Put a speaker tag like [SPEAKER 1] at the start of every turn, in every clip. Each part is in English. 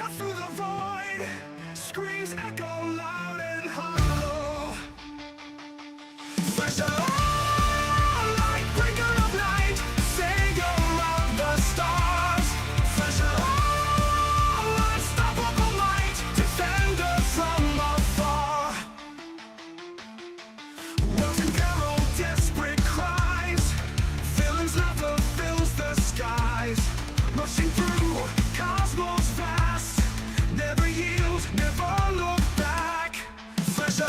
[SPEAKER 1] cut through the void. Screams echo loud and hollow. Flash of light, breaker of night, savior of the stars. Flash of unstoppable might, defender from afar. Worlds in peril, desperate cries. Villains' laughter fills the skies. Rushing through cosmos vast. Never yield, never look back. Flash of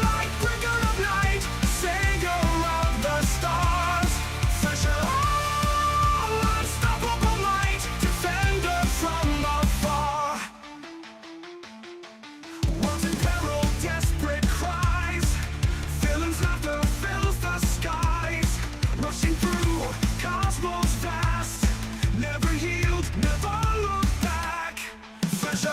[SPEAKER 1] light, breaker of night, savior of the stars. Flash of unstoppable might, defender from afar. Worlds in peril, desperate cries. Villains' laughter fills the skies. Rushing through cosmos vast. Never yield, never look back. Flash of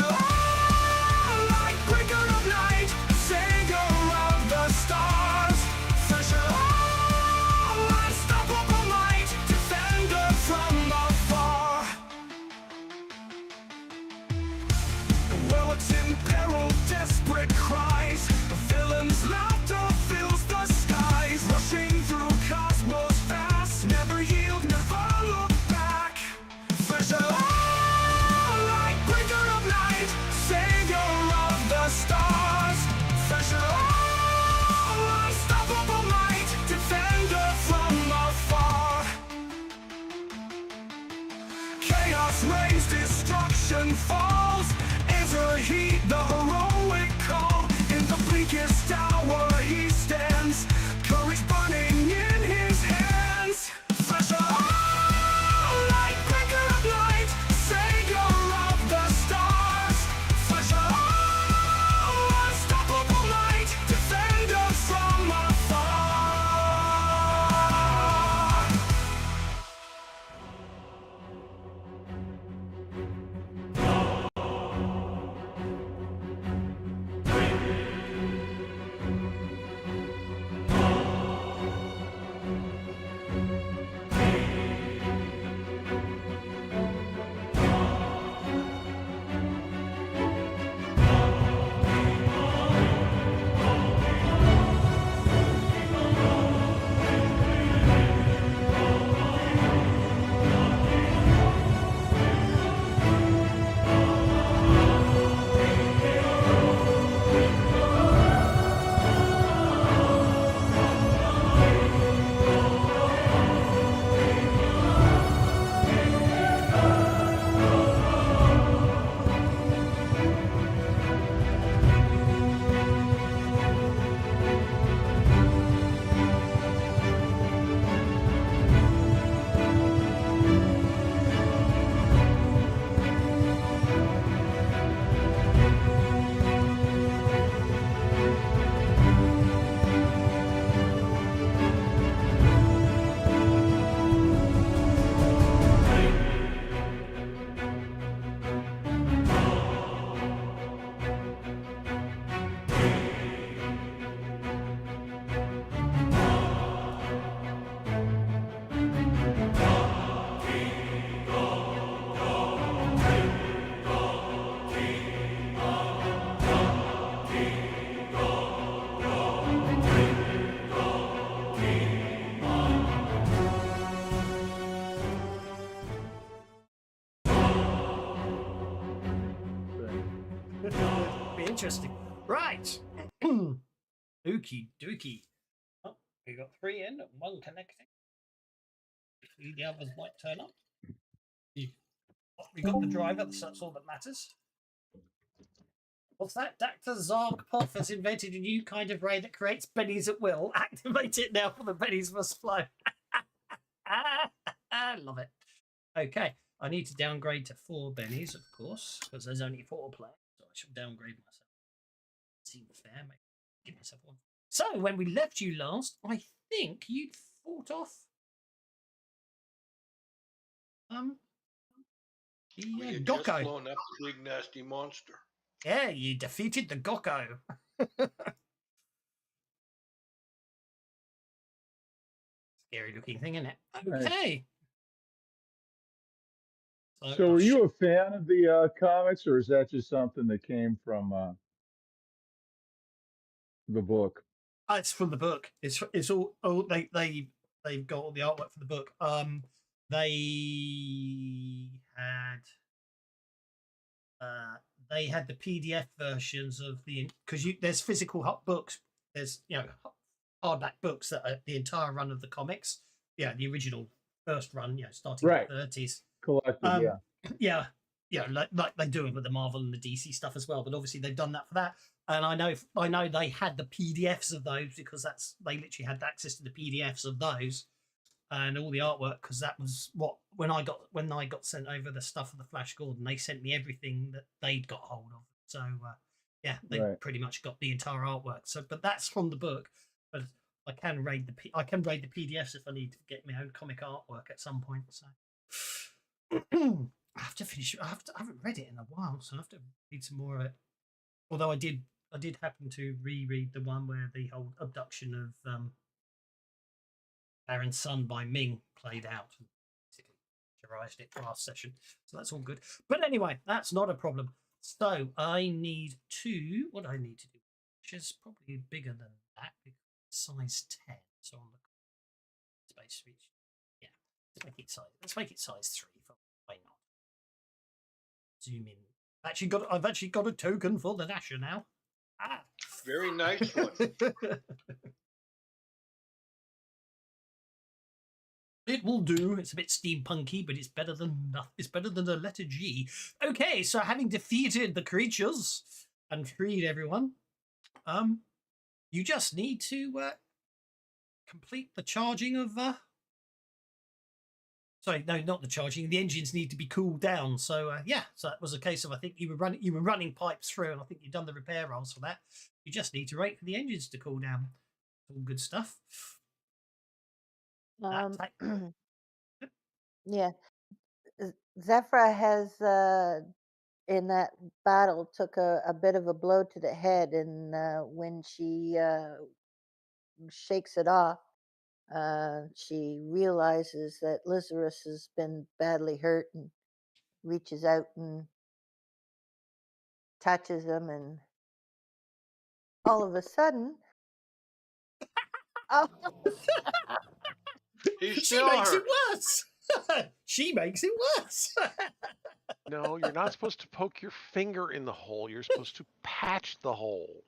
[SPEAKER 1] light, breaker of night, savior of the stars. Flash of unstoppable might, defender from afar. Worlds in peril, desperate cries. Villains' laughter fills the skies. Rushing through cosmos fast. Never yield, never look back. Flash of light, breaker of night, savior of the stars. Flash of unstoppable might, defender from afar. Chaos reigns, destruction falls. Enter heat, the heroic call. In the bleakest hour he stands, courage burning in his hands. Flash of light, breaker of night, savior of the stars. Flash of unstoppable might, defender from afar.
[SPEAKER 2] Be interesting. Right. Okie dokie. Oh, we got 3 in, 1 connecting. Hopefully the others might turn up. We got the driver, that's all that matters. What's that? Dr. Zargpoff has invented a new kind of ray that creates bennies at will. Activate it now for the bennies must flow. I love it. Okay, I need to downgrade to 4 bennies, of course, because there's only 4 players. So I shall downgrade myself. Seems fair, mate. Give myself 1. So when we left you last, I think you'd fought off
[SPEAKER 3] We had
[SPEAKER 2] Gokko.
[SPEAKER 3] just blown up the big nasty monster.
[SPEAKER 2] Yeah, you defeated the Gokko. Scary looking thing, isn't it? Okay.
[SPEAKER 4] So, are you a fan of the comics, or is that just something that came from the book?
[SPEAKER 2] It's from the book. It's all they've got all the artwork for the book. They had they had the PDF versions of because there's physical books. There's hardback books that are the entire run of the comics. Yeah, the original first run. Starting in the 30s.
[SPEAKER 4] Collected,
[SPEAKER 2] Yeah, like they do it with the Marvel and the DC stuff as well. But obviously they've done that for that. And I know they had the PDFs of those because they literally had access to the PDFs of those and all the artwork, because that was when I got sent over the stuff of the Flash Gordon, they sent me everything that they'd got hold of. So they pretty much got the entire artwork. So, but that's from the book. But I can raid the PDFs if I need to get my own comic artwork at some point. So I have to finish. I haven't read it in a while, so I have to read some more of it. Although I did happen to reread the one where the whole abduction of Baron's son by Ming played out. Basically, theorized it last session, so that's all good. But anyway, that's not a problem. So I need to. What do I need to do? Which is probably bigger than that because it's size 10. So on the space reach. Yeah, let's make it size 3. Why not? Zoom in. I've actually got a token for the Dasher now.
[SPEAKER 3] Very nice one.
[SPEAKER 2] It will do. It's a bit steampunky, but it's better than the letter G. Okay, so having defeated the creatures and freed everyone, you just need to complete the charging of. Sorry, no, not the charging. The engines need to be cooled down. So so that was a case of, I think you were running pipes through, and I think you've done the repair rolls for that. You just need to wait for the engines to cool down. All good stuff.
[SPEAKER 5] Yeah, Zephyr has in that battle took a bit of a blow to the head, and when she shakes it off, she realizes that Lazarus has been badly hurt and reaches out and touches him, and all of a sudden, oh,
[SPEAKER 2] She makes it worse. She makes it worse.
[SPEAKER 6] No, you're not supposed to poke your finger in the hole. You're supposed to patch the hole.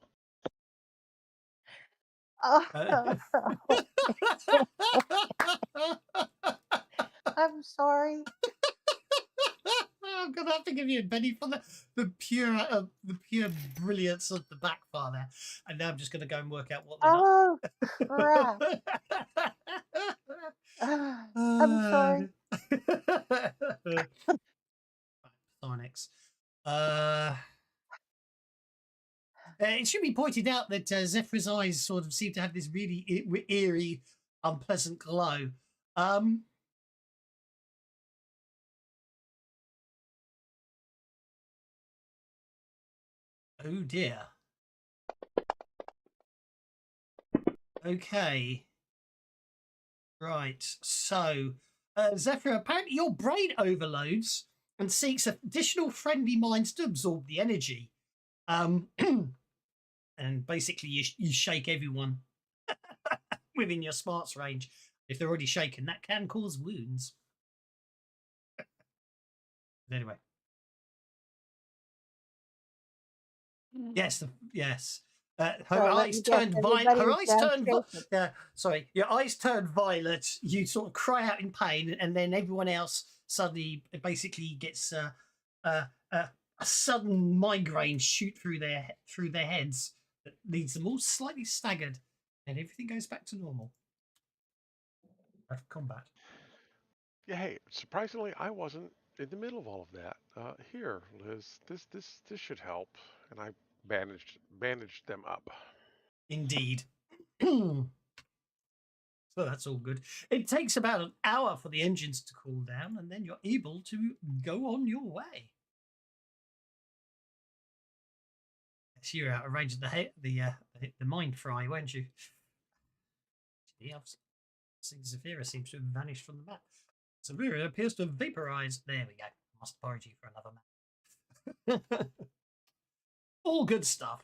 [SPEAKER 5] I'm sorry.
[SPEAKER 2] I'm gonna have to give you a penny for the pure brilliance of the backfire there. And now I'm just gonna go and work out what.
[SPEAKER 5] Oh crap! I'm sorry.
[SPEAKER 2] Sonics. It should be pointed out that Zephyr's eyes sort of seem to have this really eerie, unpleasant glow. Oh dear. Okay. Right. So, Zephyr, apparently your brain overloads and seeks additional friendly minds to absorb the energy. And basically you shake everyone within your smarts range. If they're already shaken, that can cause wounds. Anyway. Yes. Her eyes turned violet. Your eyes turned violet. You sort of cry out in pain, and then everyone else suddenly basically gets a sudden migraine shoot through their heads that leaves them all slightly staggered, and everything goes back to normal. Combat.
[SPEAKER 6] Yeah, hey, surprisingly, I wasn't in the middle of all of that. Here, Liz, this should help, and I bandaged them up.
[SPEAKER 2] Indeed. So that's all good. It takes about an hour for the engines to cool down, and then you're able to go on your way. So you're out of range of the mind fry, weren't you? Zephyra seems to have vanished from the map. Zephyra appears to have vaporized. There we go. must have borrowed you for another map. All good stuff.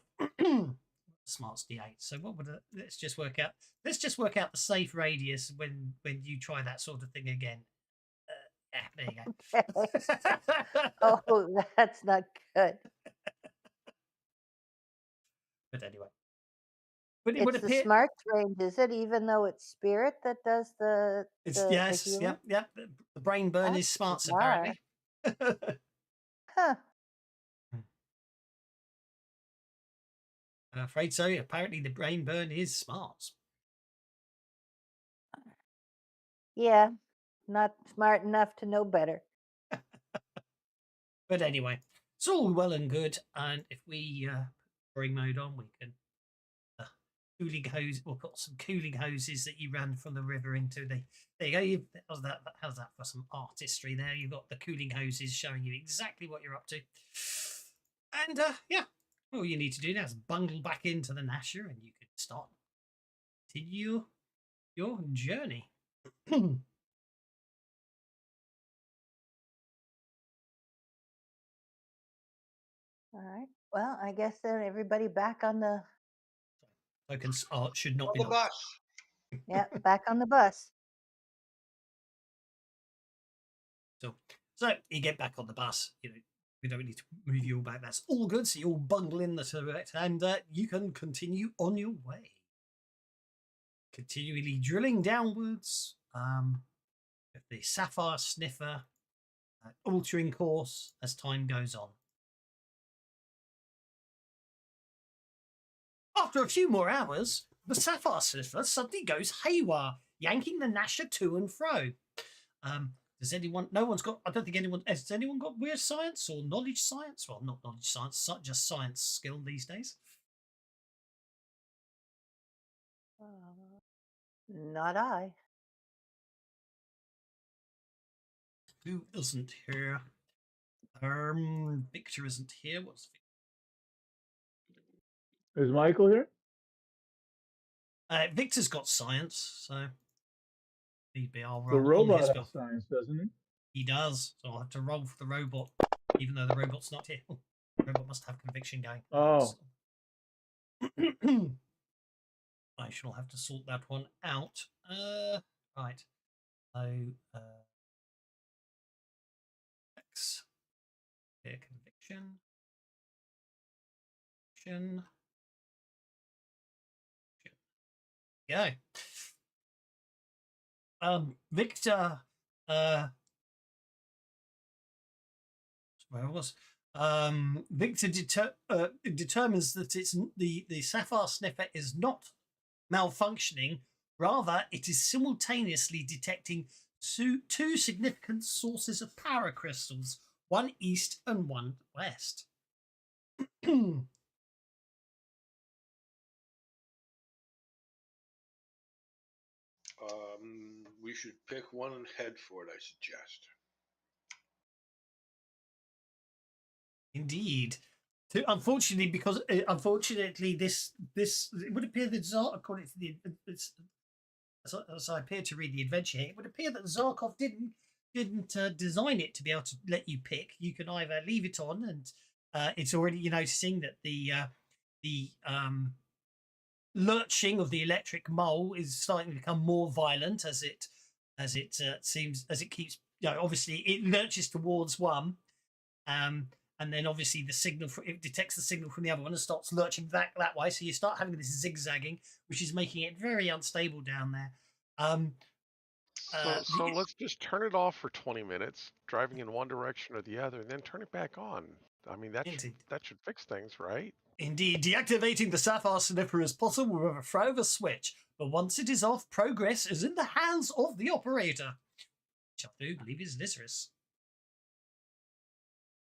[SPEAKER 2] Smarts D8. So what would let's just work out the safe radius when you try that sort of thing again. There you go.
[SPEAKER 5] Oh, that's not good.
[SPEAKER 2] But anyway. But it
[SPEAKER 5] It's
[SPEAKER 2] would
[SPEAKER 5] the
[SPEAKER 2] appear
[SPEAKER 5] smarts range, is it? Even though it's spirit that does the
[SPEAKER 2] it's
[SPEAKER 5] the
[SPEAKER 2] yes,
[SPEAKER 5] healing?
[SPEAKER 2] yeah. The brain burn
[SPEAKER 5] That's
[SPEAKER 2] is smarts
[SPEAKER 5] bizarre.
[SPEAKER 2] apparently.
[SPEAKER 5] Huh.
[SPEAKER 2] I'm afraid so. Apparently the brain burn is smarts.
[SPEAKER 5] Yeah, not smart enough to know better.
[SPEAKER 2] But anyway, it's all well and good. And if we bring mode on, we can cooling hose. We'll put some cooling hoses that you ran from the river into the. There you go. How's that for some artistry? There you've got the cooling hoses showing you exactly what you're up to. And yeah, all you need to do now is bundle back into the Nasher, and you can start continue your journey.
[SPEAKER 5] All right. Well, I guess then everybody back on the
[SPEAKER 2] Tokens should not
[SPEAKER 3] On
[SPEAKER 2] be
[SPEAKER 3] the
[SPEAKER 2] locked.
[SPEAKER 3] bus.
[SPEAKER 5] back on the bus.
[SPEAKER 2] So you get back on the bus. You know, we don't need to move you all back. That's all good. So you all bundle in the turret, and you can continue on your way, continually drilling downwards. With the sapphire sniffer altering course as time goes on. After a few more hours, the sapphire sniffer suddenly goes haywire, yanking the Nasher to and fro. Does anyone? No one's got. I don't think anyone. Has anyone got weird science or knowledge science? Well, not knowledge science, just science skill these days.
[SPEAKER 5] Not I.
[SPEAKER 2] Who isn't here? Victor isn't here. What's
[SPEAKER 4] Is Michael here?
[SPEAKER 2] Victor's got science, so maybe I'll
[SPEAKER 4] The
[SPEAKER 2] roll on his
[SPEAKER 4] robot
[SPEAKER 2] bill.
[SPEAKER 4] has science, doesn't he?
[SPEAKER 2] He does, so I'll have to roll for the robot, even though the robot's not here. Oh, the robot must have conviction going.
[SPEAKER 4] Oh.
[SPEAKER 2] I shall have to sort that one out. Right. So, X. Here, conviction. Go. Victor. Where was? Victor determines that it's the sapphire sniffer is not malfunctioning. Rather, it is simultaneously detecting two significant sources of power crystals, one east and one west.
[SPEAKER 3] We should pick one and head for it, I suggest.
[SPEAKER 2] Indeed. Unfortunately, because this it would appear that according to the as I appear to read the adventure here, it would appear that Zarkov didn't design it to be able to let you pick. You can either leave it on, and it's already you're noticing that the lurching of the electric mole is starting to become more violent as it seems as it keeps. You know, obviously it lurches towards one, and then obviously the signal it detects the signal from the other one and starts lurching that way. So you start having this zigzagging, which is making it very unstable down there.
[SPEAKER 6] So let's just turn it off for 20 minutes, driving in one direction or the other, and then turn it back on. I mean, that should fix things, right?
[SPEAKER 2] Indeed, deactivating the sapphire sniffer is possible with a throw of a switch, but once it is off, progress is in the hands of the operator, which I do believe is Lysaris.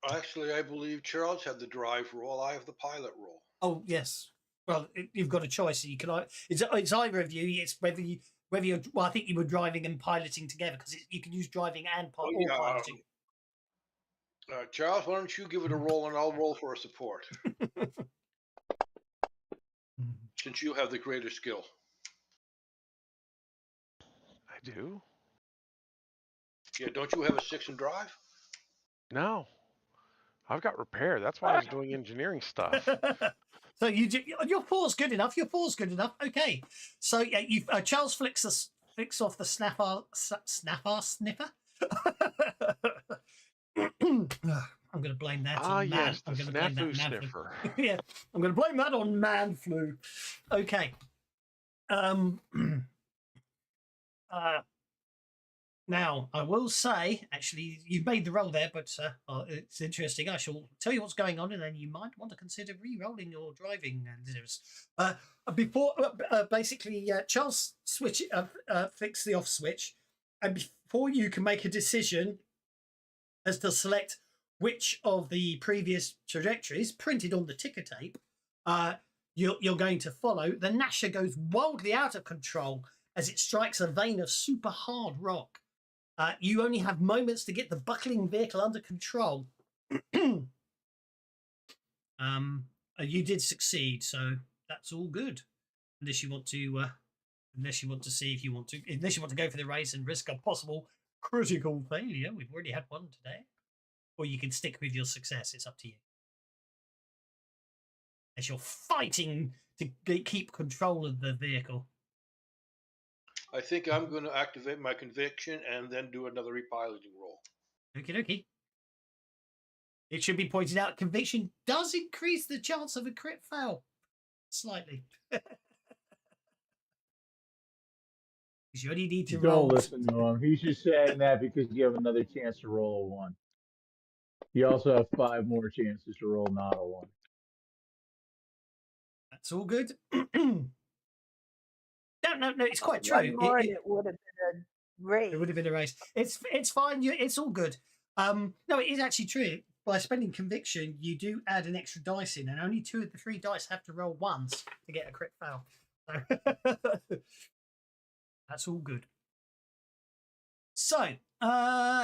[SPEAKER 3] Actually, I believe Charles had the drive role. I have the pilot role.
[SPEAKER 2] Oh yes. Well, you've got a choice. You can. It's either of you. It's whether you're. Well, I think you were driving and piloting together because you can use driving and piloting.
[SPEAKER 3] Charles, why don't you give it a roll and I'll roll for a support. Since you have the greater skill.
[SPEAKER 6] I do.
[SPEAKER 3] Yeah, don't you have a 6 in drive?
[SPEAKER 6] No, I've got repair. That's why I was doing engineering stuff.
[SPEAKER 2] So your four's good enough. Your four's good enough. Okay. So yeah, you Charles flicks off the snapper sniffer. I'm going to blame that
[SPEAKER 6] Ah,
[SPEAKER 2] on man.
[SPEAKER 6] yes, the
[SPEAKER 2] I'm going to blame that
[SPEAKER 6] snafu
[SPEAKER 2] on man flu.
[SPEAKER 6] sniffer.
[SPEAKER 2] Yeah, I'm going to blame that on man flu. Okay. Now, I will say, actually, you've made the roll there, but it's interesting. I shall tell you what's going on, and then you might want to consider re-rolling your driving endeavours. Before, basically, Charles flicks the off switch, and before you can make a decision as to select which of the previous trajectories printed on the ticker tape you're going to follow, the Nasher goes wildly out of control as it strikes a vein of super hard rock. You only have moments to get the buckling vehicle under control. You did succeed, so that's all good. Unless you want to see if you want to, unless you want to go for the race and risk a possible critical failure. We've already had one today. Or you can stick with your success. It's up to you. As you're fighting to keep control of the vehicle.
[SPEAKER 3] I think I'm going to activate my conviction and then do another repiloting roll.
[SPEAKER 2] Okie dokie. It should be pointed out, conviction does increase the chance of a crit fail. Slightly. Because you only need to roll.
[SPEAKER 4] Don't listen to him. He's just saying that because you have another chance to roll a 1. You also have 5 more chances to roll not a 1.
[SPEAKER 2] That's all good. No, it's quite true.
[SPEAKER 5] One more, it would have been a race.
[SPEAKER 2] It would have been a race. It's fine. It's all good. No, it is actually true. By spending conviction, you do add an extra dice in, and only 2 of the 3 dice have to roll once to get a crit fail. So that's all good. So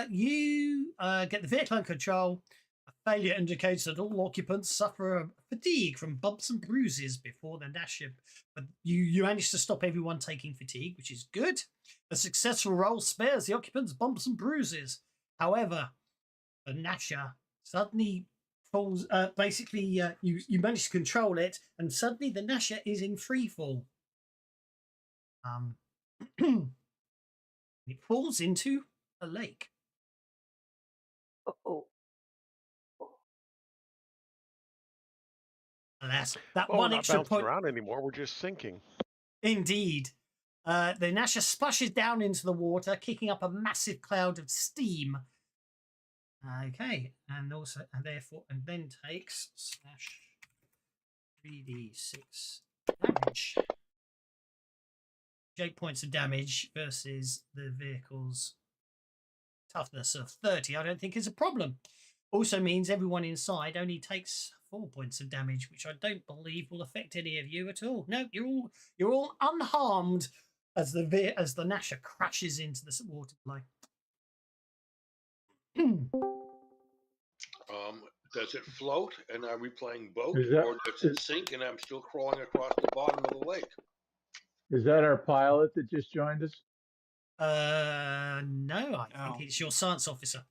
[SPEAKER 2] you get the vehicle under control. A failure indicates that all occupants suffer fatigue from bumps and bruises before the Nasher. But you managed to stop everyone taking fatigue, which is good. A successful roll spares the occupants bumps and bruises. However, the Nasher suddenly falls. Basically, you manage to control it, and suddenly the Nasher is in free fall. It falls into a lake.
[SPEAKER 5] Oh.
[SPEAKER 2] Alas, that
[SPEAKER 6] Well,
[SPEAKER 2] one
[SPEAKER 6] we're not
[SPEAKER 2] extra
[SPEAKER 6] bouncing
[SPEAKER 2] point.
[SPEAKER 6] around anymore. We're just sinking.
[SPEAKER 2] Indeed. The Nasher splashes down into the water, kicking up a massive cloud of steam. Okay, and then takes slash 3d6 damage. 8 points of damage versus the vehicle's toughness of 30. I don't think is a problem. Also means everyone inside only takes 4 points of damage, which I don't believe will affect any of you at all. No, you're all unharmed as the Nasher crashes into the water below.
[SPEAKER 3] Does it float and are we playing boat,
[SPEAKER 4] Is that-
[SPEAKER 3] or does it sink and I'm still crawling across the bottom of the lake?
[SPEAKER 4] Is that our pilot that just joined us?
[SPEAKER 2] No, I think it's your science officer.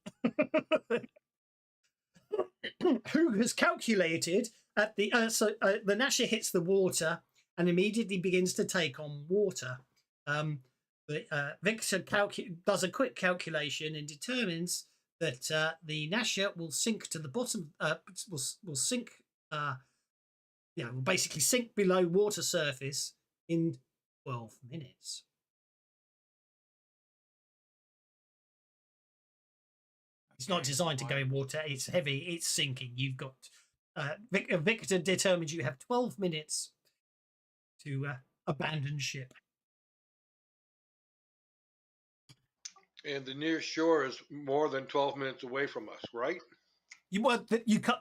[SPEAKER 2] Who has calculated at the the Nasher hits the water and immediately begins to take on water. Victor does a quick calculation and determines that the Nasher will sink to the bottom. Will sink. Will basically sink below water surface in 12 minutes. It's not designed to go in water. It's heavy. It's sinking. You've got Victor determines you have 12 minutes to abandon ship.
[SPEAKER 3] And the near shore is more than 12 minutes away from us, right?
[SPEAKER 2] The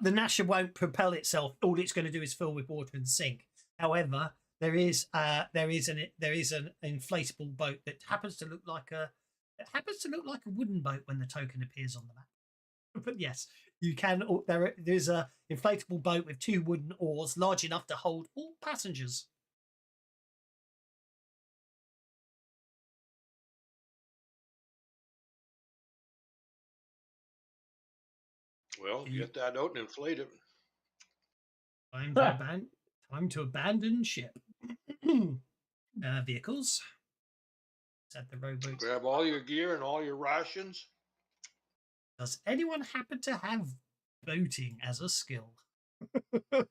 [SPEAKER 2] Nasher won't propel itself. All it's going to do is fill with water and sink. However, there is an inflatable boat that happens to look like a wooden boat when the token appears on the map. But yes, you can. There's a inflatable boat with 2 wooden oars large enough to hold all passengers.
[SPEAKER 3] Well, get that out and inflate it.
[SPEAKER 2] Time to abandon ship. Vehicles. Said the rowboat.
[SPEAKER 3] Grab all your gear and all your rations.
[SPEAKER 2] Does anyone happen to have boating as a skill? Not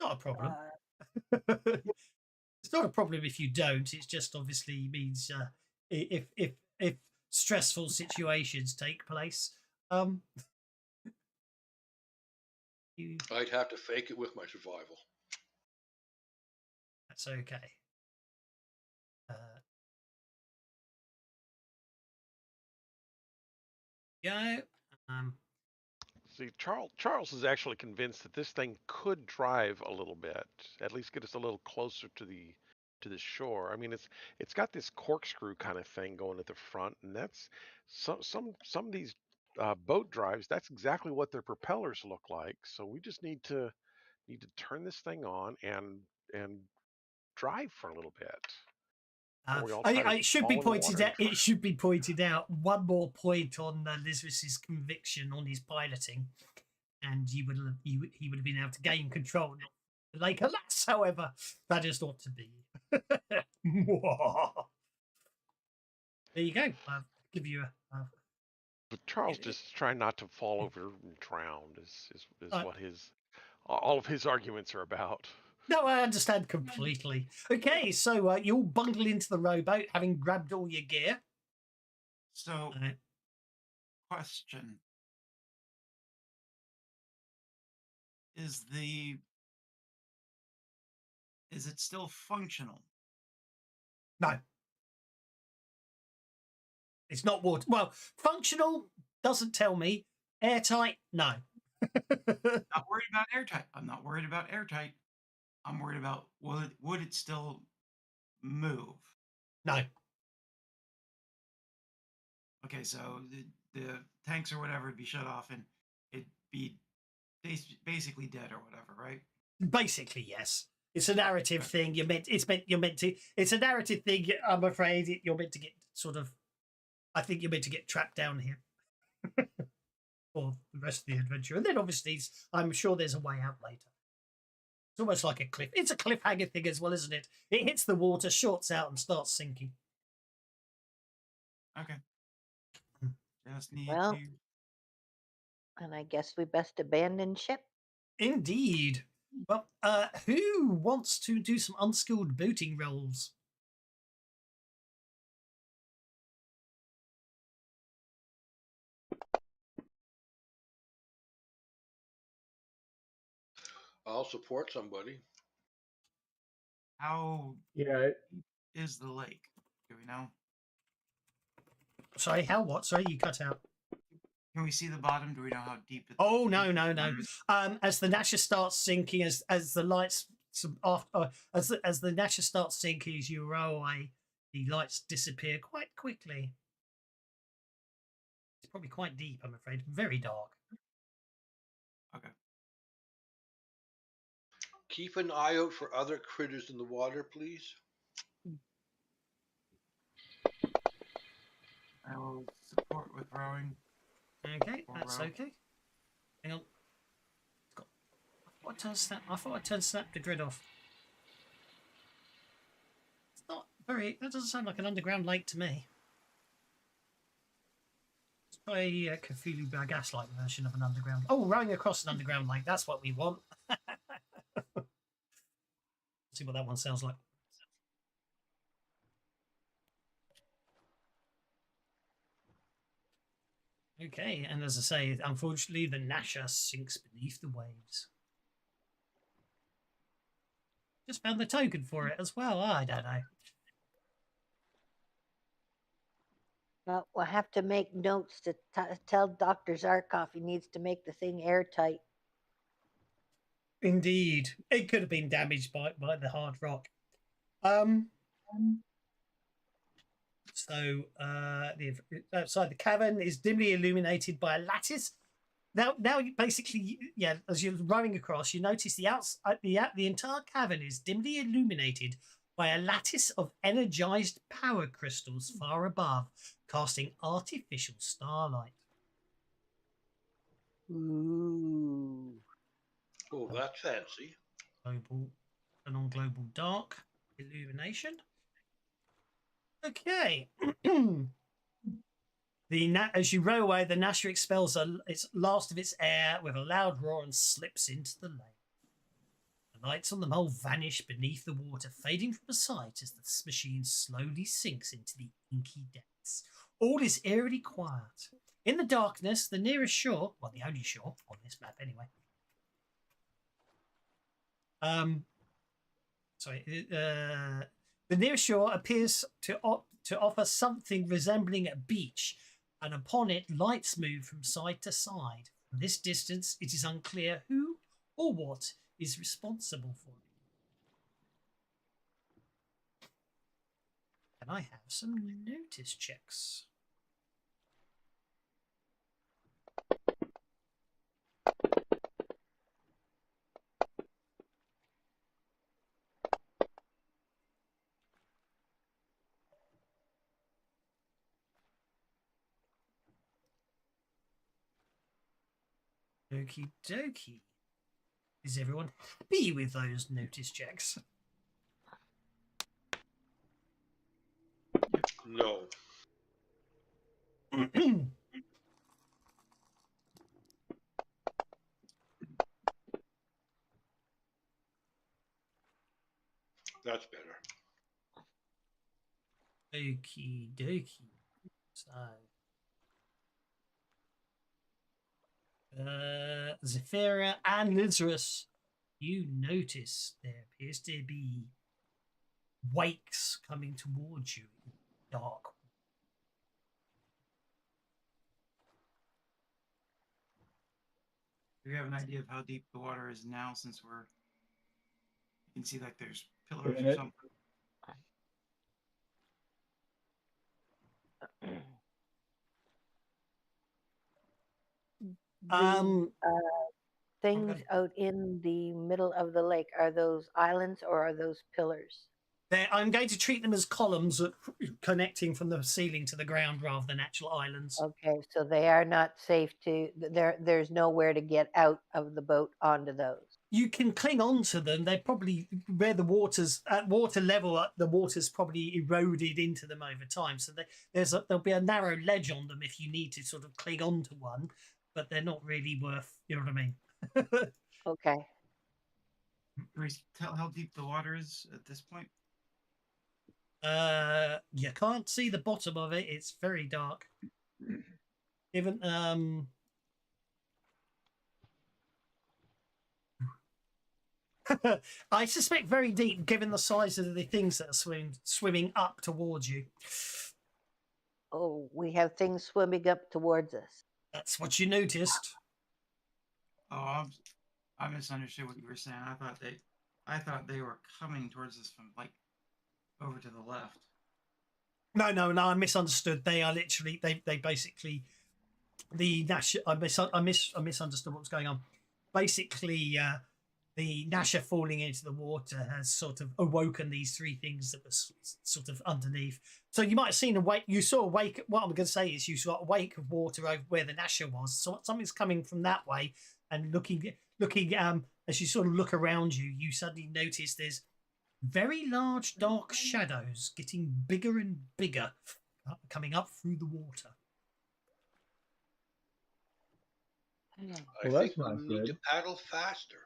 [SPEAKER 2] a problem. It's not a problem if you don't. It's just obviously means if stressful situations take place,
[SPEAKER 3] I'd have to fake it with my survival.
[SPEAKER 2] That's okay. Go.
[SPEAKER 6] See, Charles is actually convinced that this thing could drive a little bit, at least get us a little closer to the shore. I mean, it's got this corkscrew kind of thing going at the front, and that's some of these boat drives. That's exactly what their propellers look like. So we just need to turn this thing on and drive for a little bit.
[SPEAKER 2] It should be pointed out. It should be pointed out. One more point on Elizabeth's conviction on his piloting, and he would have been able to gain control of the lake. Alas, however, that is not to be. There you go. I'll give you a.
[SPEAKER 6] But Charles just trying not to fall over and drown is what all of his arguments are about.
[SPEAKER 2] No, I understand completely. Okay, so you all bundle into the rowboat, having grabbed all your gear.
[SPEAKER 7] So, question. Is it still functional?
[SPEAKER 2] No. It's not water. Well, functional doesn't tell me. Airtight, no.
[SPEAKER 7] Not worried about airtight. I'm not worried about airtight. I'm worried about would it still move?
[SPEAKER 2] No.
[SPEAKER 7] Okay, so the tanks or whatever would be shut off and it'd be basically dead or whatever, right?
[SPEAKER 2] Basically, yes. It's a narrative thing. It's a narrative thing. I'm afraid you're meant to get I think you're meant to get trapped down here for the rest of the adventure, and then obviously I'm sure there's a way out later. It's almost like a cliff. It's a cliffhanger thing as well, isn't it? It hits the water, shorts out, and starts sinking.
[SPEAKER 7] Okay. Just need
[SPEAKER 5] Well,
[SPEAKER 7] to.
[SPEAKER 5] and I guess we best abandon ship.
[SPEAKER 2] Indeed. Well, who wants to do some unskilled boating rolls?
[SPEAKER 3] I'll support somebody.
[SPEAKER 7] How
[SPEAKER 4] Yeah,
[SPEAKER 7] deep is the lake? Do we know?
[SPEAKER 2] Sorry, how what? Sorry, you cut out.
[SPEAKER 7] Can we see the bottom? Do we know how deep?
[SPEAKER 2] Oh no. As the Nasha starts sinking, as the lights as the Nasha starts sinking, as you row away, the lights disappear quite quickly. It's probably quite deep, I'm afraid. Very dark.
[SPEAKER 7] Okay.
[SPEAKER 3] Keep an eye out for other critters in the water, please.
[SPEAKER 7] I will support with rowing.
[SPEAKER 2] Okay,
[SPEAKER 7] Or
[SPEAKER 2] that's
[SPEAKER 7] row.
[SPEAKER 2] okay. Hang on. I thought I turned snap the grid off. It's not very. That doesn't sound like an underground lake to me. Let's try a Cthulhu Gaslight version of an underground. Oh, rowing across an underground lake. That's what we want. See what that one sounds like. Okay, and as I say, unfortunately, the Nasha sinks beneath the waves. Just found the token for it as well. I don't know.
[SPEAKER 5] Well, we'll have to make notes to tell Dr. Zarkov he needs to make the thing airtight.
[SPEAKER 2] Indeed, it could have been damaged by the hard rock. So the outside the cavern is dimly illuminated by a lattice. Now, basically, yeah, as you're rowing across, you notice the entire cavern is dimly illuminated by a lattice of energized power crystals far above, casting artificial starlight.
[SPEAKER 5] Ooh.
[SPEAKER 3] Oh, that's fancy.
[SPEAKER 2] Global, and on global dark illumination. Okay. As you row away, the Nasha expels its last of its air with a loud roar and slips into the lake. The lights on the mole vanish beneath the water, fading from sight as the machine slowly sinks into the inky depths. All is eerily quiet. In the darkness, the nearest shore, well, the only shore on this map anyway. The nearest shore appears to offer something resembling a beach, and upon it, lights move from side to side. From this distance, it is unclear who or what is responsible for it. Can I have some notice checks? Okie dokie. Is everyone happy with those notice checks?
[SPEAKER 3] No. That's better.
[SPEAKER 2] Okie dokie. So, Zephyra and Lizarus, you notice there appears to be wakes coming towards you in the dark.
[SPEAKER 7] Do we have an idea of how deep the water is now, since you can see like there's pillars
[SPEAKER 4] In
[SPEAKER 7] or
[SPEAKER 4] it.
[SPEAKER 7] something?
[SPEAKER 5] The things
[SPEAKER 2] Okay.
[SPEAKER 5] out in the middle of the lake, are those islands or are those pillars?
[SPEAKER 2] I'm going to treat them as columns connecting from the ceiling to the ground rather than actual islands.
[SPEAKER 5] Okay, so they are not safe to. There's nowhere to get out of the boat onto those.
[SPEAKER 2] You can cling on to them. They're probably where the water's at water level. The water's probably eroded into them over time. So there'll be a narrow ledge on them if you need to sort of cling on to one, but they're not really worth. You know what I mean?
[SPEAKER 5] Okay.
[SPEAKER 7] Can we tell how deep the water is at this point?
[SPEAKER 2] You can't see the bottom of it. It's very dark. Even I suspect very deep, given the size of the things that are swimming up towards you.
[SPEAKER 5] Oh, we have things swimming up towards us.
[SPEAKER 2] That's what you noticed.
[SPEAKER 7] Oh, I misunderstood what you were saying. I thought they were coming towards us from like over to the left.
[SPEAKER 2] No, I misunderstood. They are literally they basically the Nasha. I misunderstood what was going on. Basically, the Nasha falling into the water has sort of awoken these three things that were sort of underneath. So you might have seen a wake. You saw a wake. What I'm going to say is you saw a wake of water over where the Nasha was. So something's coming from that way, and looking. As you sort of look around you, you suddenly notice there's very large dark shadows getting bigger and bigger coming up through the water.
[SPEAKER 3] I
[SPEAKER 4] Well,
[SPEAKER 3] think
[SPEAKER 4] that's not
[SPEAKER 3] we need
[SPEAKER 4] good.
[SPEAKER 3] to paddle faster.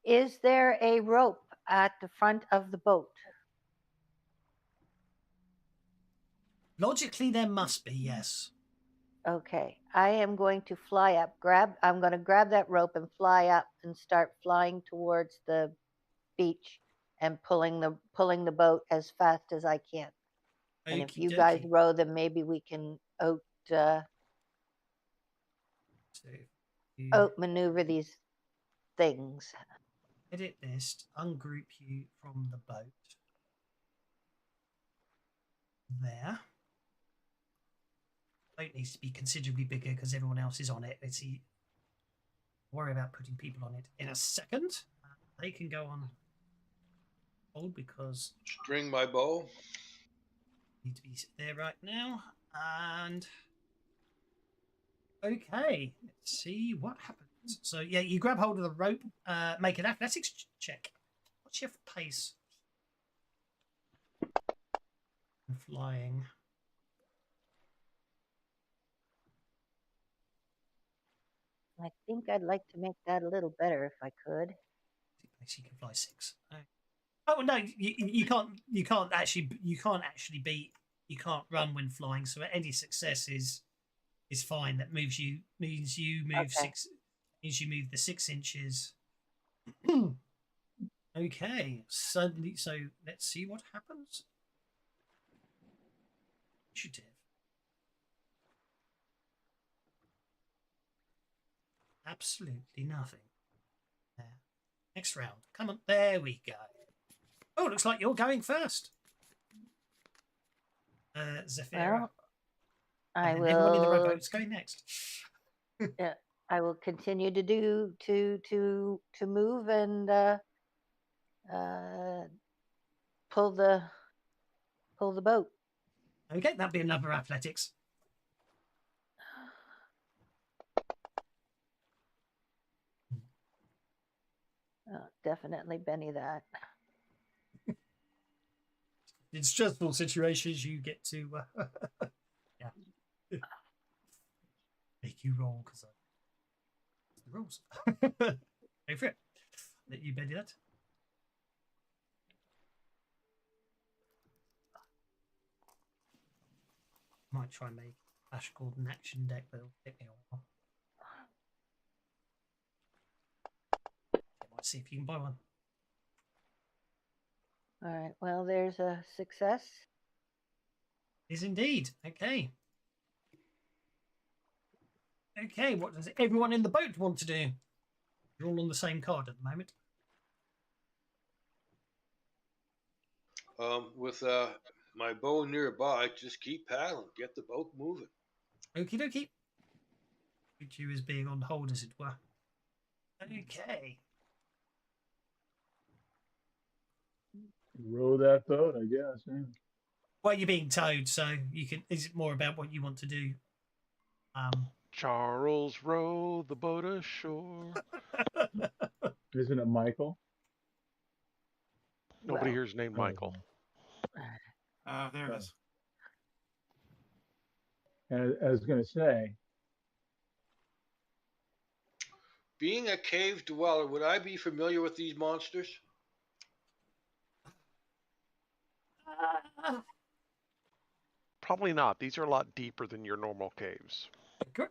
[SPEAKER 5] Is there a rope at the front of the boat?
[SPEAKER 2] Logically, there must be, yes.
[SPEAKER 5] Okay, I am going to fly up. I'm going to grab that rope and fly up and start flying towards the beach and pulling the boat as fast as I can. And if you guys
[SPEAKER 2] Okey-dokey.
[SPEAKER 5] row them, maybe we can outmaneuver these things.
[SPEAKER 2] Edit list, ungroup you from the boat. There. Boat needs to be considerably bigger because everyone else is on it. Let's see. Worry about putting people on it in a second. They can go on. hold because
[SPEAKER 3] String my bow.
[SPEAKER 2] I need to be there right now. And okay, let's see what happens. So yeah, you grab hold of the rope. Make an athletics check. What's your pace? And flying.
[SPEAKER 5] I think I'd like to make that a little better if I could.
[SPEAKER 2] You can fly 6. Oh no, you can't. You can't actually. You can't actually beat. You can't run when flying. So any success is fine. That means you move
[SPEAKER 5] Okay.
[SPEAKER 2] 6. Means you move the 6 inches. Okay. Suddenly, so let's see what happens. Initiative. Absolutely nothing. There. Next round. Come on. There we go. Oh, looks like you're going first. Zephyra.
[SPEAKER 5] Well, I
[SPEAKER 2] And then everyone in the
[SPEAKER 5] will.
[SPEAKER 2] rowboat's going next.
[SPEAKER 5] Yeah, I will continue to do to move and pull the boat.
[SPEAKER 2] Okay, that'd be another athletics.
[SPEAKER 5] Definitely Benny that.
[SPEAKER 2] In stressful situations, you get to yeah, make you roll because the rules. Go for it. Let you Benny that. Might try and make Ash called an action deck, but it'll take me a while. Might see if you can buy one.
[SPEAKER 5] All right. Well, there's a success.
[SPEAKER 2] Is indeed. Okay. Okay, what does everyone in the boat want to do? You're all on the same card at the moment.
[SPEAKER 3] With my bow nearby, just keep paddling. Get the boat moving.
[SPEAKER 2] Okie dokie. You is being on hold, as it were. Okay.
[SPEAKER 4] Row that boat, I guess. Yeah.
[SPEAKER 2] Well, you're being towed, so you can. Is it more about what you want to do?
[SPEAKER 6] Charles, row the boat ashore.
[SPEAKER 4] Isn't it Michael?
[SPEAKER 6] Nobody
[SPEAKER 5] Well,
[SPEAKER 6] here is named
[SPEAKER 4] Oh,
[SPEAKER 6] Michael.
[SPEAKER 7] There it is.
[SPEAKER 4] And I was going to say,
[SPEAKER 3] Being a cave dweller, would I be familiar with these monsters?
[SPEAKER 6] Probably not. These are a lot deeper than your normal caves.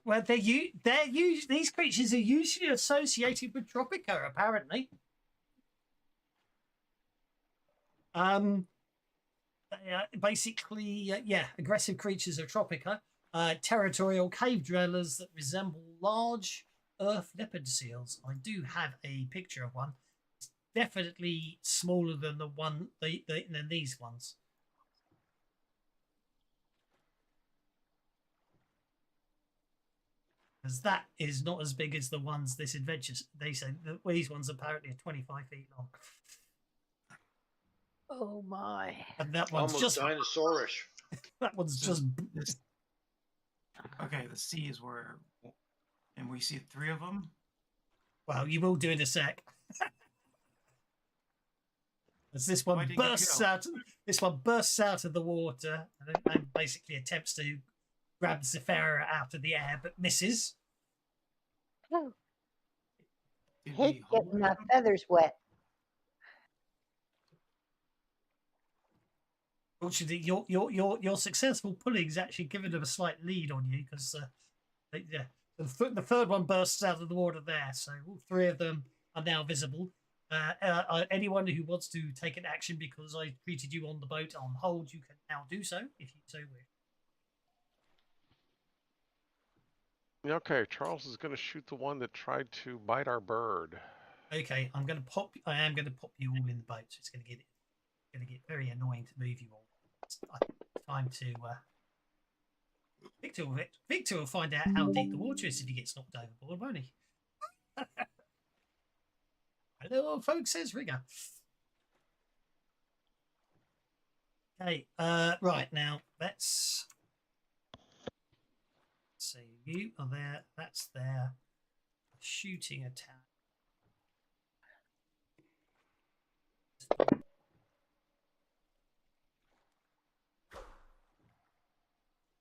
[SPEAKER 2] Well, these creatures are usually associated with Tropica, apparently. Basically, yeah, aggressive creatures of Tropica, territorial cave dwellers that resemble large earth leopard seals. I do have a picture of one. It's definitely smaller than than these ones. Because that is not as big as the ones this adventure. They say these ones apparently are 25 feet long.
[SPEAKER 5] oh my.
[SPEAKER 2] And that one's
[SPEAKER 3] Almost
[SPEAKER 2] just
[SPEAKER 3] dinosaurish.
[SPEAKER 2] that one's
[SPEAKER 7] So
[SPEAKER 2] just
[SPEAKER 7] this. Okay, the sea is where, and we see 3 of them.
[SPEAKER 2] well, you will do in a sec. As this
[SPEAKER 7] Why
[SPEAKER 2] one
[SPEAKER 7] did you
[SPEAKER 2] bursts
[SPEAKER 7] go?
[SPEAKER 2] out, this one bursts out of the water and basically attempts to grab Zephyra out of the air, but misses.
[SPEAKER 5] Oh,
[SPEAKER 7] Did
[SPEAKER 5] hate
[SPEAKER 7] we hold
[SPEAKER 5] getting my
[SPEAKER 7] them?
[SPEAKER 5] feathers wet.
[SPEAKER 2] Fortunately, your successful pulling's actually given them a slight lead on you because yeah, the third one bursts out of the water there. So all 3 of them are now visible. Anyone who wants to take an action because I treated you on the boat on hold, you can now do so if you so wish.
[SPEAKER 6] Okay, Charles is going to shoot the one that tried to bite our bird.
[SPEAKER 2] Okay, I am going to pop you all in the boat. So it's going to get very annoying to move you all. It's time to Victor will find out how deep the water is if he gets knocked overboard, won't he? Hello, folks, says Rigger. Okay. Right now, let's see. You are there. That's there. Shooting attack.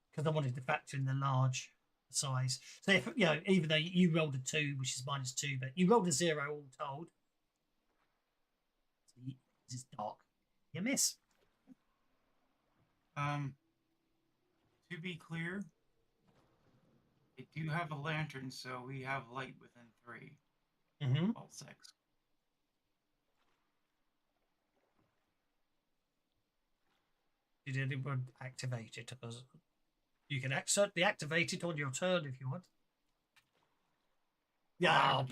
[SPEAKER 2] Because I wanted to factor in the large size. So if even though you rolled a 2, which is -2, but you rolled a 0 all told. So this is dark. You miss.
[SPEAKER 7] To be clear, I do have a lantern, so we have light within 3.
[SPEAKER 2] Mm-hmm.
[SPEAKER 7] Well, 6.
[SPEAKER 2] Did anyone activate it? Because you can certainly activate it on your turn if you want. Yeah,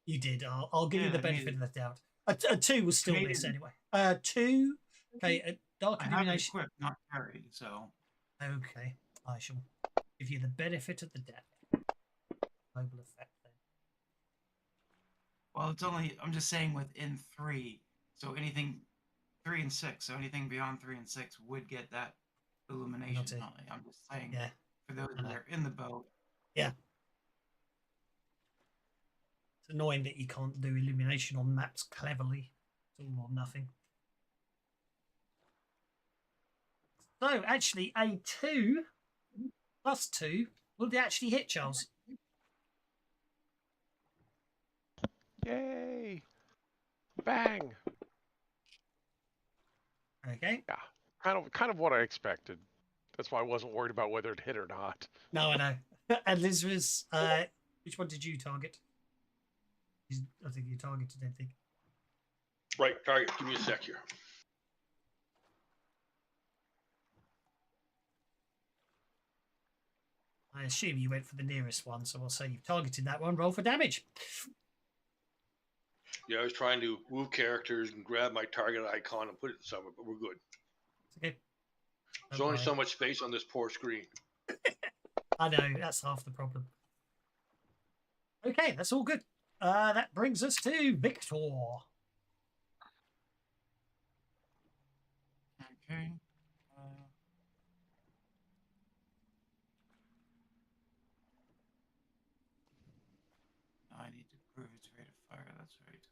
[SPEAKER 2] you did. I'll give you the benefit of the doubt. A 2 was still miss anyway. 2. Okay, dark
[SPEAKER 7] I have it
[SPEAKER 2] illumination.
[SPEAKER 7] equipped, not carried, so.
[SPEAKER 2] Okay, I shall give you the benefit of the doubt. Global effect then.
[SPEAKER 7] Well, it's only. I'm just saying within 3. So anything 3 and 6. So anything beyond 3 and 6 would get that illumination penalty. I'm just saying.
[SPEAKER 2] Yeah.
[SPEAKER 7] For those that are in the boat.
[SPEAKER 2] Yeah. It's annoying that you can't do illumination on maps cleverly. It's all or nothing. So actually, a 2 plus 2 will actually hit, Charles.
[SPEAKER 6] Yay! Bang!
[SPEAKER 2] Okay.
[SPEAKER 6] Yeah, kind of what I expected. That's why I wasn't worried about whether it hit or not.
[SPEAKER 2] No, I know. And Liz was, which one did you target? I think you targeted anything.
[SPEAKER 3] Right, target. Give me a sec here.
[SPEAKER 2] I assume you went for the nearest one, so I'll say you've targeted that one. Roll for damage.
[SPEAKER 3] Yeah, I was trying to move characters and grab my target icon and put it somewhere, but we're good.
[SPEAKER 2] It's okay.
[SPEAKER 3] There's only so much space on this poor screen.
[SPEAKER 2] I know, that's half the problem. Okay, that's all good. That brings us to Victor.
[SPEAKER 7] Okay. I need to prove its rate of fire. That's right.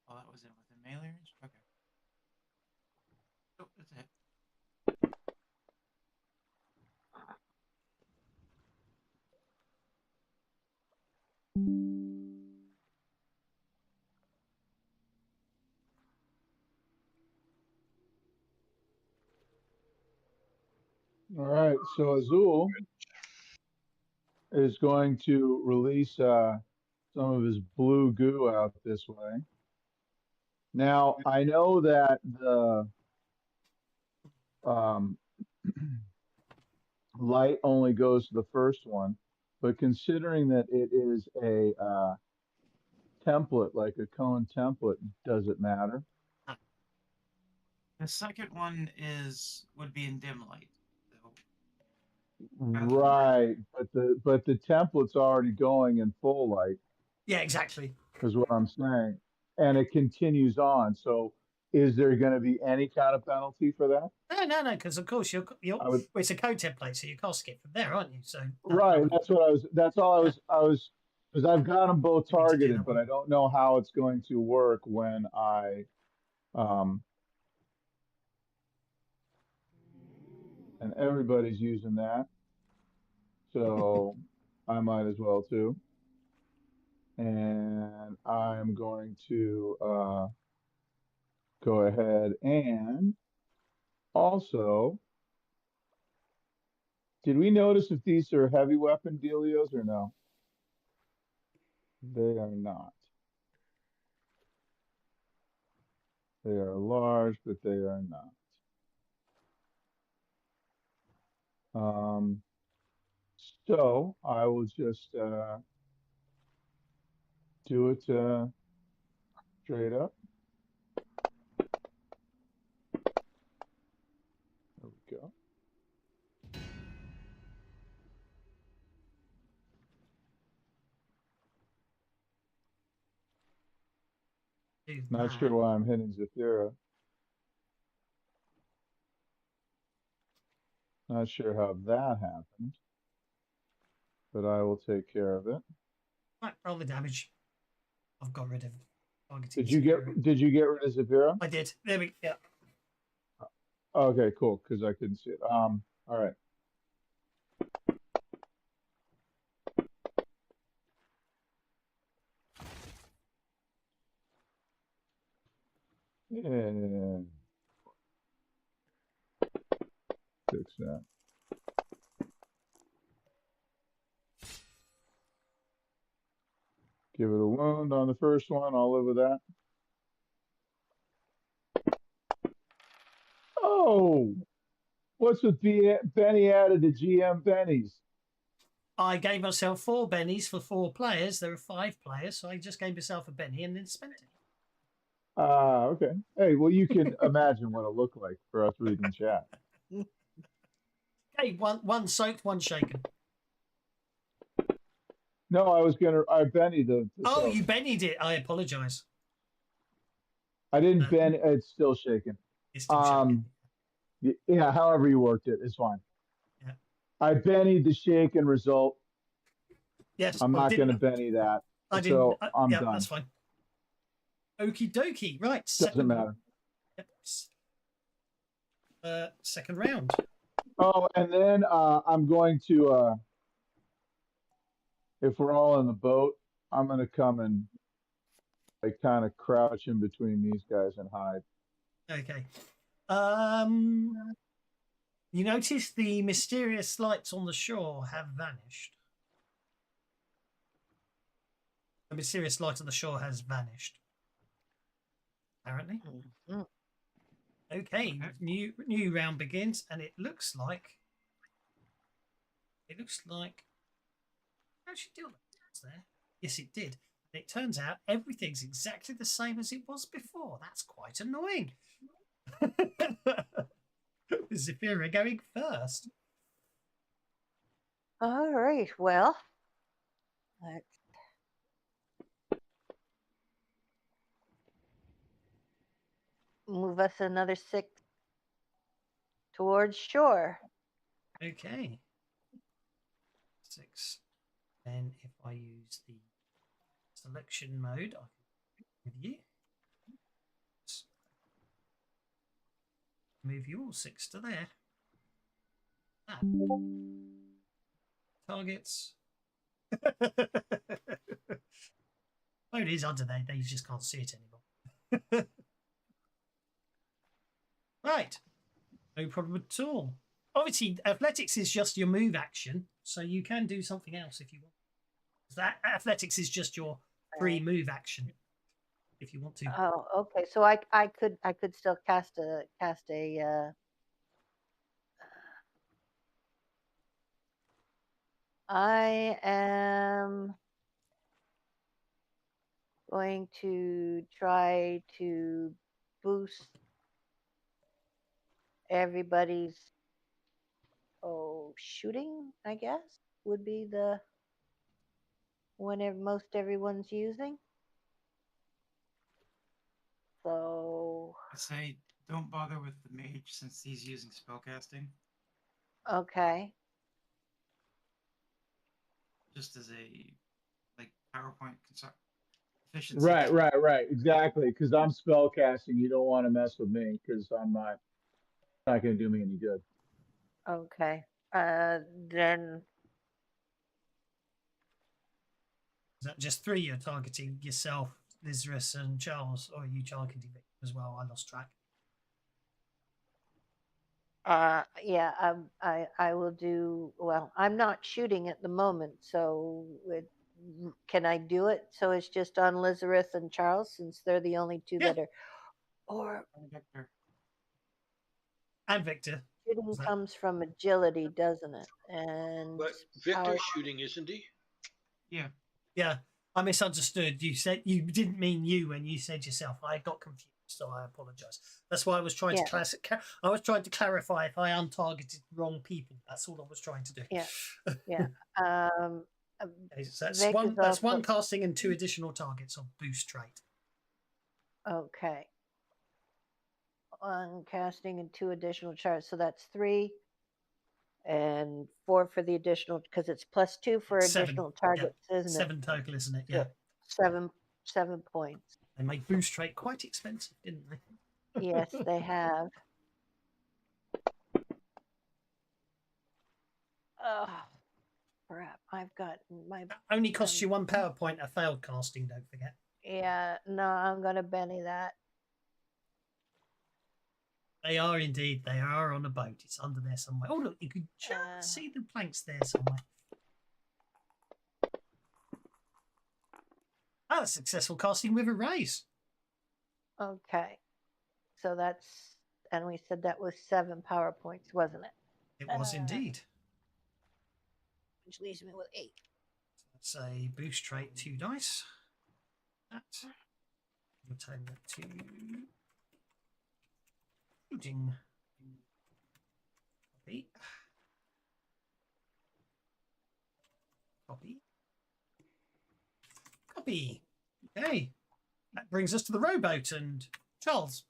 [SPEAKER 7] Oh, that was in within melee range? Okay. Oh, that's a hit.
[SPEAKER 4] All right, so Azul is going to release some of his blue goo out this way. Now, I know that the light only goes to the first one, but considering that it is a template, like a cone template, does it matter?
[SPEAKER 7] The second one would be in dim light. So
[SPEAKER 4] Right, but the template's already going in full light.
[SPEAKER 2] Yeah, exactly.
[SPEAKER 4] Is what I'm saying, and it continues on. So, is there going to be any kind of penalty for that?
[SPEAKER 2] No, because of course well, it's a code template, so you can't skip from there, aren't you? So
[SPEAKER 4] right, that's what I was. That's all I was because I've got them both targeted, but I don't know how it's going to work when I, and everybody's using that, so I might as well too. And I'm going to go ahead and also. Did we notice if these are heavy weapon dealios or no? They are not. They are large, but they are not. So I will just do it Straight up. There we go.
[SPEAKER 2] Do
[SPEAKER 4] Not
[SPEAKER 2] that.
[SPEAKER 4] sure why I'm hitting Zafira. Not sure how that happened, but I will take care of it.
[SPEAKER 2] Right, roll the damage. I've got rid of targeting.
[SPEAKER 4] Did you get rid of Zafira?
[SPEAKER 2] I did. There we go.
[SPEAKER 4] Okay, cool, because I couldn't see it. All right. And fix that. Give it a wound on the first one. I'll live with that. Oh, what's with Benny added to GM Bennies?
[SPEAKER 2] I gave myself 4 bennies for 4 players. There are 5 players, so I just gave myself a benny and then spent it.
[SPEAKER 4] Okay. Hey, well, you can imagine what it looked like for us reading chat.
[SPEAKER 2] Okay, one soaked, one shaken.
[SPEAKER 4] No, I bennied the
[SPEAKER 2] Oh,
[SPEAKER 4] soap.
[SPEAKER 2] you bennied it. I apologise.
[SPEAKER 4] I didn't bend. It's still shaking.
[SPEAKER 2] It's still shaken.
[SPEAKER 4] Yeah, however you worked it, it's fine.
[SPEAKER 2] Yeah.
[SPEAKER 4] I bennied the shaken result.
[SPEAKER 2] Yes.
[SPEAKER 4] I'm not going to benny that.
[SPEAKER 2] I didn't.
[SPEAKER 4] So I'm
[SPEAKER 2] yeah,
[SPEAKER 4] done.
[SPEAKER 2] that's fine. Okie dokie. Right.
[SPEAKER 4] Doesn't matter.
[SPEAKER 2] Second round.
[SPEAKER 4] Oh, and then I'm going to, if we're all in the boat, I'm going to come and like kind of crouch in between these guys and hide.
[SPEAKER 2] Okay. You notice the mysterious lights on the shore have vanished. The mysterious light on the shore has vanished. Apparently.
[SPEAKER 5] Mm-hmm.
[SPEAKER 2] Okay, new round begins, and it looks like actually did there. Yes, it did. And it turns out everything's exactly the same as it was before. That's quite annoying. Zafira going first.
[SPEAKER 5] All right. Well, let's move us another 6 towards shore.
[SPEAKER 2] Okay. 6. Then if I use the selection mode, I can with you. Move you all 6 to there. That. Targets. Oh, it is under there. They just can't see it anymore. Right. No problem at all. Obviously, athletics is just your move action, so you can do something else if you want. That athletics is just your free move action, if you want to.
[SPEAKER 5] Oh, okay. So I could still cast a I am going to try to boost everybody's shooting, I guess, would be the one most everyone's using. So
[SPEAKER 7] I say don't bother with the mage since he's using spellcasting.
[SPEAKER 5] okay.
[SPEAKER 7] Just as a PowerPoint efficiency.
[SPEAKER 4] Right. Exactly. Because I'm spell casting. You don't want to mess with me because I'm not going to do me any good.
[SPEAKER 5] Okay. Then
[SPEAKER 2] Is that just 3 you're targeting? Yourself, Lizarus, and Charles, or are you targeting Victor as well? I lost track.
[SPEAKER 5] yeah, I will do well. I'm not shooting at the moment, so can I do it? So it's just on Lizarus and Charles, since they're the only 2 that are. Or
[SPEAKER 7] Victor.
[SPEAKER 2] And Victor.
[SPEAKER 5] shooting comes from agility, doesn't it? And
[SPEAKER 3] But Victor's shooting, isn't he?
[SPEAKER 7] Yeah.
[SPEAKER 2] Yeah. I misunderstood. You said you didn't mean you when you said yourself. I got confused, so I apologise. That's why I was trying to I was trying to clarify if I untargeted wrong people. That's all I was trying to do.
[SPEAKER 5] Yeah.
[SPEAKER 2] Okay, so that's
[SPEAKER 5] Vic
[SPEAKER 2] one.
[SPEAKER 5] is
[SPEAKER 2] That's
[SPEAKER 5] also-
[SPEAKER 2] one casting and 2 additional targets on boost trait.
[SPEAKER 5] Okay. On casting and 2 additional charts, so that's 3 and 4 for the additional because it's +2 for
[SPEAKER 2] It's 7,
[SPEAKER 5] additional targets, isn't
[SPEAKER 2] 7 total, isn't it?
[SPEAKER 5] So-
[SPEAKER 2] Yeah.
[SPEAKER 5] it? 7 points.
[SPEAKER 2] They made boost trait quite expensive, didn't they?
[SPEAKER 5] Yes, they have. Oh, crap! I've got my.
[SPEAKER 2] That only costs you 1 power point a failed casting. Don't forget.
[SPEAKER 5] Yeah, no, I'm gonna Benny that.
[SPEAKER 2] They are indeed. They are on a boat. It's under there somewhere. Oh look, you can just see the planks there somewhere. Ah, successful casting with a raise.
[SPEAKER 5] Okay, so that's, and we said that was 7 power points, wasn't it?
[SPEAKER 2] It was indeed.
[SPEAKER 5] Which leaves me with 8.
[SPEAKER 2] That's a boost trait 2 dice. That. We'll turn that to shooting. Copy. Copy. Copy. Okay. That brings us to the rowboat and Charles.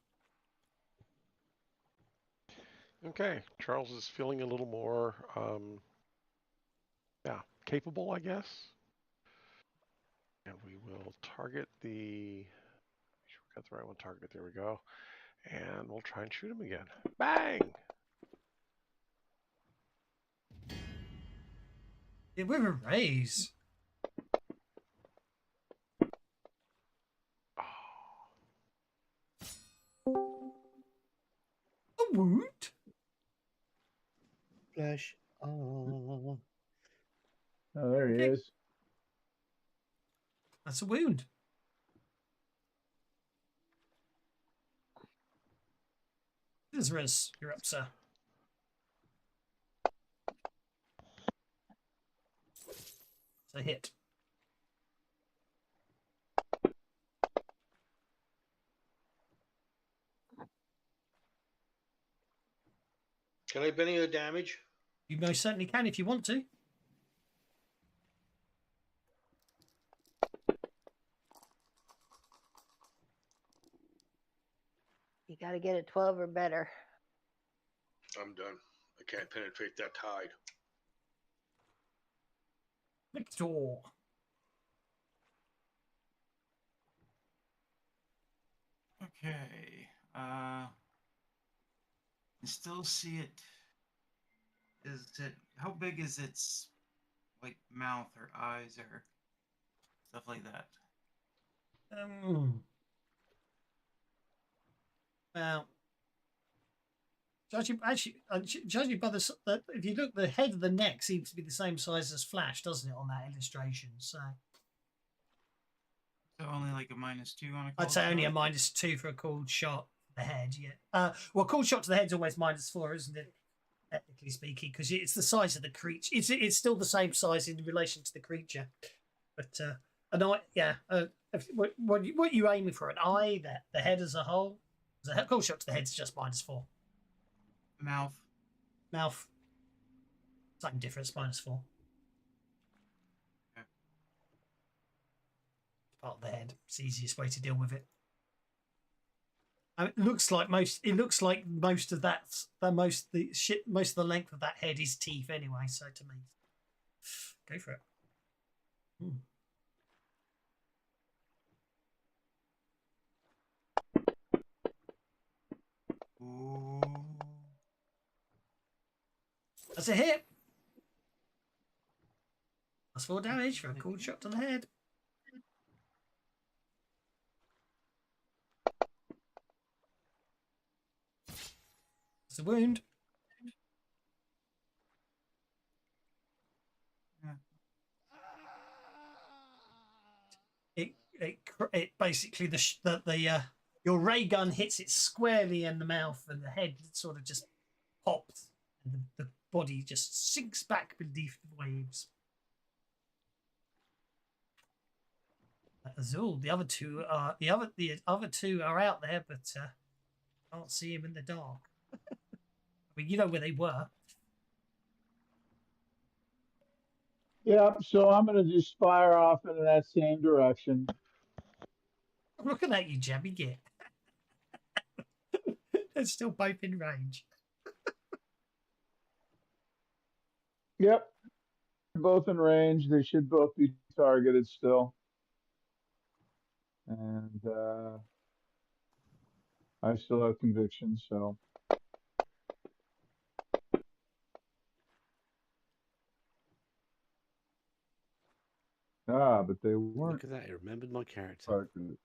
[SPEAKER 6] Okay, Charles is feeling a little more, capable, I guess. And we will target the. Make sure we got the right one targeted. There we go. And we'll try and shoot him again. Bang!
[SPEAKER 2] Yeah, with a raise. A wound?
[SPEAKER 8] Flash on.
[SPEAKER 4] Oh, there he
[SPEAKER 2] Okay.
[SPEAKER 4] is.
[SPEAKER 2] That's a wound. Isras, you're up, sir. It's a hit.
[SPEAKER 3] Can I Benny the damage?
[SPEAKER 2] You most certainly can if you want to.
[SPEAKER 5] You got to get a 12 or better.
[SPEAKER 3] I'm done. I can't penetrate that tide.
[SPEAKER 2] Victor.
[SPEAKER 7] Okay. I still see it. Is it, how big is its like mouth or eyes or stuff like that?
[SPEAKER 2] Well, judging by the if you look, the head of the neck seems to be the same size as Flash, doesn't it, on that illustration? So
[SPEAKER 7] only like a -2 on a.
[SPEAKER 2] I'd say only a -2 for a cold shot to the head. Yeah. Well, cold shot to the head's always -4, isn't it? Technically speaking, because it's the size of the creature. It's still the same size in relation to the creature. But what you aiming for? An eye? The head as a whole? The cold shot to the head's just -4.
[SPEAKER 7] Mouth.
[SPEAKER 2] Mouth. Same difference, -4.
[SPEAKER 7] Okay.
[SPEAKER 2] Part of the head. It's the easiest way to deal with it. I mean, it looks like most of that. Most of the length of that head is teeth anyway. So to me, go for it.
[SPEAKER 7] Ooh.
[SPEAKER 2] That's a hit. That's 4 damage for a cold shot to the head. It's a wound. It basically your ray gun hits it squarely in the mouth, and the head sort of just pops, and the body just sinks back beneath the waves. Azul. The other two are the other two are out there, but can't see them in the dark. I mean, you know where they were.
[SPEAKER 4] Yep, so I'm going to just fire off into that same direction.
[SPEAKER 2] I'm looking at you, Jabby. Get. They're still both in range.
[SPEAKER 4] Yep, both in range. They should both be targeted still. And I still have conviction, so. Ah, but they weren't
[SPEAKER 8] Look at that. I remembered my character.
[SPEAKER 4] targeted.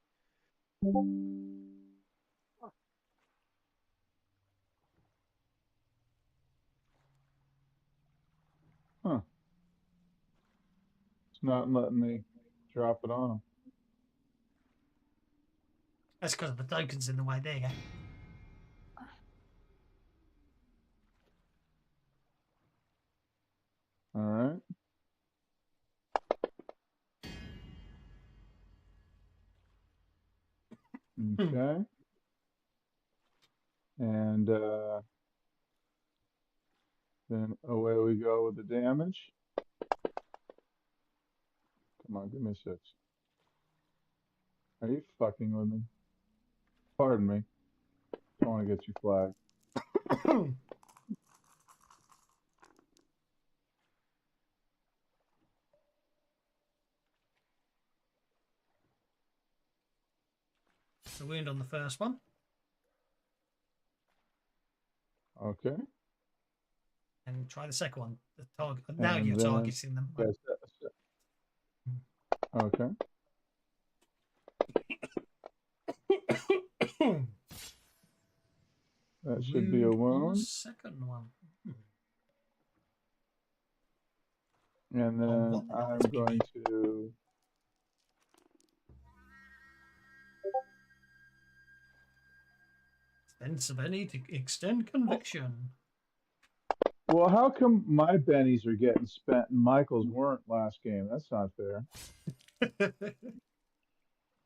[SPEAKER 4] Huh. It's not letting me drop it on them.
[SPEAKER 2] That's because the tokens in the way. There you go.
[SPEAKER 4] All right. Okay. And then away we go with the damage. Come on, give me a 6. Are you fucking with me? Pardon me. Don't want to get you flagged.
[SPEAKER 2] The wound on the first one.
[SPEAKER 4] Okay.
[SPEAKER 2] And try the second one. The target. Now
[SPEAKER 4] And
[SPEAKER 2] you're
[SPEAKER 4] then-
[SPEAKER 2] targeting them.
[SPEAKER 4] Yes, okay. That should be a
[SPEAKER 2] on the
[SPEAKER 4] wound.
[SPEAKER 2] second one.
[SPEAKER 4] And then
[SPEAKER 2] what
[SPEAKER 4] I'm
[SPEAKER 2] must be
[SPEAKER 4] going
[SPEAKER 2] me?
[SPEAKER 4] to
[SPEAKER 2] Expense of any to extend conviction.
[SPEAKER 4] Well, how come my bennies are getting spent and Michael's weren't last game? That's not fair.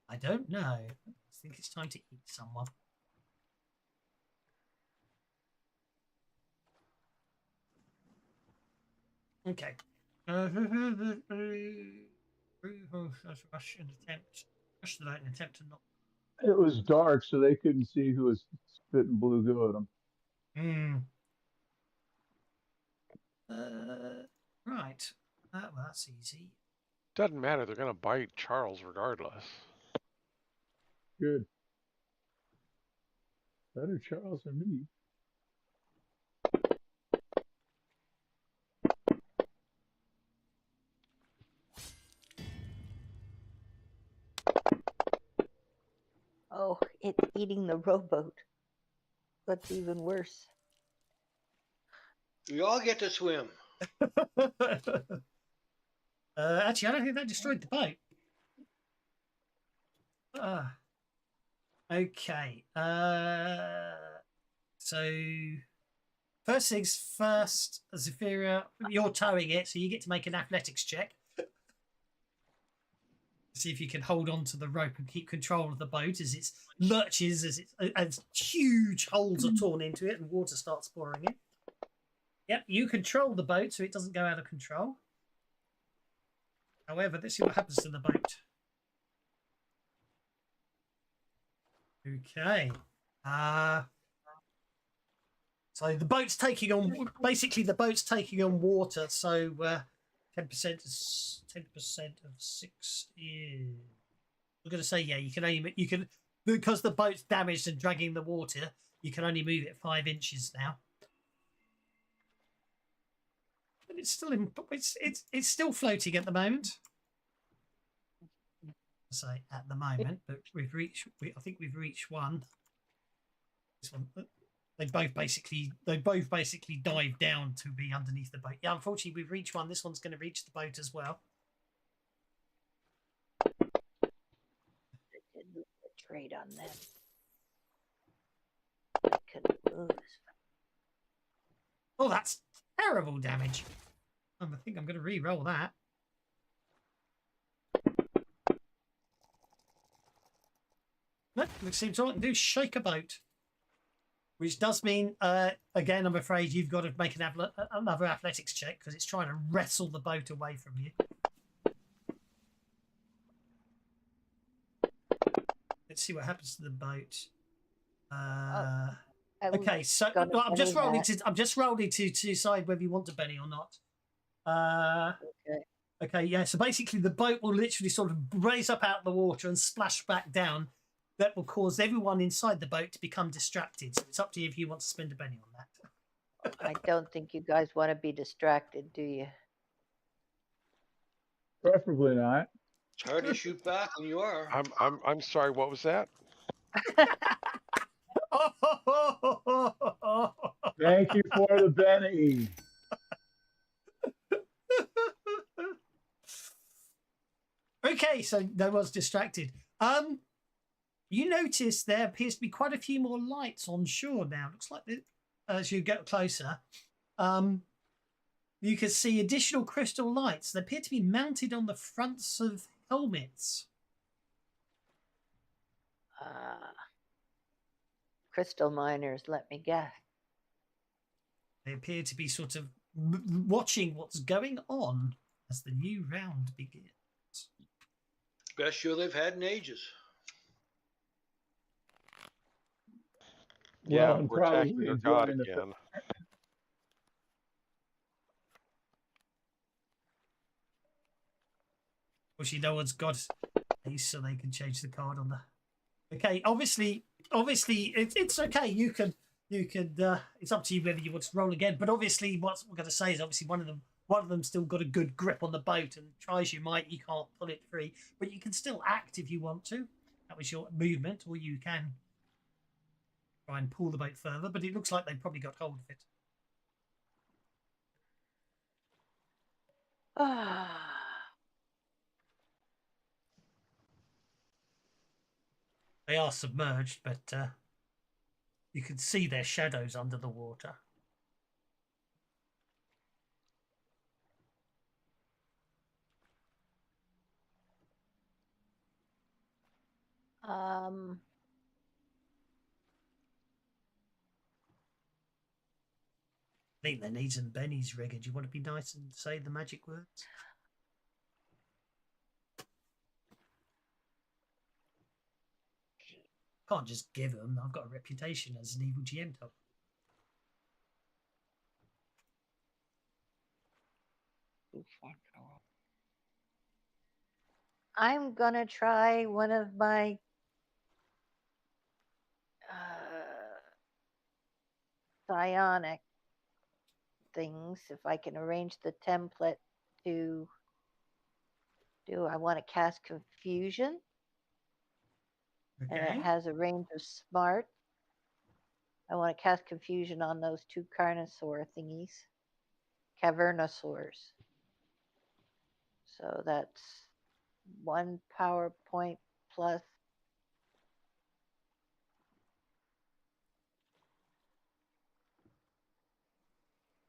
[SPEAKER 2] I don't know. I think it's time to eat someone. Okay. Rush and attempt. Rush the light and attempt to not.
[SPEAKER 4] It was dark, so they couldn't see who was spitting blue goo at them.
[SPEAKER 2] Right. Well, that's easy.
[SPEAKER 6] Doesn't matter. They're going to bite Charles regardless.
[SPEAKER 4] Good. Better Charles than me.
[SPEAKER 5] Oh, it's eating the rowboat. That's even worse.
[SPEAKER 3] We all get to swim.
[SPEAKER 2] Actually, I don't think that destroyed the boat. Okay. So first things first, Zephyria, you're towing it, so you get to make an athletics check. See if you can hold on to the rope and keep control of the boat as it lurches, as huge holes are torn into it and water starts pouring in. Yep, you control the boat so it doesn't go out of control. However, let's see what happens to the boat. Okay. So the boat's taking on, basically the boat's taking on water, so 10% is 10% of 6 is. We're going to say, yeah, you can, because the boat's damaged and dragging the water, you can only move it 5 inches now. But it's still it's still floating at the moment. Say at the moment, but I think we've reached one. This one, they both basically dive down to be underneath the boat. Yeah, unfortunately we've reached one. This one's going to reach the boat as well.
[SPEAKER 5] Trade on them. I couldn't move.
[SPEAKER 2] Oh, that's terrible damage. I think I'm going to re-roll that. No, it seems all I can do is shake a boat. Which does mean, again, I'm afraid you've got to make another athletics check because it's trying to wrestle the boat away from you. Let's see what happens to the boat.
[SPEAKER 5] I was
[SPEAKER 2] Okay, so
[SPEAKER 5] gonna
[SPEAKER 2] no, I'm just
[SPEAKER 5] say
[SPEAKER 2] rolling
[SPEAKER 5] that.
[SPEAKER 2] to. I'm just rolling to decide whether you want to Benny or not.
[SPEAKER 5] Okay.
[SPEAKER 2] Okay, yeah. So basically, the boat will literally sort of raise up out of the water and splash back down. That will cause everyone inside the boat to become distracted. So it's up to you if you want to spend a Benny on that.
[SPEAKER 5] I don't think you guys want to be distracted, do you?
[SPEAKER 4] Preferably not.
[SPEAKER 3] It's hard to shoot back when you are.
[SPEAKER 6] I'm sorry. What was that?
[SPEAKER 4] Thank you for the Benny.
[SPEAKER 2] Okay, so no one's distracted. You notice there appears to be quite a few more lights on shore now. Looks like as you get closer, you can see additional crystal lights. They appear to be mounted on the fronts of helmets.
[SPEAKER 5] Crystal miners, let me guess.
[SPEAKER 2] They appear to be sort of watching what's going on as the new round begins.
[SPEAKER 3] Best show they've had in ages.
[SPEAKER 6] Yeah,
[SPEAKER 4] Well, and
[SPEAKER 6] we're attacking
[SPEAKER 4] probably
[SPEAKER 6] their god
[SPEAKER 4] enjoying the
[SPEAKER 6] again.
[SPEAKER 2] Obviously, no one's got ace, so they can change the card on the. Okay, obviously, it's okay. You can. It's up to you whether you want to roll again. But obviously, what we're going to say is obviously one of them still got a good grip on the boat, and try as you might, you can't pull it free. But you can still act if you want to. That was your movement, or you can try and pull the boat further. But it looks like they probably got hold of it. They are submerged, but you can see their shadows under the water. I think there needs some bennies, Rigger. Do you want to be nice and say the magic words? Can't just give them. I've got a reputation as an evil GM top.
[SPEAKER 5] I'm gonna try one of my psionic things, if I can arrange the template to do. I want to cast confusion, and it has a range of smart. I want to cast confusion on those two carnosaur thingies, cavernosaurs. So that's 1 power point plus.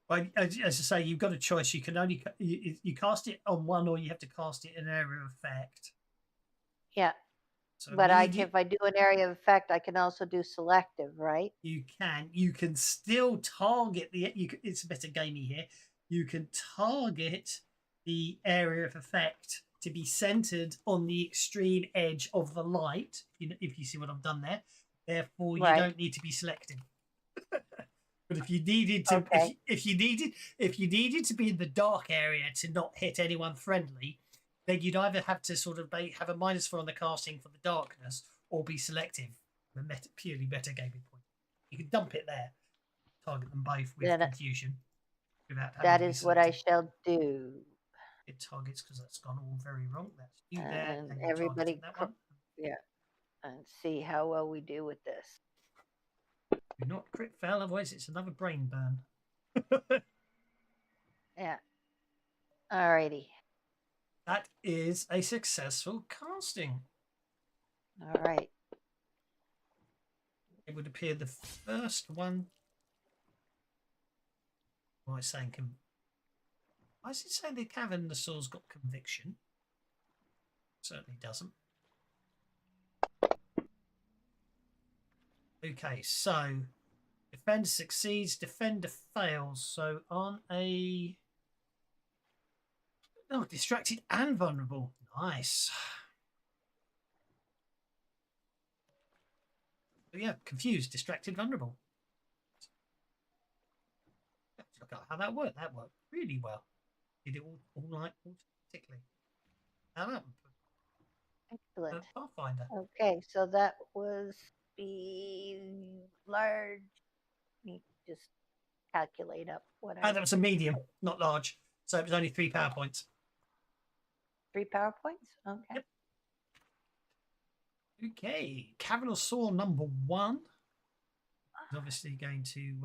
[SPEAKER 2] Well, as I say, you've got a choice. You can only you cast it on one, or you have to cast it in area of effect.
[SPEAKER 5] Yeah.
[SPEAKER 2] So
[SPEAKER 5] But if I do an area of effect, I can also do selective, right?
[SPEAKER 2] You can still target it's a better gamey here. You can target the area of effect to be centered on the extreme edge of the light. If you see what I've done there, therefore you don't need to be selective. But if you needed to, if you needed to be in the dark area to not hit anyone friendly, then you'd either have to sort of have a -4 on the casting for the darkness, or be selective, a purely metagaming point. You can dump it there, target them both with confusion.
[SPEAKER 5] That is what I shall do.
[SPEAKER 2] It targets because that's gone all very wrong. That's you there,
[SPEAKER 5] And
[SPEAKER 2] and
[SPEAKER 5] everybody,
[SPEAKER 2] that one.
[SPEAKER 5] yeah, and see how well we do with this.
[SPEAKER 2] Do not crit fail, otherwise it's another brain burn.
[SPEAKER 5] Yeah. Alrighty.
[SPEAKER 2] That is a successful casting.
[SPEAKER 5] All right.
[SPEAKER 2] It would appear the first one. Why am I saying? Why does it say the cavernosaur's got conviction? Certainly doesn't. Okay, so defender succeeds, defender fails. So on a distracted and vulnerable. Nice. So yeah, confused, distracted, vulnerable. Let's look at how that worked. That worked really well. Did it all right automatically. Now that
[SPEAKER 5] Excellent.
[SPEAKER 2] Pathfinder.
[SPEAKER 5] Okay, so that was the large. Let me just calculate up what I.
[SPEAKER 2] That was a medium, not large. So it was only 3 power points.
[SPEAKER 5] 3 power points. Okay.
[SPEAKER 2] Yep. Okay, Cavernous Saw number 1 is obviously going to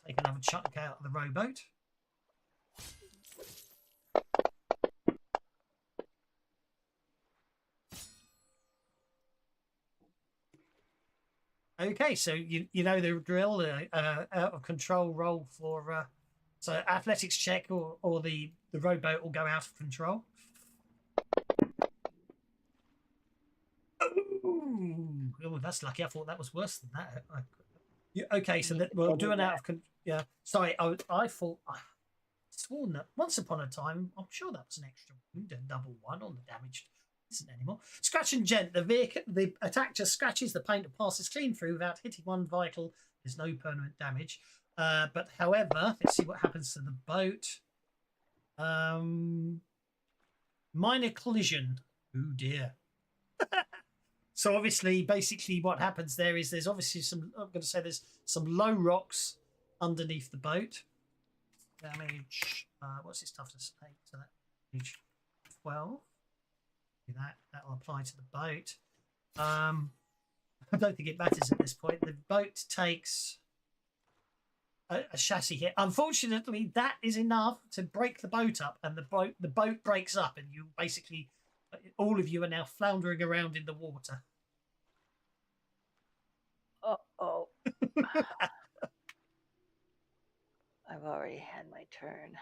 [SPEAKER 2] take another chunk out of the rowboat. Okay, so you know the drill. Out of control roll for so athletics check or the rowboat will go out of control. Oh, that's lucky. I thought that was worse than that. Okay, so that we'll do an out of yeah. Sorry, I thought I sworn that once upon a time. I'm sure that was an extra wound and double 1 on the damaged. Isn't anymore. Scratch and gent. The attack just scratches the paint and passes clean through without hitting one vital. There's no permanent damage. But however, let's see what happens to the boat. Minor collision. Oh dear. So obviously, basically, what happens there is there's obviously some. I'm going to say there's some low rocks underneath the boat. Damage. What's its toughness? 8. So that damage 12. That'll apply to the boat. I don't think it matters at this point. The boat takes a chassis hit. Unfortunately, that is enough to break the boat up, and the boat breaks up, and you basically, all of you are now floundering around in the water.
[SPEAKER 5] Oh. I've already had my turn.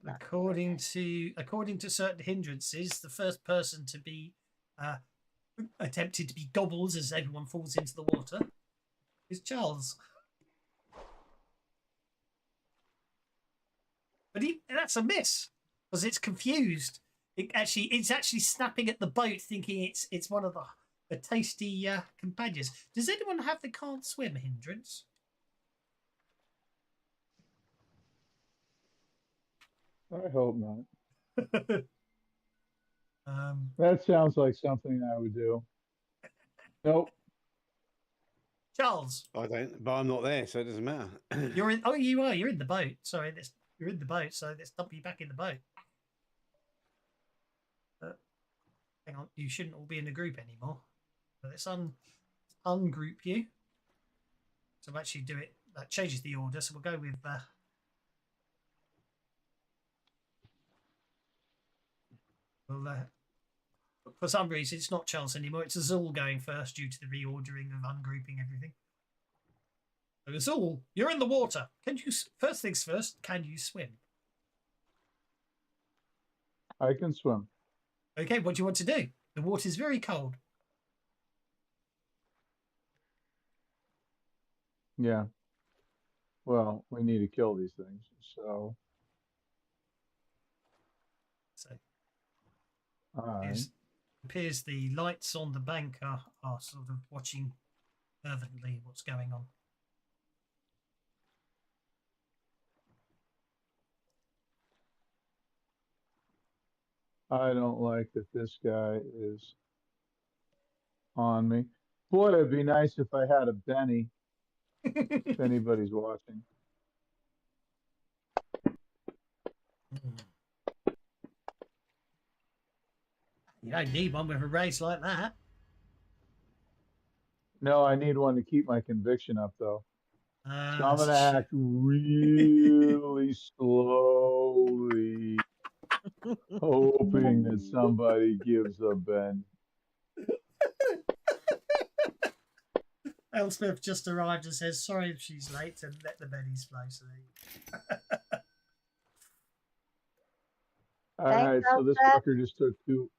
[SPEAKER 2] According to certain hindrances, the first person to be attempted to be gobbles as everyone falls into the water is Charles. But that's a miss because it's confused. It's actually snapping at the boat, thinking it's one of the tasty companions. Does anyone have the can't swim hindrance?
[SPEAKER 4] I hope not.
[SPEAKER 2] Um,
[SPEAKER 4] That sounds like something I would do. Nope.
[SPEAKER 2] Charles,
[SPEAKER 8] I don't, but I'm not there, so it doesn't matter.
[SPEAKER 2] you're in. Oh, you are. You're in the boat. Sorry, you're in the boat. So let's dump you back in the boat. Hang on, you shouldn't all be in a group anymore. So let's ungroup you. So we'll actually do it. That changes the order. So we'll go with. For some reason, it's not Charles anymore. It's Azul going first due to the reordering of ungrouping everything. So Azul, you're in the water. Can you? First things first. Can you swim?
[SPEAKER 4] I can swim.
[SPEAKER 2] Okay. What do you want to do? The water's very cold.
[SPEAKER 4] Yeah. Well, we need to kill these things, so.
[SPEAKER 2] So
[SPEAKER 4] I
[SPEAKER 2] appears the lights on the bank are sort of watching fervently what's going on.
[SPEAKER 4] don't like that this guy is on me. Boy, it'd be nice if I had a Benny, if anybody's watching.
[SPEAKER 2] You don't need one with a race like that.
[SPEAKER 4] No, I need one to keep my conviction up, though. So I'm going to
[SPEAKER 2] Shit.
[SPEAKER 4] act really slowly, hoping that somebody gives a Ben.
[SPEAKER 2] Elspeth just arrived and says, sorry if she's late, and let the bennies flow. So
[SPEAKER 4] All right, so this fucker just took 2.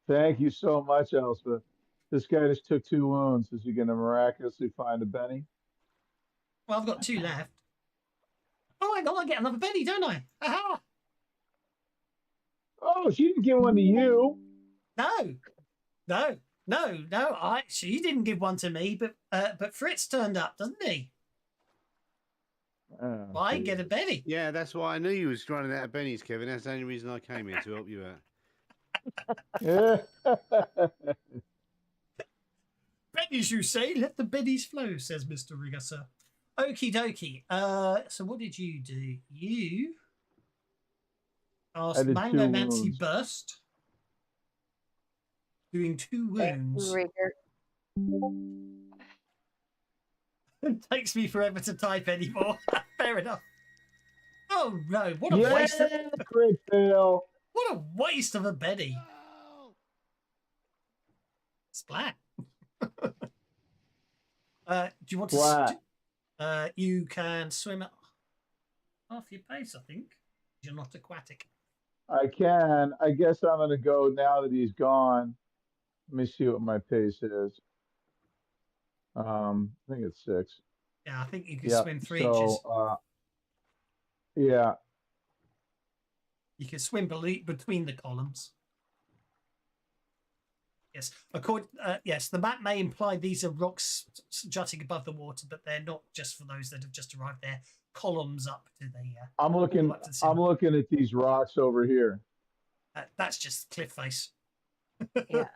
[SPEAKER 4] Thank you so much, Elspeth. This guy just took 2 wounds. Is he going to miraculously find a Benny?
[SPEAKER 2] Well, I've got 2 left. Oh, hang on, I get another Benny, don't I? Aha!
[SPEAKER 4] Oh, she didn't give one to you.
[SPEAKER 2] No. She didn't give one to me, but Fritz turned up, doesn't he?
[SPEAKER 4] Oh,
[SPEAKER 2] Well, I get a
[SPEAKER 4] Jesus.
[SPEAKER 2] Benny.
[SPEAKER 8] Yeah, that's why I knew you was running out of bennies, Kevin. That's the only reason I came here, to help you out.
[SPEAKER 4] Yeah.
[SPEAKER 2] Bennies, you say? Let the bennies flow, says Mr. Rigger, sir. Okie dokie. So what did you do? You asked
[SPEAKER 4] I did 2
[SPEAKER 2] Mangomancy
[SPEAKER 4] wounds.
[SPEAKER 2] Burst, doing 2 wounds.
[SPEAKER 5] Rigger.
[SPEAKER 2] It takes me forever to type anymore. Fair enough. Oh no! What a
[SPEAKER 4] Yeah,
[SPEAKER 2] waste!
[SPEAKER 4] crit fail.
[SPEAKER 2] What a waste of a Benny. Splat. Do you want
[SPEAKER 4] Splat.
[SPEAKER 2] to? You can swim at half your pace, I think. You're not aquatic.
[SPEAKER 4] I can. I guess I'm going to go now that he's gone. Let me see what my pace is. I think it's 6.
[SPEAKER 2] Yeah, I think you can
[SPEAKER 4] Yeah.
[SPEAKER 2] swim 3 inches.
[SPEAKER 4] Yeah.
[SPEAKER 2] You can swim between the columns. Yes, yes, the map may imply these are rocks jutting above the water, but they're not just for those that have just arrived. They're columns up to the.
[SPEAKER 4] I'm looking.
[SPEAKER 2] up to the
[SPEAKER 4] I'm looking at these rocks over here.
[SPEAKER 2] That's just cliff face.
[SPEAKER 5] Yeah.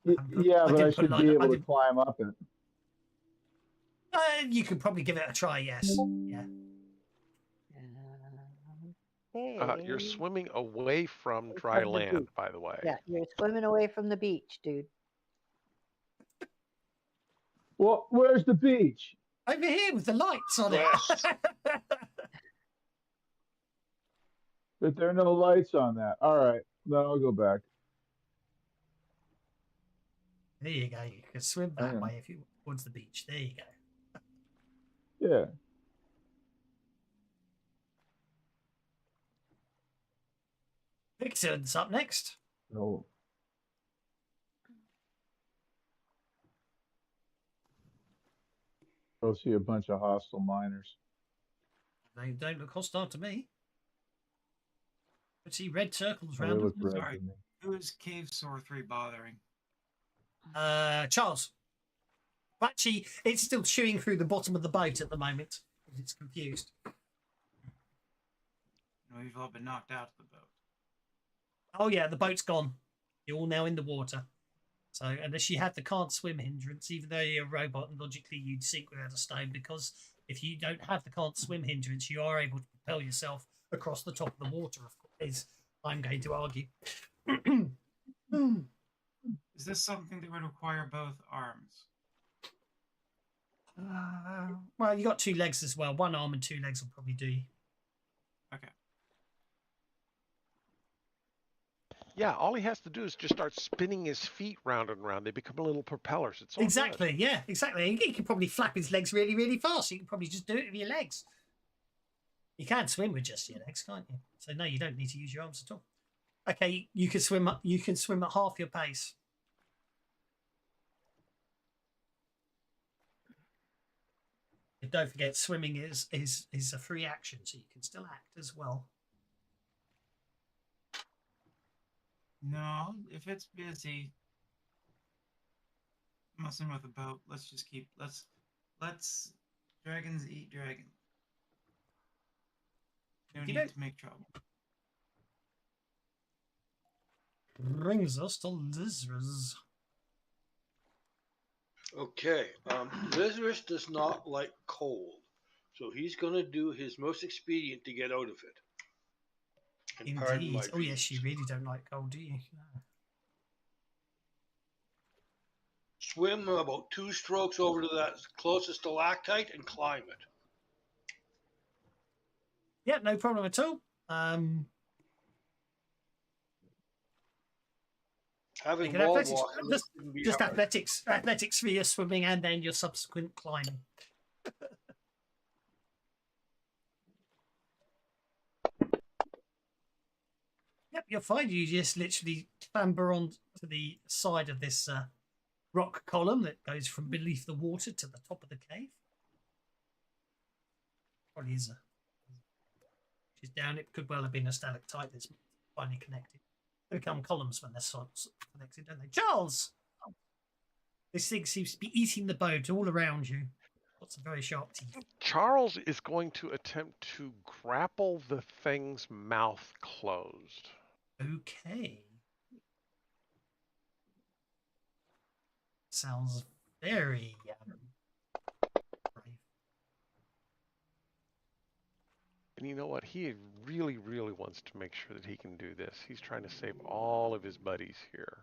[SPEAKER 4] Yeah, but I
[SPEAKER 2] didn't put
[SPEAKER 4] should
[SPEAKER 2] line
[SPEAKER 4] be
[SPEAKER 2] up- I
[SPEAKER 4] able to
[SPEAKER 2] didn't-
[SPEAKER 4] climb up it.
[SPEAKER 2] You could probably give it a try. Yes. Yeah.
[SPEAKER 6] You're
[SPEAKER 5] Okay.
[SPEAKER 6] swimming away from dry
[SPEAKER 5] From the
[SPEAKER 6] land,
[SPEAKER 5] beach.
[SPEAKER 6] by the way.
[SPEAKER 5] Yeah, you're swimming away from the beach, dude.
[SPEAKER 4] Well, where's the beach?
[SPEAKER 2] Over here with the lights on
[SPEAKER 3] West.
[SPEAKER 2] it.
[SPEAKER 4] But there are no lights on that. All right, then I'll go back.
[SPEAKER 2] There you go. You can swim
[SPEAKER 4] Hang
[SPEAKER 2] that
[SPEAKER 4] on.
[SPEAKER 2] way if you towards the beach. There you go.
[SPEAKER 4] Yeah.
[SPEAKER 2] Vixen's up next.
[SPEAKER 4] No. Go see a bunch of hostile miners.
[SPEAKER 2] They don't look hostile to me. I see red circles
[SPEAKER 4] Oh, they
[SPEAKER 2] around
[SPEAKER 4] look
[SPEAKER 2] them.
[SPEAKER 4] red
[SPEAKER 7] Sorry.
[SPEAKER 4] to me.
[SPEAKER 7] Who is Cave Sore 3 bothering?
[SPEAKER 2] Charles. Actually, it's still chewing through the bottom of the boat at the moment. It's confused.
[SPEAKER 7] No, we've all been knocked out of the boat.
[SPEAKER 2] Oh yeah, the boat's gone. You're all now in the water. So unless you have the can't swim hindrance, even though you're a robot and logically you'd sink without a stone, because if you don't have the can't swim hindrance, you are able to propel yourself across the top of the water, of course, I'm going to argue.
[SPEAKER 7] Is this something that would require both arms?
[SPEAKER 2] Well, you got 2 legs as well. 1 arm and 2 legs will probably do you.
[SPEAKER 7] Okay.
[SPEAKER 6] Yeah, all he has to do is just start spinning his feet round and round. They become little propellers. It's all good.
[SPEAKER 2] Exactly, yeah, exactly. He can probably flap his legs really, really fast. You can probably just do it with your legs. You can swim with just your legs, can't you? So no, you don't need to use your arms at all. Okay, you can swim. You can swim at half your pace. And don't forget, swimming is a free action, so you can still act as well.
[SPEAKER 7] No, if it's busy messing with a boat, let's dragons eat dragon. No need to make trouble.
[SPEAKER 2] Brings us to Lizras.
[SPEAKER 3] Okay, Lazarus does not like cold, so he's going to do his most expedient to get out of it. And pardon
[SPEAKER 2] Indeed.
[SPEAKER 3] my
[SPEAKER 2] Oh yes, you
[SPEAKER 3] views.
[SPEAKER 2] really don't like cold, do you? No.
[SPEAKER 3] Swim about 2 strokes over to that closest stalactite and climb it.
[SPEAKER 2] Yeah, no problem at all.
[SPEAKER 3] Having
[SPEAKER 2] Make an
[SPEAKER 3] wall
[SPEAKER 2] athletics.
[SPEAKER 3] walking wouldn't be
[SPEAKER 2] Just
[SPEAKER 3] hard.
[SPEAKER 2] athletics for your swimming and then your subsequent climbing. Yep, you're fine. You just literally clamber on to the side of this rock column that goes from beneath the water to the top of the cave. Probably is a. She's down. It could well have been a stalactite that's finally connected. They become columns when they're sort of connected, don't they? Charles! This thing seems to be eating the boat all around you. Lots of very sharp teeth.
[SPEAKER 6] Charles is going to attempt to grapple the thing's mouth closed.
[SPEAKER 2] Okay. Sounds very brave.
[SPEAKER 6] And you know what? He really, really wants to make sure that he can do this. He's trying to save all of his buddies here.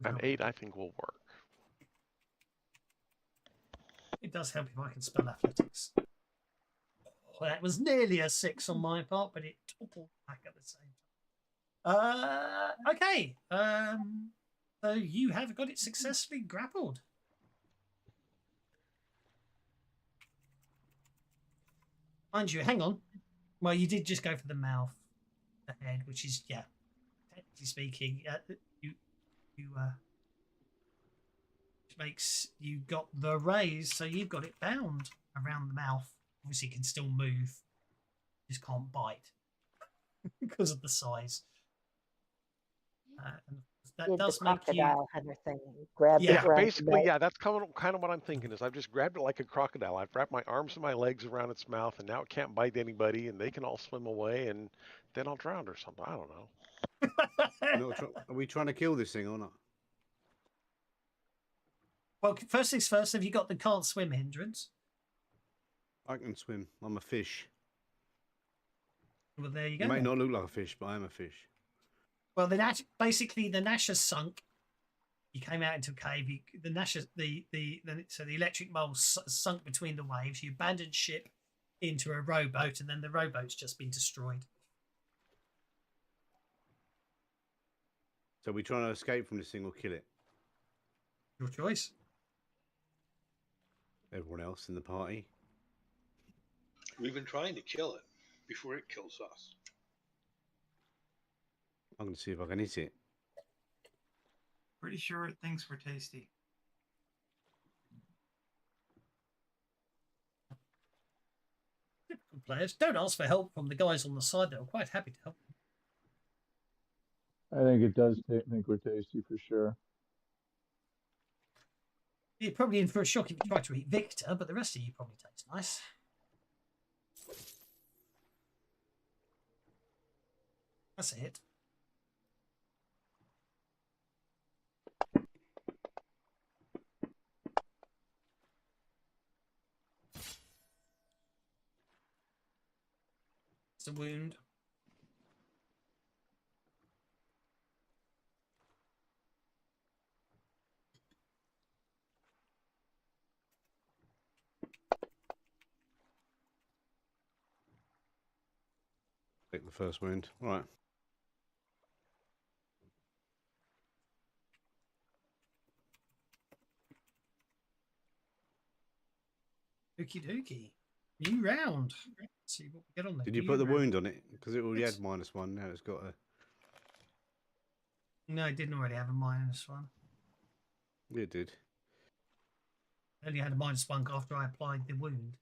[SPEAKER 6] An 8, I think, will work.
[SPEAKER 2] It does help if I can spell athletics. Well, that was nearly a 6 on my part, but it toppled back at the same time. Okay. So you have got it successfully grappled. Mind you, hang on. Well, you did just go for the mouth, the head, which is, yeah, technically speaking, which makes you got the raise, so you've got it bound around the mouth. Obviously, it can still move, just can't bite because of the size. And that
[SPEAKER 5] Did
[SPEAKER 2] does
[SPEAKER 5] the
[SPEAKER 2] make you.
[SPEAKER 5] crocodile hunter thing. Grabbed
[SPEAKER 2] Yeah,
[SPEAKER 5] it right
[SPEAKER 6] Basically,
[SPEAKER 5] away.
[SPEAKER 6] yeah, that's kind of what I'm thinking is I've just grabbed it like a crocodile. I've wrapped my arms and my legs around its mouth, and now it can't bite anybody, and they can all swim away, and then I'll drown or something. I don't know.
[SPEAKER 8] Are we trying to kill this thing or not?
[SPEAKER 2] Well, first things first, have you got the can't swim hindrance?
[SPEAKER 8] I can swim. I'm a fish.
[SPEAKER 2] Well, there you go.
[SPEAKER 8] You may
[SPEAKER 2] then.
[SPEAKER 8] not look like a fish, but I am a fish.
[SPEAKER 2] Well, basically the Nash has sunk. You came out into a cave. The Nash, so the electric mole sunk between the waves. You abandoned ship into a rowboat, and then the rowboat's just been destroyed.
[SPEAKER 8] So we're trying to escape from this thing or kill it?
[SPEAKER 2] Your choice.
[SPEAKER 8] Everyone else in the party?
[SPEAKER 3] We've been trying to kill it before it kills us.
[SPEAKER 8] I'm going to see if I can hit it.
[SPEAKER 7] Pretty sure it thinks we're tasty.
[SPEAKER 2] Typical players. Don't ask for help from the guys on the side. They're quite happy to help.
[SPEAKER 4] I think it does think we're tasty for sure.
[SPEAKER 2] You're probably in for a shock if you try to eat Victor, but the rest of you probably taste nice. That's a hit. It's a wound.
[SPEAKER 8] Take the first wound. All right.
[SPEAKER 2] Okie dokie. New round. Let's see what we get on there.
[SPEAKER 8] Did you put the wound on it? Because it already had -1. Now it's got a...
[SPEAKER 2] No, it didn't already have a -1.
[SPEAKER 8] It did.
[SPEAKER 2] It only had a -1 after I applied the wound.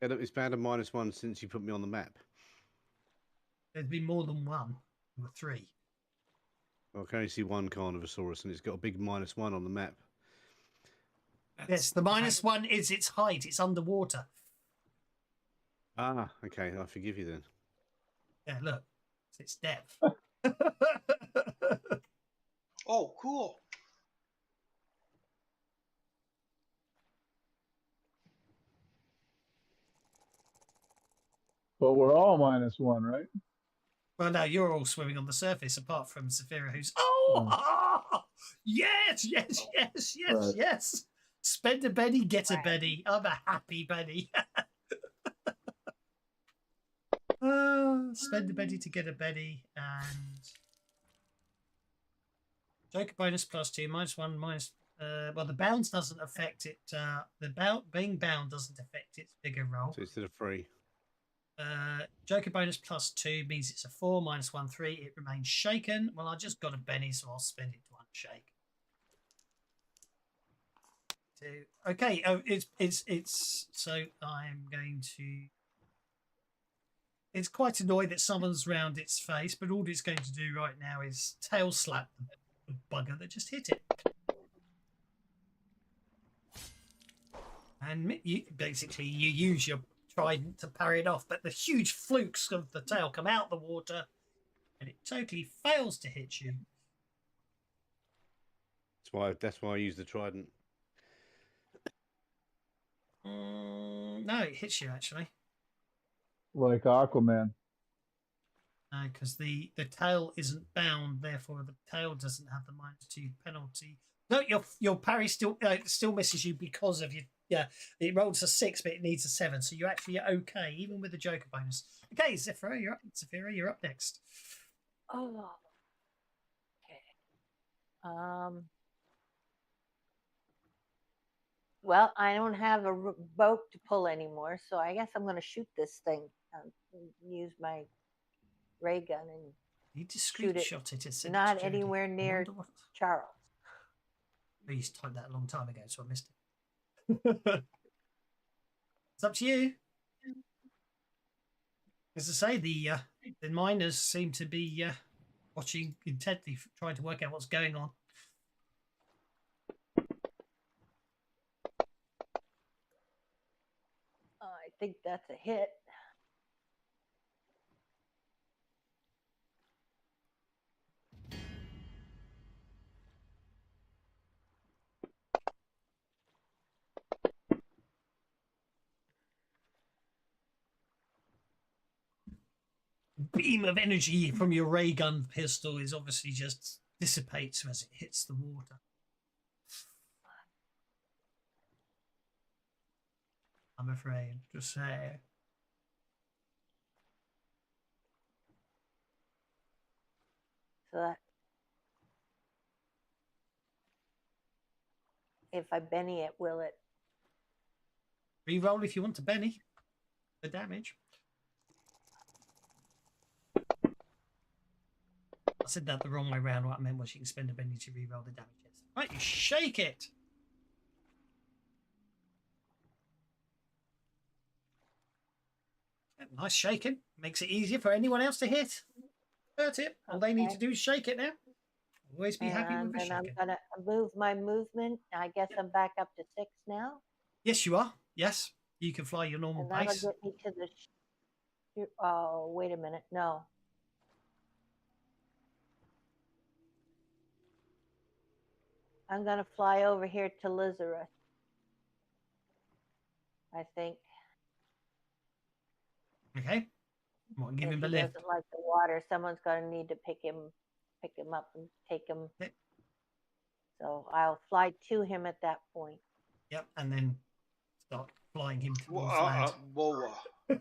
[SPEAKER 8] Yeah, look, it's been a -1 since you put me on the map.
[SPEAKER 2] There's been more than one. There were 3.
[SPEAKER 8] I can only see one Carnivorosaurus, and it's got a big -1 on the map.
[SPEAKER 2] Yes, the -1 is its height. It's underwater.
[SPEAKER 8] Ah, okay. I forgive you then.
[SPEAKER 2] Yeah, look. It's its depth.
[SPEAKER 3] Oh, cool.
[SPEAKER 4] But we're all -1, right?
[SPEAKER 2] Well, no, you're all swimming on the surface, apart from Saphira, who's... Oh! Yes, yes, yes, yes,
[SPEAKER 4] Right.
[SPEAKER 2] yes. Spend a penny, get a penny. I'm a happy penny. Spend a penny to get a penny, and... Joker bonus +2, -1, Well, the bounds doesn't affect it. Being bound doesn't affect its bigger roll.
[SPEAKER 8] So instead of 3.
[SPEAKER 2] Joker bonus +2 means it's a 4 -1 3. It remains shaken. Well, I just got a Benny, so I'll spend it to unshake. Okay. Oh, it's. So I'm going to. It's quite annoyed that someone's round its face, but all it's going to do right now is tail slap the bugger that just hit it. And basically, you use your trident to parry it off, but the huge flukes of the tail come out the water, and it totally fails to hit you.
[SPEAKER 8] That's why I use the trident.
[SPEAKER 2] No, it hits you actually.
[SPEAKER 4] Like Aquaman.
[SPEAKER 2] No, because the tail isn't bound, therefore the tail doesn't have the -2 penalty. No, your parry still misses you because of your. Yeah, it rolls a 6, but it needs a 7, so you're actually okay, even with the Joker bonus. Okay, Zephyra, you're up next.
[SPEAKER 5] Oh. Okay. Well, I don't have a boat to pull anymore, so I guess I'm going to shoot this thing. Use my ray gun and
[SPEAKER 2] You
[SPEAKER 5] shoot
[SPEAKER 2] discreet
[SPEAKER 5] it.
[SPEAKER 2] not it to
[SPEAKER 5] Not
[SPEAKER 2] Jody.
[SPEAKER 5] anywhere near Charles.
[SPEAKER 2] I used to type that a long time ago, so I missed it. It's up to you. As I say, the miners seem to be watching intently, trying to work out what's going on.
[SPEAKER 5] I think that's a hit.
[SPEAKER 2] Beam of energy from your ray gun pistol is obviously just dissipates as it hits the water. I'm afraid to say.
[SPEAKER 5] So that if I Benny it, will it?
[SPEAKER 2] Reroll if you want to Benny the damage. I said that the wrong way around. What I meant was you can spend a Benny to reroll the damage. Yes. Right, you shake it. Nice shaking. Makes it easier for anyone else to hit. Hurt it. All they need to do is shake it now. Always be happy with a
[SPEAKER 5] And I'm
[SPEAKER 2] shaking.
[SPEAKER 5] going to move my movement. I guess I'm back up to 6 now.
[SPEAKER 2] Yes, you are. Yes. You can fly your normal
[SPEAKER 5] And that'll
[SPEAKER 2] pace.
[SPEAKER 5] get me to the... Oh, wait a minute. No. I'm going to fly over here to Lizarus, I think.
[SPEAKER 2] Okay. Well, give
[SPEAKER 5] If
[SPEAKER 2] him
[SPEAKER 5] he
[SPEAKER 2] a lift.
[SPEAKER 5] doesn't like the water, someone's going to need to pick him up and take him.
[SPEAKER 2] Yep.
[SPEAKER 5] So I'll fly to him at that point.
[SPEAKER 2] Yep, and then start flying him towards
[SPEAKER 3] Well,
[SPEAKER 2] land.
[SPEAKER 5] Well, he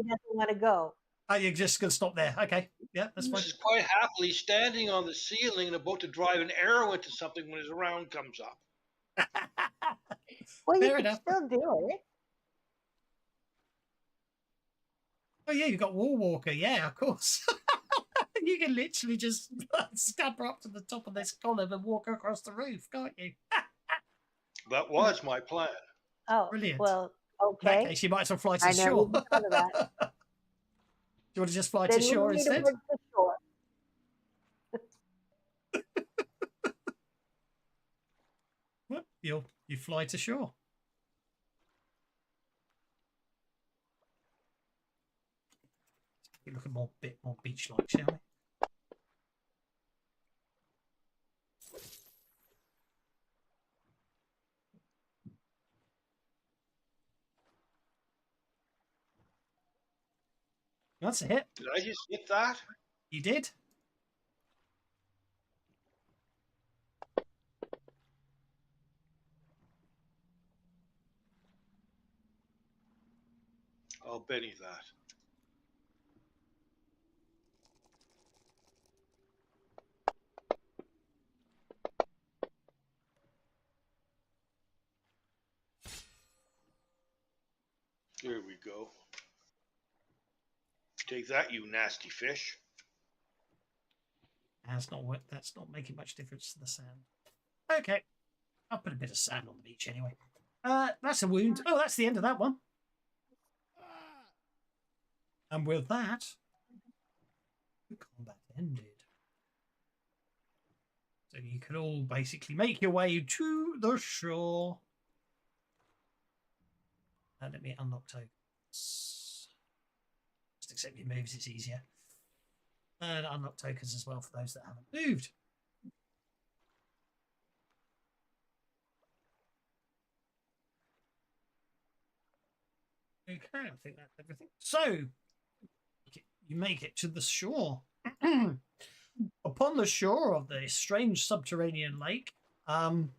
[SPEAKER 5] doesn't want to go.
[SPEAKER 2] Oh, you're just going to stop there. Okay. Yeah, that's fine.
[SPEAKER 3] This is quite happily standing on the ceiling and about to drive an arrow into something when his round comes up.
[SPEAKER 5] Well, you
[SPEAKER 2] Fair
[SPEAKER 5] can
[SPEAKER 2] enough.
[SPEAKER 5] still do it.
[SPEAKER 2] Oh, yeah, you've got Wall Walker. Yeah, of course. You can literally just scamper up to the top of this column and walk across the roof, can't you?
[SPEAKER 3] That was my plan.
[SPEAKER 5] Oh,
[SPEAKER 2] Brilliant.
[SPEAKER 5] well,
[SPEAKER 2] In that
[SPEAKER 5] okay.
[SPEAKER 2] case, you might as well fly to
[SPEAKER 5] I
[SPEAKER 2] the
[SPEAKER 5] never
[SPEAKER 2] shore.
[SPEAKER 5] even thought of that.
[SPEAKER 2] Do you want to just fly
[SPEAKER 5] Then
[SPEAKER 2] to shore
[SPEAKER 5] lead me
[SPEAKER 2] instead?
[SPEAKER 5] towards the shore.
[SPEAKER 2] Well, you fly to shore. Look a bit more beach-like, shall we? That's a hit.
[SPEAKER 3] Did I just hit that?
[SPEAKER 2] You did.
[SPEAKER 3] I'll Benny that. There we go. Take that, you nasty fish.
[SPEAKER 2] That's not making much difference to the sand. Okay. I'll put a bit of sand on the beach anyway. That's a wound. Oh, that's the end of that one. And with that, the combat ended. So you can all basically make your way to the shore. And let me unlock tokens. Just accept your moves, it's easier. And unlock tokens as well for those that haven't moved. Okay, I think that's everything. So, you make it to the shore. Upon the shore of the strange subterranean lake, you're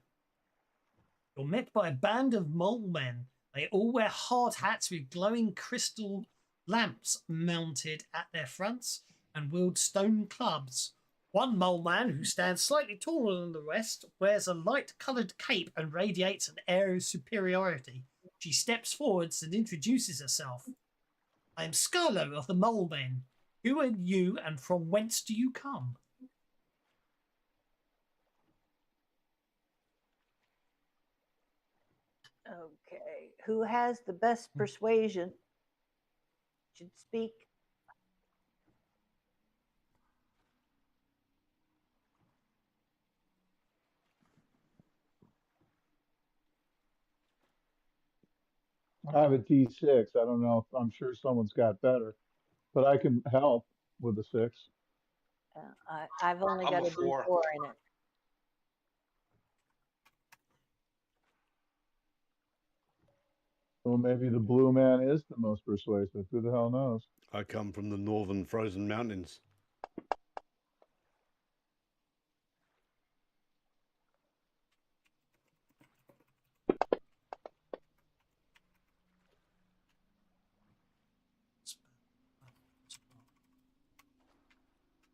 [SPEAKER 2] met by a band of mole men. They all wear hard hats with glowing crystal lamps mounted at their fronts and wield stone clubs. One mole man, who stands slightly taller than the rest, wears a light-coloured cape and radiates an air of superiority. She steps forwards and introduces herself. I am Scarlo of the Mole Men. Who are you and from whence do you come?
[SPEAKER 5] Okay. Who has the best persuasion should speak.
[SPEAKER 4] I have a D6. I don't know if I'm sure someone's got better, but I can help with a 6.
[SPEAKER 5] I've only
[SPEAKER 3] I'm
[SPEAKER 5] got
[SPEAKER 3] a
[SPEAKER 5] a
[SPEAKER 3] 4.
[SPEAKER 5] D4 in it.
[SPEAKER 4] Well, maybe the blue man is the most persuasive. Who the hell knows?
[SPEAKER 8] I come from the northern frozen mountains.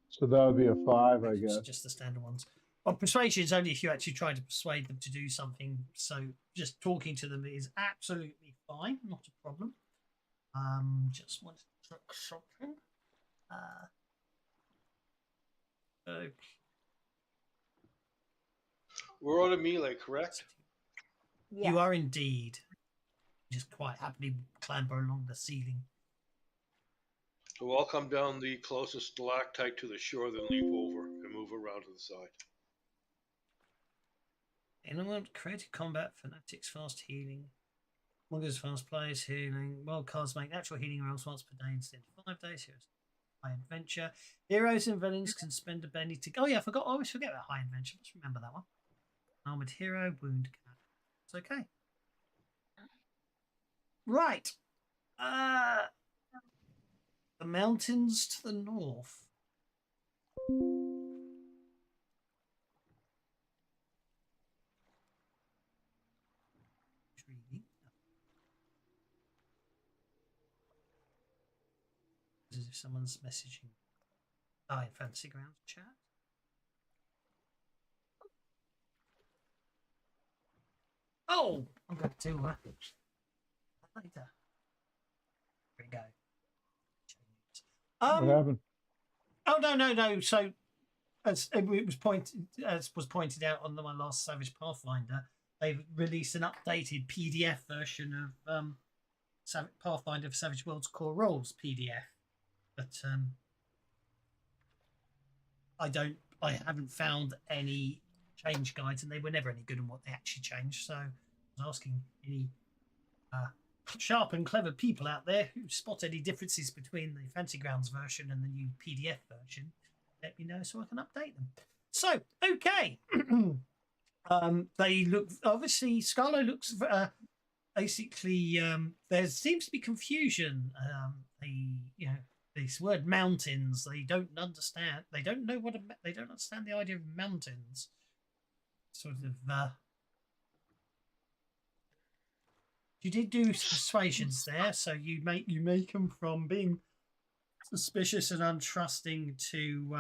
[SPEAKER 4] So that would be a 5, I guess.
[SPEAKER 2] Just the standard ones. Well, persuasion is only if you actually try to persuade them to do something. So just talking to them is absolutely fine, not a problem. Just wanted to check something. Okay.
[SPEAKER 3] We're out of melee, correct?
[SPEAKER 5] Yeah.
[SPEAKER 2] You are indeed. Just quite happily clamber along the ceiling.
[SPEAKER 3] So I'll come down the closest stalactite to the shore, then leap over and move around to the side.
[SPEAKER 2] Anyone creative combat, fanatics, fast healing. Mongo's fast plays healing. Wild cards make natural healing rounds once per day instead of 5 days. Heroes high adventure. Heroes and villains can spend a penny to. Oh yeah, I always forget about high adventure. Let's remember that one. Armored hero, wound cat. It's okay. Right. The mountains to the north. Intriguing. As if someone's messaging. Oh, in Fantasy Grounds chat. Oh, I'm going to later. There we go.
[SPEAKER 4] What happened?
[SPEAKER 2] Oh no. So, as was pointed out on my last Savage Pathfinder, they've released an updated PDF version of Pathfinder for Savage Worlds Core Rules PDF, but I haven't found any change guides, and they were never any good on what they actually changed. So, I was asking any sharp and clever people out there who spot any differences between the Fantasy Grounds version and the new PDF version, let me know so I can update them. So, okay. They look, obviously, Scarlo looks basically, there seems to be confusion. This word mountains, they don't understand. They don't know they don't understand the idea of mountains. Sort of, you did do persuasions there, so you make them from being suspicious and untrusting to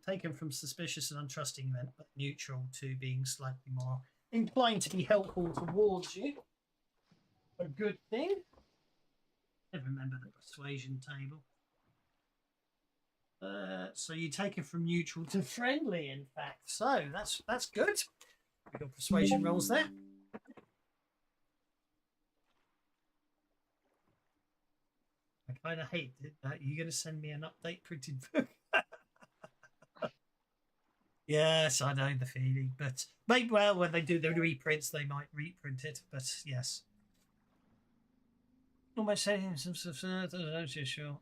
[SPEAKER 2] taken from suspicious and untrusting, but neutral to being slightly more inclined to be helpful towards you. A good thing. Never remember the persuasion table. So you take it from neutral to friendly, in fact. So that's good. Your persuasion rolls there. I kind of hate that. You're going to send me an update printed book. Yes, I know the feeling, but maybe well when they do the reprints, they might reprint it. But yes. Almost saying some stuff. I'm not too sure.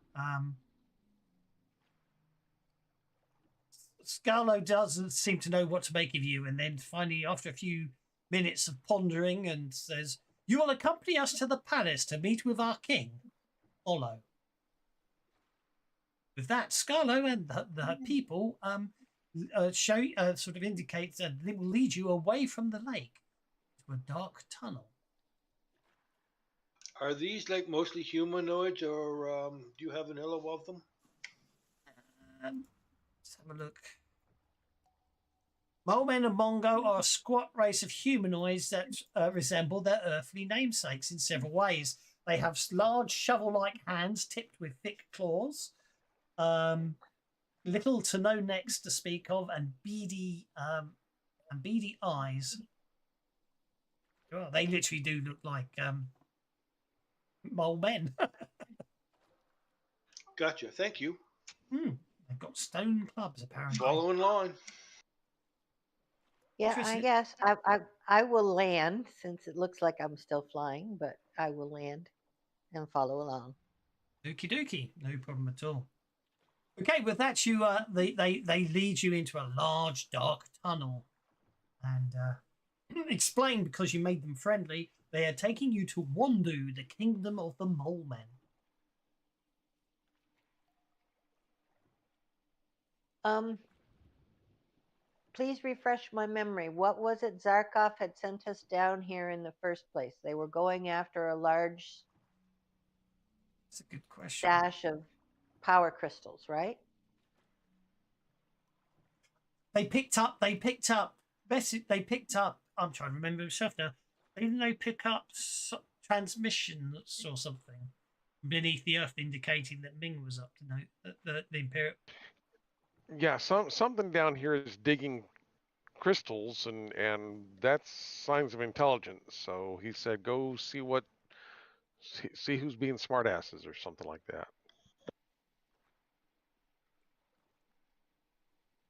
[SPEAKER 2] Scarlo doesn't seem to know what to make of you, and then finally, after a few minutes of pondering, and says, "You will accompany us to the palace to meet with our king, Olo." With that, Scarlo and the people sort of indicates that they will lead you away from the lake to a dark tunnel.
[SPEAKER 3] Are these like mostly humanoids, or do you have an illo of them?
[SPEAKER 2] Let's have a look. Molemen and Mongo are a squat race of humanoids that resemble their earthly namesakes in several ways. They have large shovel-like hands tipped with thick claws, little to no necks to speak of, and beady eyes. Well, they literally do look like mole men.
[SPEAKER 3] Gotcha. Thank you.
[SPEAKER 2] They've got stone clubs, apparently.
[SPEAKER 3] Follow in line.
[SPEAKER 5] Yeah, I guess I will land since it looks like I'm still flying, but I will land and follow along.
[SPEAKER 2] Okie dokie, no problem at all. Okay, with that, you they lead you into a large dark tunnel, and explain because you made them friendly. They are taking you to Wandu, the kingdom of the Mole Men.
[SPEAKER 5] Please refresh my memory. What was it Zarkov had sent us down here in the first place? They were going after a large
[SPEAKER 2] That's a good question.
[SPEAKER 5] stash of power crystals, right?
[SPEAKER 2] They picked up. I'm trying to remember myself now. Didn't they pick up transmissions or something beneath the earth, indicating that Ming was up to the Imperial?
[SPEAKER 6] Yeah, something down here is digging crystals, and that's signs of intelligence. So he said, "Go see who's being smartasses," or something like that.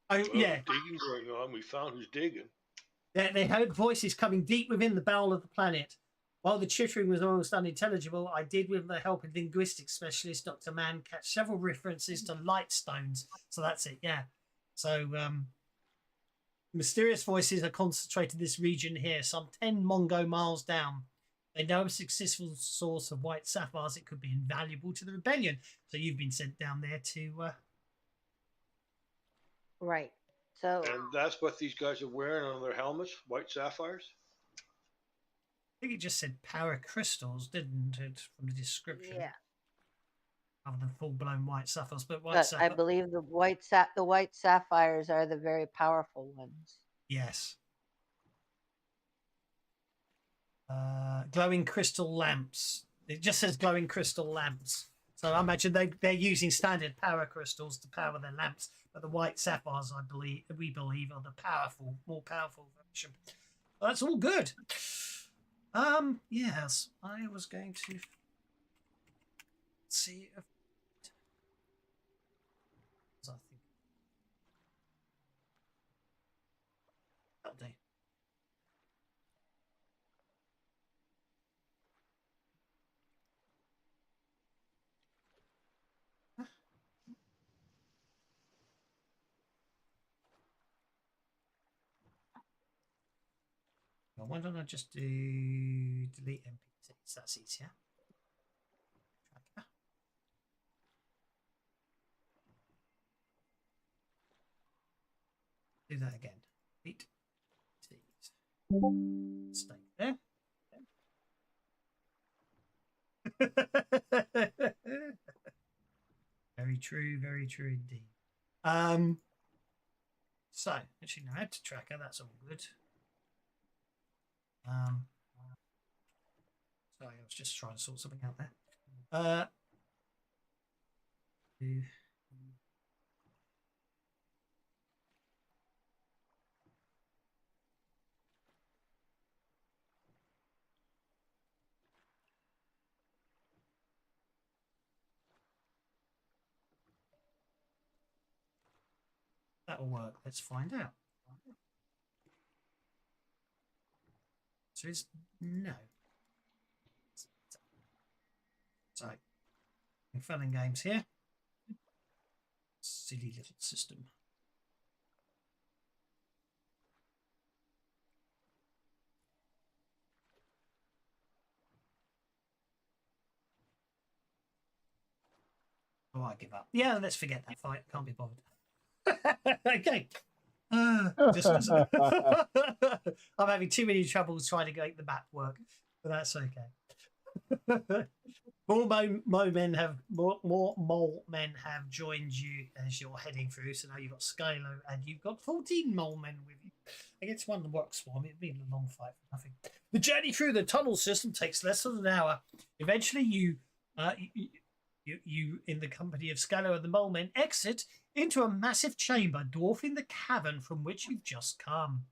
[SPEAKER 2] Oh yeah,
[SPEAKER 3] Digging going on. We found who's digging.
[SPEAKER 2] they heard voices coming deep within the bowel of the planet. While the chittering was almost unintelligible, I did, with the help of linguistics specialist Dr. Mann, catch several references to light stones. So that's it, yeah. So mysterious voices are concentrated in this region here, some 10 Mongo miles down. They know of a successful source of white sapphires. It could be invaluable to the rebellion. So you've been sent down there to...
[SPEAKER 5] Right. So
[SPEAKER 3] And that's what these guys are wearing on their helmets, white sapphires?
[SPEAKER 2] I think it just said power crystals, didn't it, from the description?
[SPEAKER 5] yeah,
[SPEAKER 2] Other than full-blown white sapphires, but white
[SPEAKER 5] but I
[SPEAKER 2] sapphire...
[SPEAKER 5] believe the white sapphires are the very powerful ones.
[SPEAKER 2] Yes. Glowing crystal lamps. It just says glowing crystal lamps. So I imagine they're using standard power crystals to power their lamps, but the white sapphires, we believe, are the more powerful version. Well, that's all good. Yes, I was going to see if I think that'll do. Well, why don't I just do delete NPCs? That's easier. Tracker. Do that again. Delete NPCs. Stay there. Very true indeed. So actually no, add to tracker, that's all good. Sorry, I was just trying to sort something out there. That'll work. Let's find out. So it's no. So, fun and games here. Silly little system. Oh, I give up. Yeah, let's forget that fight. Can't be bothered. Okay. Just I'm having too many troubles trying to make the map work, but that's okay. More mole men have joined you as you're heading through. So now you've got Skylo and you've got 14 mole men with you against one work swarm. It'd been a long fight for nothing. The journey through the tunnel system takes less than an hour. Eventually, you in the company of Skylo and the mole men exit into a massive chamber dwarfing the cavern from which you've just come.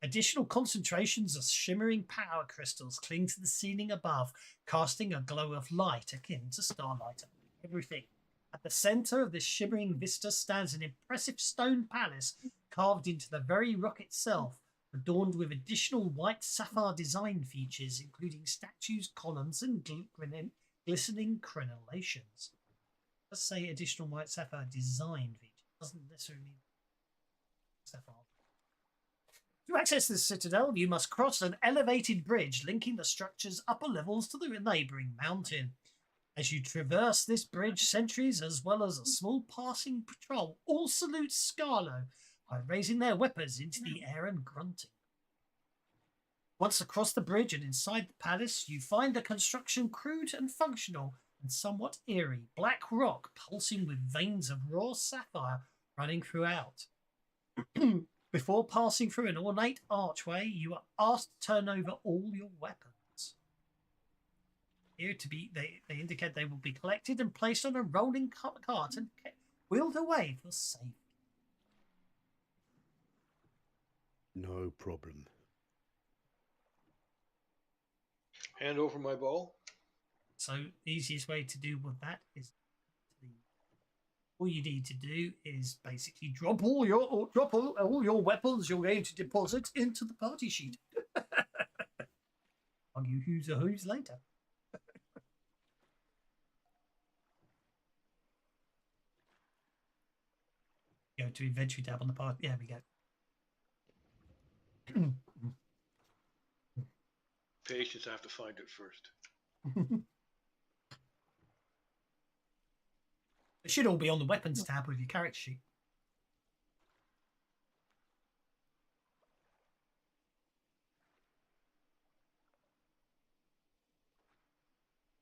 [SPEAKER 2] Additional concentrations of shimmering power crystals cling to the ceiling above, casting a glow of light akin to starlight on everything. At the center of this shimmering vista stands an impressive stone palace carved into the very rock itself, adorned with additional white sapphire design features, including statues, columns, and glistening crenellations. Let's say additional white sapphire design feature. Doesn't necessarily mean sapphire. To access this citadel, you must cross an elevated bridge linking the structure's upper levels to the neighbouring mountain. As you traverse this bridge, sentries as well as a small passing patrol all salute Scarlo by raising their weapons into the air and grunting. Once across the bridge and inside the palace, you find the construction crude and functional and somewhat eerie. Black rock pulsing with veins of raw sapphire running throughout. Before passing through an ornate archway, you are asked to turn over all your weapons. Here to be, they indicate they will be collected and placed on a rolling cart and wheeled away for safety.
[SPEAKER 8] No problem.
[SPEAKER 3] Hand over my bow.
[SPEAKER 2] So the easiest way to do with that is all you need to do is basically drop all your weapons you're going to deposit into the party sheet. Argue who's a who's later. Go to inventory tab on the part. Yeah, we go.
[SPEAKER 3] Patience, I have to find it first.
[SPEAKER 2] It should all be on the weapons tab with your character sheet.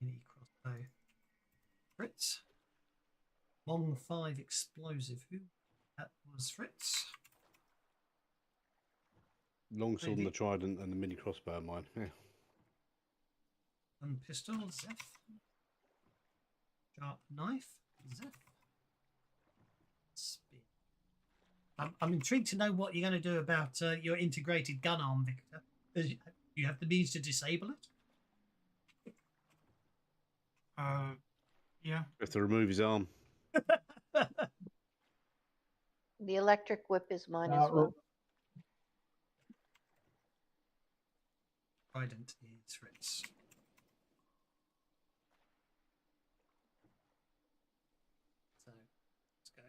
[SPEAKER 2] Mini crossbow. Fritz. Mong 5 explosive. Who? That was Fritz.
[SPEAKER 8] Longsword and the trident and the mini crossbow are mine. Yeah.
[SPEAKER 2] And pistol, Zeph. Sharp knife, Zeph. Spear. I'm intrigued to know what you're going to do about your integrated gun arm, Victor. Do you have the means to disable it?
[SPEAKER 7] Yeah.
[SPEAKER 8] You have to remove his arm.
[SPEAKER 5] The electric whip is mine as well.
[SPEAKER 2] Trident is Fritz. So let's go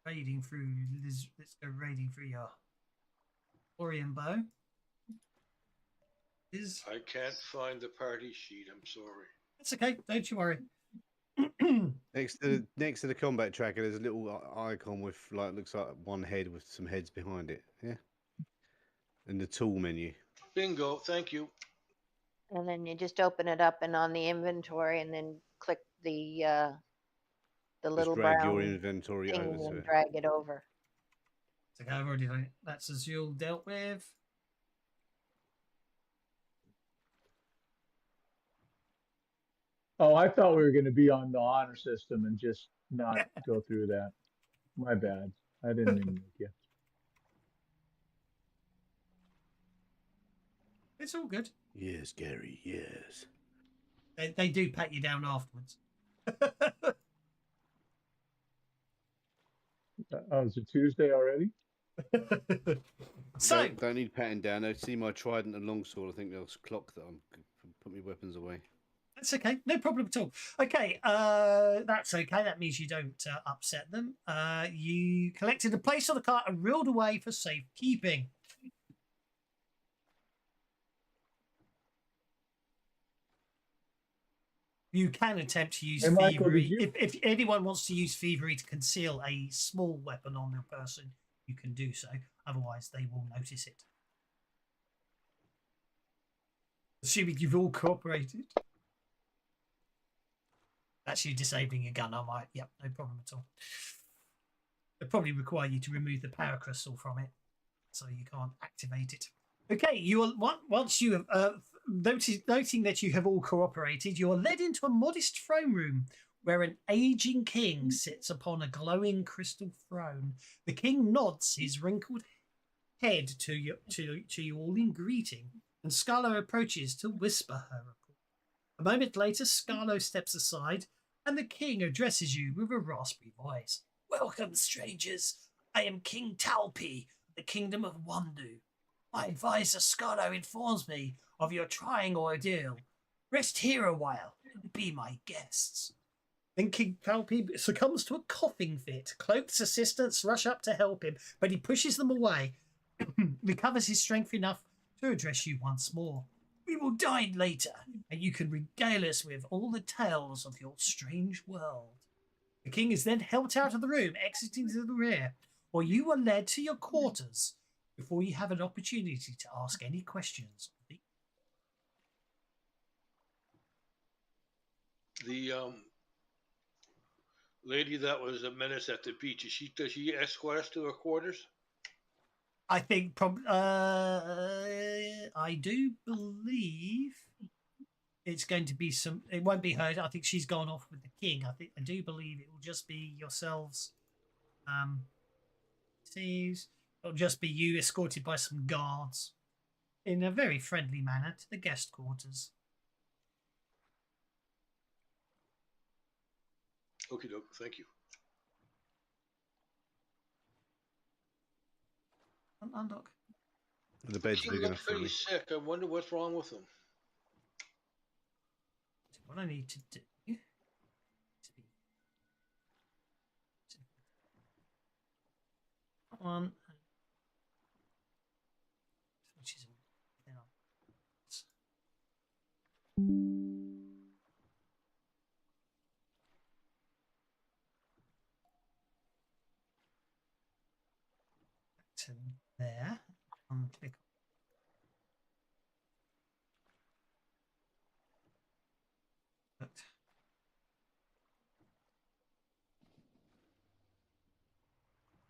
[SPEAKER 2] raiding through. Let's go raiding through your Arborian bow.
[SPEAKER 3] I can't find the party sheet. I'm sorry.
[SPEAKER 2] That's okay. Don't you worry.
[SPEAKER 8] Next to the combat tracker, there's a little icon with looks like one head with some heads behind it. Yeah. And the tool menu.
[SPEAKER 3] Bingo. Thank you.
[SPEAKER 5] And then you just open it up and on the inventory and then click the little
[SPEAKER 8] Just drag
[SPEAKER 5] brown
[SPEAKER 8] your inventory
[SPEAKER 5] thing
[SPEAKER 8] over
[SPEAKER 5] and
[SPEAKER 8] to
[SPEAKER 5] then
[SPEAKER 8] it.
[SPEAKER 5] drag it over.
[SPEAKER 2] So I've already done it. That's Azul dealt with.
[SPEAKER 4] Oh, I thought we were going to be on the honor system and just not go through that. My bad. I didn't mean to make you.
[SPEAKER 2] It's all good.
[SPEAKER 8] Yes, Gary. Yes.
[SPEAKER 2] They do pat you down afterwards.
[SPEAKER 4] Oh, is it Tuesday already?
[SPEAKER 2] So
[SPEAKER 8] Don't need patting down. They see my trident and longsword. I think they'll clock that I'm put my weapons away.
[SPEAKER 2] that's okay, no problem at all. Okay, that's okay. That means you don't upset them. You collected a place on the cart and reeled away for safekeeping. You can attempt to use
[SPEAKER 4] Hey, Michael,
[SPEAKER 2] thievery.
[SPEAKER 4] did you-
[SPEAKER 2] If anyone wants to use thievery to conceal a small weapon on their person, you can do so. Otherwise, they will notice it. Assuming you've all cooperated. Actually, disabling your gun, I might. Yep, no problem at all. It'll probably require you to remove the power crystal from it, so you can't activate it. Okay, you are once you have noting that you have all cooperated, you are led into a modest throne room where an aging king sits upon a glowing crystal throne. The king nods his wrinkled head to you all in greeting, and Scarlo approaches to whisper her report. A moment later, Scarlo steps aside, and the king addresses you with a raspy voice. "Welcome, strangers. I am King Talpi of the Kingdom of Wandu. My advisor Scarlo informs me of your trying ordeal. Rest here a while and be my guests." Then King Talpi succumbs to a coughing fit. Cloak's assistants rush up to help him, but he pushes them away, recovers his strength enough to address you once more. "We will dine later, and you can regale us with all the tales of your strange world." The king is then helped out of the room, exiting to the rear, or you are led to your quarters before you have an opportunity to ask any questions.
[SPEAKER 3] The lady that was a menace at the beach, does she escort us to her quarters?
[SPEAKER 2] I think I do believe it's going to be some. It won't be her. I think she's gone off with the king. I do believe it will just be yourselves. Sees it'll just be you escorted by some guards in a very friendly manner to the guest quarters.
[SPEAKER 3] Okie doke, thank you.
[SPEAKER 2] Unlock.
[SPEAKER 8] The bed's
[SPEAKER 3] He
[SPEAKER 8] big enough
[SPEAKER 3] looks
[SPEAKER 8] for
[SPEAKER 3] pretty
[SPEAKER 8] me.
[SPEAKER 3] sick. I wonder what's wrong with him.
[SPEAKER 2] What I need to do. One. Which is to there. Click.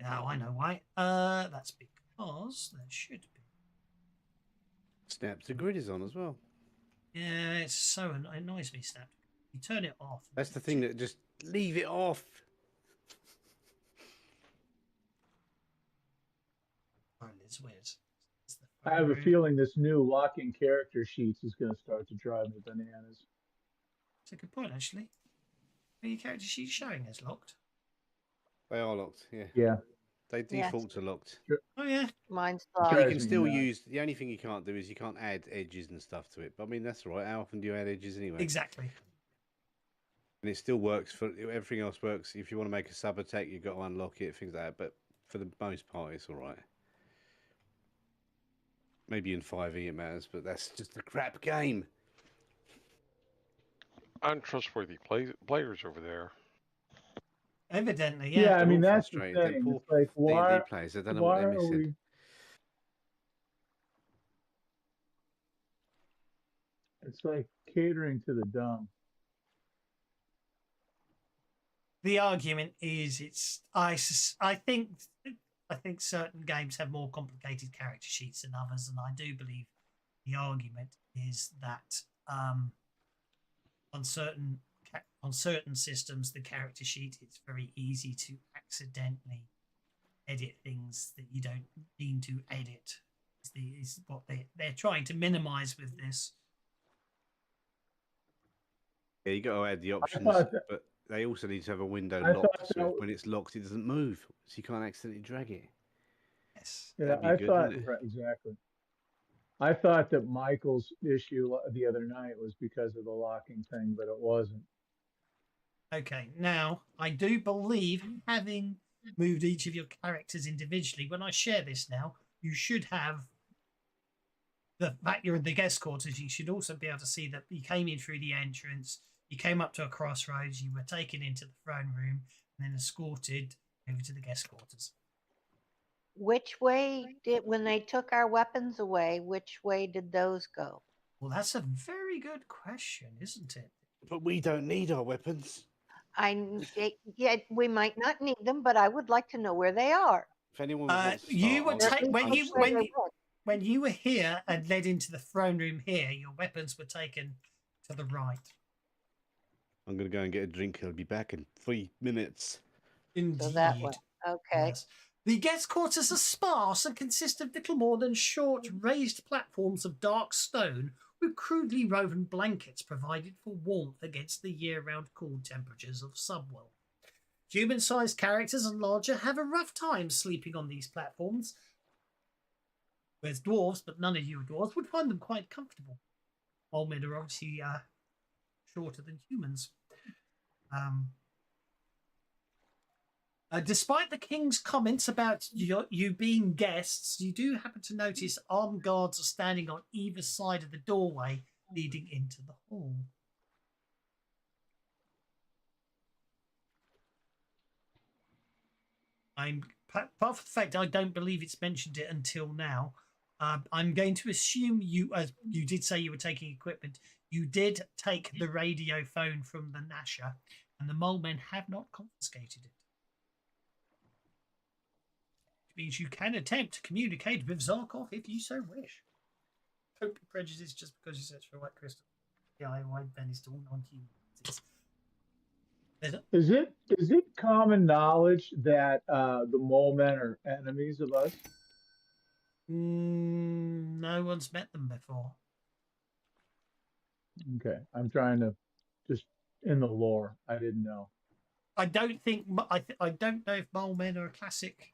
[SPEAKER 2] Now I know why. That's because there should be.
[SPEAKER 8] Snap the grid is on as well.
[SPEAKER 2] Yeah, it's so it annoys me. Snap. You turn it off.
[SPEAKER 8] That's the thing that just leave it off.
[SPEAKER 2] Oh, it's weird. It's
[SPEAKER 4] I have a feeling this new locking character sheets is going to start to drive me bananas.
[SPEAKER 2] It's a good point, actually. Are your character sheet showing as locked?
[SPEAKER 8] They are locked, yeah.
[SPEAKER 4] Yeah.
[SPEAKER 8] They
[SPEAKER 5] Yes.
[SPEAKER 8] default to locked.
[SPEAKER 2] Oh yeah.
[SPEAKER 5] Mine's
[SPEAKER 8] But you
[SPEAKER 5] locked.
[SPEAKER 4] Drives
[SPEAKER 8] can
[SPEAKER 4] me
[SPEAKER 8] still
[SPEAKER 4] nuts.
[SPEAKER 8] use, the only thing you can't do is you can't add edges and stuff to it. But I mean, that's all right. How often do you add edges anyway?
[SPEAKER 2] Exactly.
[SPEAKER 8] And it still works for, everything else works. If you want to make a sub attack, you've got to unlock it, things like that. But for the most part, it's all right. Maybe in 5e it matters, but that's just a crap game.
[SPEAKER 6] Untrustworthy players over there.
[SPEAKER 2] Evidently,
[SPEAKER 4] Yeah,
[SPEAKER 2] yeah.
[SPEAKER 4] I mean,
[SPEAKER 8] They're all
[SPEAKER 4] that's the
[SPEAKER 8] frustrated. They're
[SPEAKER 4] thing.
[SPEAKER 8] poor
[SPEAKER 4] It's like, why,
[SPEAKER 8] D&D players. They don't know what
[SPEAKER 4] why
[SPEAKER 8] they're
[SPEAKER 4] are
[SPEAKER 8] missing.
[SPEAKER 4] we... It's like catering to the dumb.
[SPEAKER 2] The argument is I think certain games have more complicated character sheets than others, and I do believe the argument is that on certain systems, the character sheet, it's very easy to accidentally edit things that you don't mean to edit. Is what they're trying to minimize with this.
[SPEAKER 8] Yeah, you got to add the options,
[SPEAKER 4] thought that-
[SPEAKER 8] but they also need to have a window
[SPEAKER 4] I
[SPEAKER 8] locked,
[SPEAKER 4] thought
[SPEAKER 8] so
[SPEAKER 4] that-
[SPEAKER 8] when it's locked, it doesn't move, so you can't accidentally drag it.
[SPEAKER 2] Yes.
[SPEAKER 4] Yeah,
[SPEAKER 8] That'd be
[SPEAKER 4] I
[SPEAKER 8] good,
[SPEAKER 4] thought
[SPEAKER 8] wouldn't it?
[SPEAKER 4] right, exactly. I thought that Michael's issue the other night was because of the locking thing, but it wasn't.
[SPEAKER 2] Okay, now I do believe, having moved each of your characters individually, when I share this now, you should have the fact you're in the guest quarters. You should also be able to see that you came in through the entrance, you came up to a crossroads, you were taken into the throne room, and then escorted over to the guest quarters.
[SPEAKER 5] Which way did, when they took our weapons away, which way did those go?
[SPEAKER 2] Well, that's a very good question, isn't it?
[SPEAKER 8] But we don't need our weapons.
[SPEAKER 5] Yeah, we might not need them, but I would like to know where they are.
[SPEAKER 8] If anyone wants to
[SPEAKER 2] You
[SPEAKER 8] start,
[SPEAKER 2] were
[SPEAKER 8] I'll-
[SPEAKER 5] Or at least
[SPEAKER 2] when
[SPEAKER 5] which
[SPEAKER 2] you
[SPEAKER 5] way
[SPEAKER 2] when
[SPEAKER 5] they
[SPEAKER 2] you,
[SPEAKER 5] went.
[SPEAKER 2] when you were here and led into the throne room here, your weapons were taken to the right.
[SPEAKER 8] I'm going to go and get a drink. I'll be back in 3 minutes.
[SPEAKER 2] Indeed.
[SPEAKER 5] So that way. Okay.
[SPEAKER 2] Yes. The guest quarters are sparse and consist of little more than short, raised platforms of dark stone with crudely woven blankets provided for warmth against the year-round cool temperatures of Subworld. Human-sized characters and larger have a rough time sleeping on these platforms, whereas dwarves, but none of you are dwarves, would find them quite comfortable. Old men are obviously shorter than humans. Despite the king's comments about you being guests, you do happen to notice armed guards are standing on either side of the doorway leading into the hall. Apart from the fact I don't believe it's mentioned it until now, I'm going to assume you, as you did say you were taking equipment, you did take the radio phone from the Nasher, and the mole men have not confiscated it. Means you can attempt to communicate with Zarkov if you so wish. Don't be prejudiced just because you search for a white crystal. Yeah, white Ben is to all non-humans.
[SPEAKER 4] Is it common knowledge that the mole men are enemies of us?
[SPEAKER 2] No one's met them before.
[SPEAKER 4] Okay, I'm trying to just in the lore. I didn't know.
[SPEAKER 2] I don't think I don't know if mole men are a classic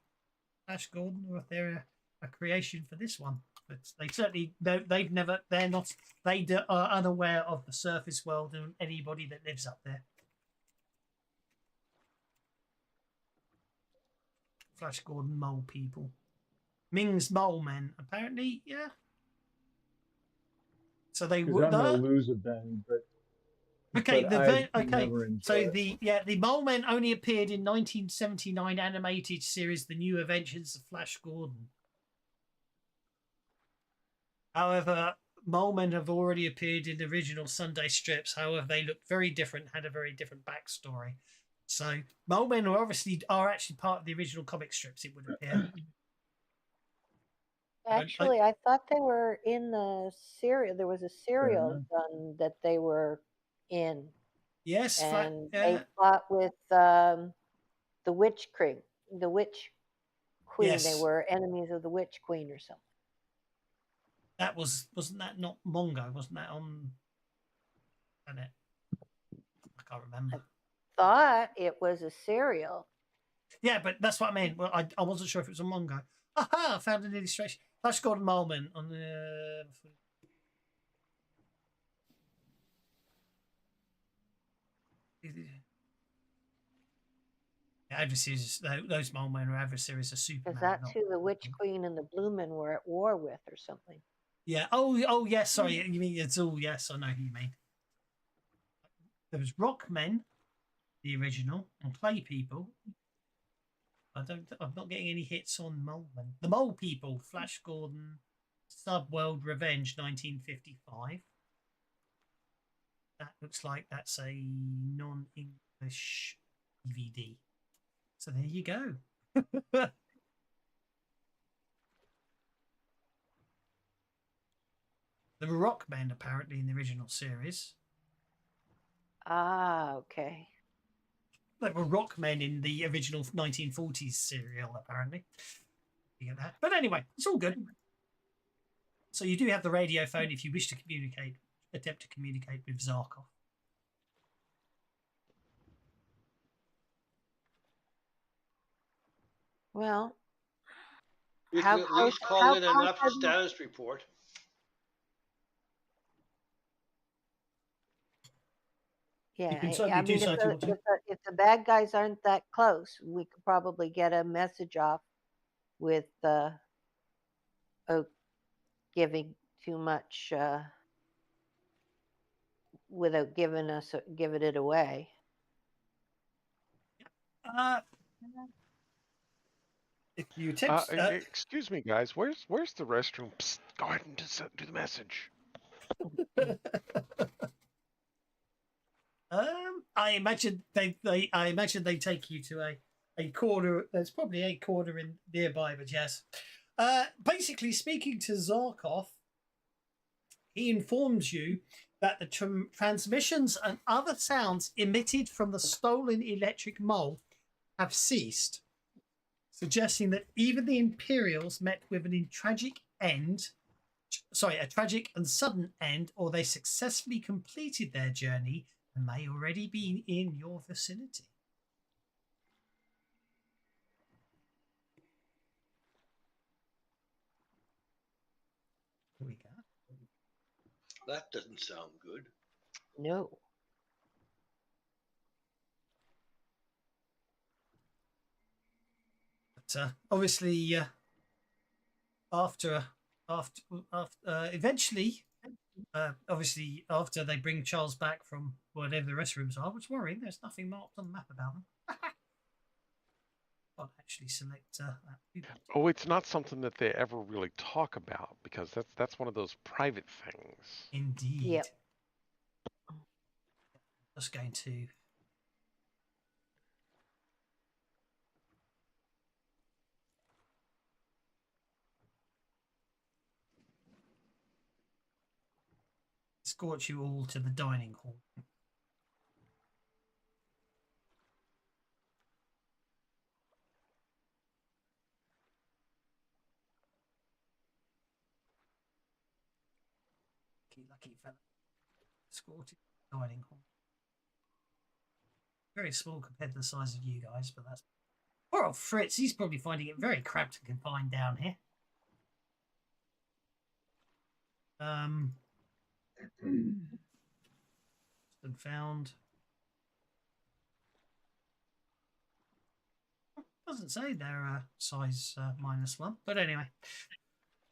[SPEAKER 2] Ash Gordon or if they're a creation for this one. But they certainly they've never. They're not. They are unaware of the surface world and anybody that lives up there. Flash Gordon mole people. Ming's mole men, apparently, yeah. So they
[SPEAKER 4] Because
[SPEAKER 2] would.
[SPEAKER 4] I'm going to lose a Ben, but
[SPEAKER 2] Okay,
[SPEAKER 4] but
[SPEAKER 2] okay.
[SPEAKER 4] never enjoyed
[SPEAKER 2] So
[SPEAKER 4] it.
[SPEAKER 2] the mole men only appeared in 1979 animated series, The New Adventures of Flash Gordon. However, mole men have already appeared in the original Sunday strips. However, they looked very different, had a very different backstory. So mole men are actually part of the original comic strips. It would appear.
[SPEAKER 5] Actually, I thought they were in the serial. There was a serial done that they were in,
[SPEAKER 2] Yes,
[SPEAKER 5] and they fought with the Witch Queen. The Witch Queen.
[SPEAKER 2] Yes.
[SPEAKER 5] They were enemies of the Witch Queen or something.
[SPEAKER 2] That wasn't that not Mongo? Wasn't that on Planet? I can't remember.
[SPEAKER 5] Thought it was a serial.
[SPEAKER 2] Yeah, but that's what I mean. Well, I wasn't sure if it was on Mongo. Aha! I found an illustration. Flash Gordon Moleman on the. Adversaries, those Molemen are adversaries of Superman.
[SPEAKER 5] Because that's who the Witch Queen and the Blue Men were at war with, or something.
[SPEAKER 2] Yeah. Oh, yes. Sorry. You mean it's all? Yes, I know who you mean. There was Rockmen, the original, and Clay People. I'm not getting any hits on Molemen. The Mole People, Flash Gordon, Subworld Revenge, 1955. That looks like that's a non-English DVD. So there you go. There were Rockmen apparently in the original series.
[SPEAKER 5] Ah, okay.
[SPEAKER 2] They were rockmen in the original 1940s serial, apparently. You get that. But anyway, it's all good. So you do have the radio phone if you wish to attempt to communicate with Zarkov.
[SPEAKER 5] Well,
[SPEAKER 3] You
[SPEAKER 5] how
[SPEAKER 3] can at
[SPEAKER 5] close?
[SPEAKER 3] least call
[SPEAKER 5] How
[SPEAKER 3] in
[SPEAKER 5] close
[SPEAKER 3] enough
[SPEAKER 5] are the-
[SPEAKER 3] status report.
[SPEAKER 5] Yeah,
[SPEAKER 2] can
[SPEAKER 5] I
[SPEAKER 2] certainly do
[SPEAKER 5] mean,
[SPEAKER 2] so if you want to.
[SPEAKER 5] if the bad guys aren't that close, we could probably get a message off with Oak giving too much without giving it away.
[SPEAKER 2] Uh, if you attempt,
[SPEAKER 6] Excuse me, guys. Where's the restroom? Psst, go ahead and just do the message.
[SPEAKER 2] I imagine they take you to a corner. There's probably a corner in nearby, but yes. Basically, speaking to Zarkov, he informs you that the transmissions and other sounds emitted from the stolen electric mole have ceased, suggesting that even the Imperials met with a tragic and sudden end, or they successfully completed their journey and may already be in your vicinity. Here we go.
[SPEAKER 3] That doesn't sound good.
[SPEAKER 5] No.
[SPEAKER 2] But obviously, eventually, obviously, after they bring Charles back from whatever the restrooms are, which worrying, there's nothing marked on the map about them. I'll actually select that.
[SPEAKER 6] Oh, it's not something that they ever really talk about because that's one of those private things.
[SPEAKER 2] Indeed.
[SPEAKER 5] Yep.
[SPEAKER 2] Just going to. Escort you all to the dining hall. Lucky fella. Escorted to the dining hall. Very small compared to the size of you guys, but that's. Poor old Fritz, he's probably finding it very cramped and confined down here. Been found. Doesn't say they're size -1, but anyway.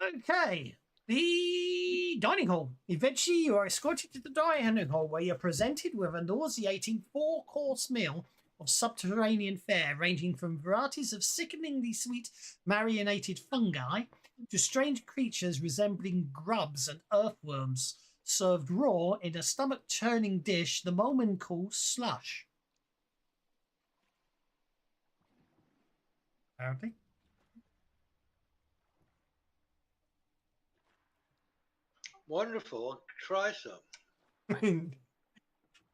[SPEAKER 2] Okay, the dining hall. Eventually, you are escorted to the dining hall where you're presented with a nauseating 4-course meal of subterranean fare, ranging from varieties of sickeningly sweet marinated fungi to strange creatures resembling grubs and earthworms, served raw in a stomach-churning dish the Momen call slush. Apparently.
[SPEAKER 3] Wonderful. Try some.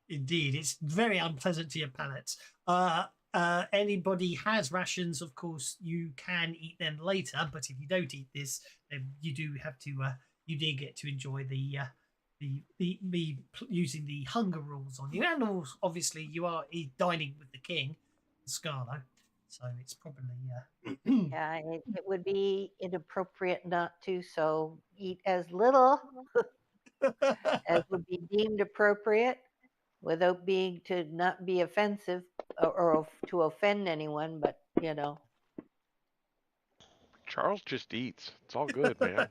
[SPEAKER 2] Indeed, it's very unpleasant to your palate. Anybody has rations, of course, you can eat them later. But if you don't eat this, then you do have to. You do get to enjoy the using the hunger rules on you, and also, obviously you are dining with the king, Scarlo. So it's probably
[SPEAKER 5] Yeah, it would be inappropriate not to. So eat as little as would be deemed appropriate, without being to not be offensive or to offend anyone. But
[SPEAKER 6] Charles just eats. It's all good, man.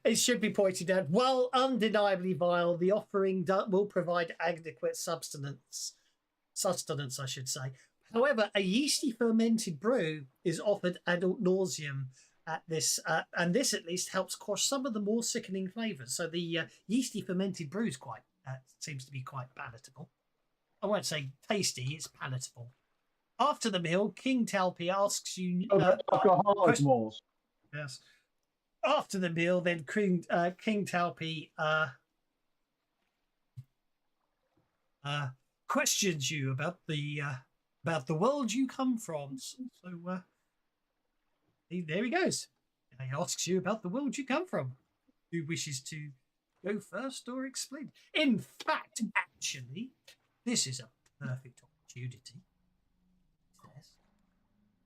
[SPEAKER 2] It should be pointed out, while undeniably vile, the offering will provide adequate sustenance, I should say. However, a yeasty fermented brew is offered ad nauseum at this, and this at least helps quash some of the more sickening flavours. So the yeasty fermented brew is quite seems to be quite palatable. I won't say tasty; it's palatable. After the meal, King Talpi asks you
[SPEAKER 4] alcoholic moles.
[SPEAKER 2] Yes. After the meal, then King Talpi questions you about the world you come from. So there he goes. He asks you about the world you come from. Who wishes to go first or explain? In fact, actually, this is a perfect opportunity.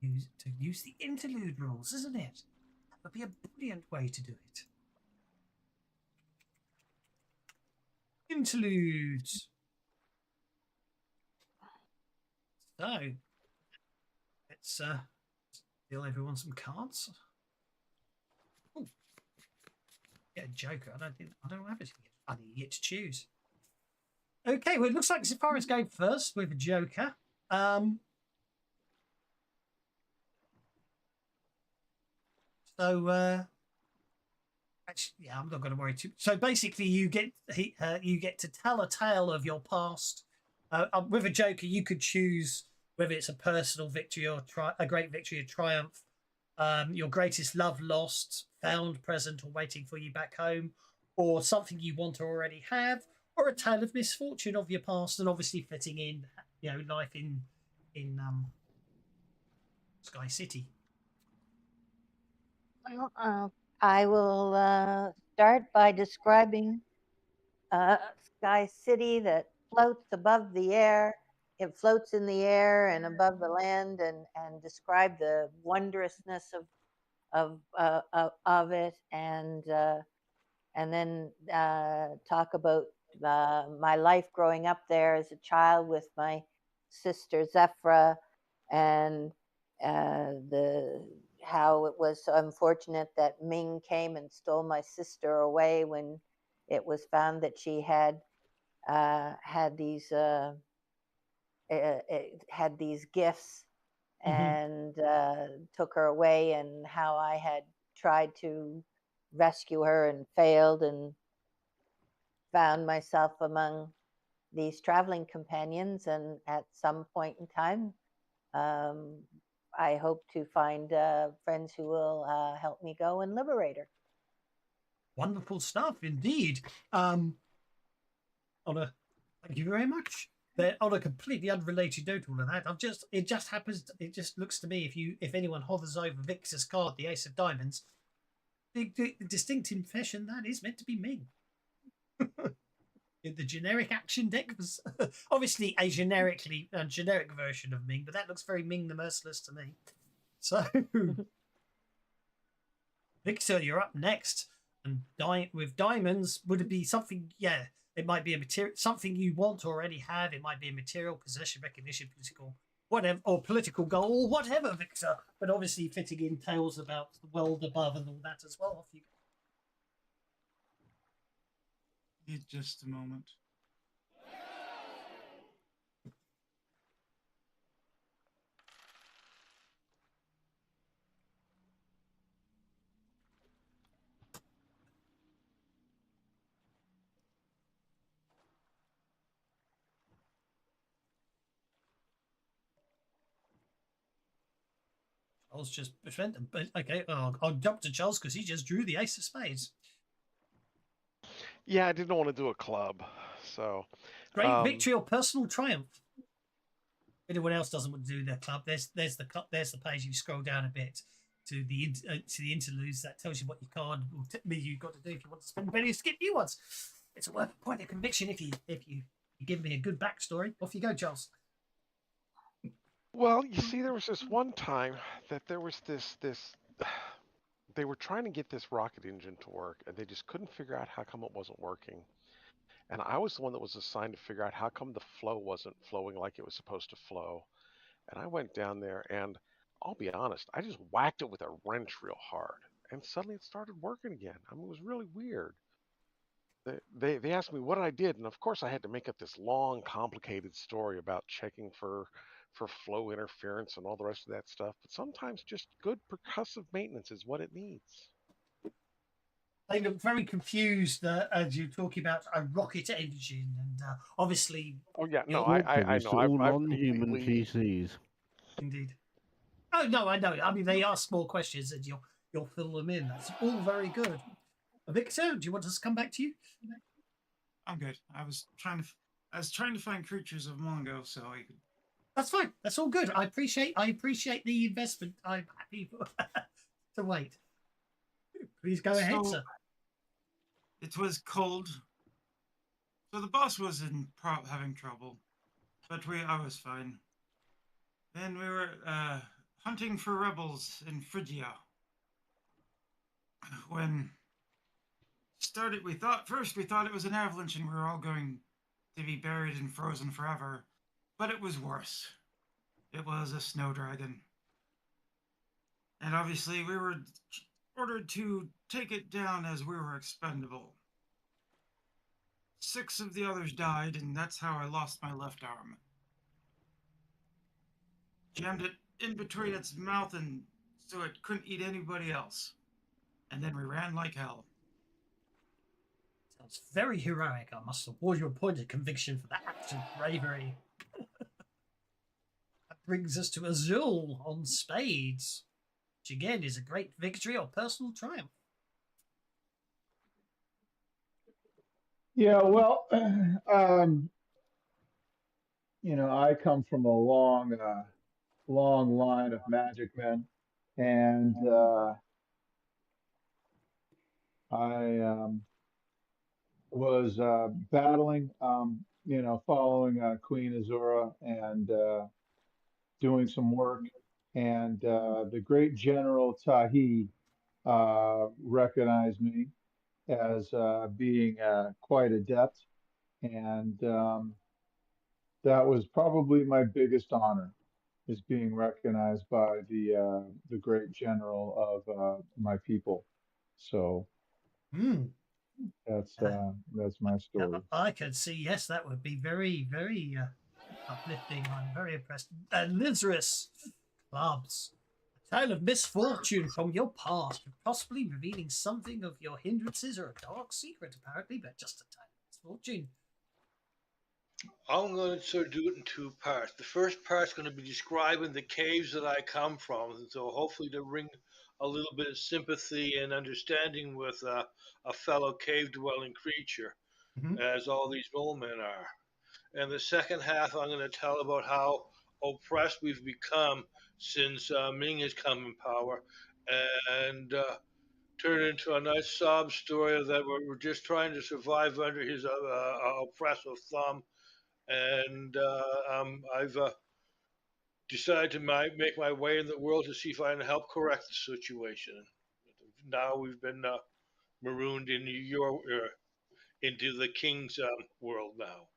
[SPEAKER 2] To use the interlude rules, isn't it? That would be a brilliant way to do it. Interludes. So let's deal everyone some cards. Ooh. Get a joker. I don't have it. I think you get to choose. Okay, well it looks like Zephyra's going first with a joker. So actually, yeah, I'm not going to worry too. So basically, you get to tell a tale of your past. With a joker, you could choose whether it's a personal victory or a great victory or triumph, your greatest love lost, found, present, or waiting for you back home, or something you want to already have, or a tale of misfortune of your past, and obviously fitting in, life in Sky City.
[SPEAKER 5] Well, I will start by describing Sky City that floats above the air. It floats in the air and above the land, and describe the wondrousness of it, and then talk about my life growing up there as a child with my sister Zephra, and how it was so unfortunate that Ming came and stole my sister away when it was found that she had these gifts, and took her away, and how I had tried to rescue her and failed, and found myself among these traveling companions, and at some point in time I hope to find friends who will help me go and liberate her.
[SPEAKER 2] Wonderful stuff indeed. Thank you very much. On a completely unrelated note, all of that, it just looks to me, if anyone hovers over Victor's card, the Ace of Diamonds, the distinct impression that is meant to be Ming. The generic action deck was obviously a generic version of Ming, but that looks very Ming the Merciless to me. So, Victor, you're up next. And with diamonds, would it be something? Yeah, it might be a material, something you want to already have. It might be a material, possession, recognition, political, whatever, or political goal, or whatever, Victor. But obviously, fitting in tales about the world above and all that as well. Off you go.
[SPEAKER 7] Just a moment.
[SPEAKER 2] Charles just okay. I'll jump to Charles because he just drew the Ace of Spades.
[SPEAKER 6] Yeah, I didn't want to do a club, so
[SPEAKER 2] great victory or personal triumph. If anyone else doesn't want to do their club, there's the page. You scroll down a bit to the interludes that tells you what you can't or you've got to do if you want to spend money to skip new ones. It's a worth point of conviction if you give me a good backstory. Off you go, Charles.
[SPEAKER 6] Well, you see, there was this one time that there was this they were trying to get this rocket engine to work, and they just couldn't figure out how come it wasn't working. And I was the one that was assigned to figure out how come the flow wasn't flowing like it was supposed to flow. And I went down there, and I'll be honest, I just whacked it with a wrench real hard, and suddenly it started working again. I mean, it was really weird. They asked me what I did, and of course I had to make up this long, complicated story about checking for flow interference and all the rest of that stuff. But sometimes just good percussive maintenance is what it needs.
[SPEAKER 2] They look very confused as you're talking about a rocket engine, and obviously.
[SPEAKER 6] Oh yeah, no, I know.
[SPEAKER 8] All non-human PCs.
[SPEAKER 2] Indeed. Oh no, I know. I mean, they ask more questions, and you'll fill them in. That's all very good. Victor, do you want us to come back to you?
[SPEAKER 7] I'm good. I was trying to I was trying to find creatures of Mongo so I could.
[SPEAKER 2] That's fine. That's all good. I appreciate the investment. I'm happy to wait. Please go ahead,
[SPEAKER 7] So,
[SPEAKER 2] sir.
[SPEAKER 7] It was cold. So the boss was having trouble, but I was fine. Then we were hunting for rebels in Phrygia. When started, we thought it was an avalanche and we were all going to be buried and frozen forever, but it was worse. It was a snow dragon, and obviously we were ordered to take it down as we were expendable. 6 of the others died, and that's how I lost my left arm. Jammed it in between its mouth and so it couldn't eat anybody else. And then we ran like hell.
[SPEAKER 2] Sounds very heroic. I must award you a point of conviction for that act of bravery. That brings us to Azul on spades, which again is a great victory or personal triumph.
[SPEAKER 4] Yeah, well, I come from a long line of magic men, and I was battling, following Queen Azura and doing some work, and the great General Tahi recognized me as being quite adept, and that was probably my biggest honor, is being recognized by the great general of my people. So that's my story.
[SPEAKER 2] I can see. Yes, that would be very, very uplifting. I'm very impressed. Lazarus clubs. A tale of misfortune from your past, possibly revealing something of your hindrances or a dark secret, apparently, but just a tale of misfortune.
[SPEAKER 3] I'm going to sort of do it in 2 parts. The first part's going to be describing the caves that I come from, and so hopefully to bring a little bit of sympathy and understanding with a fellow cave-dwelling creature, as all these mole men are. And the second half, I'm going to tell about how oppressed we've become since Ming has come in power, and turn it into a nice sob story that we're just trying to survive under his oppressive thumb. And I've decided to make my way in the world to see if I can help correct the situation. Now we've been marooned into the king's world now.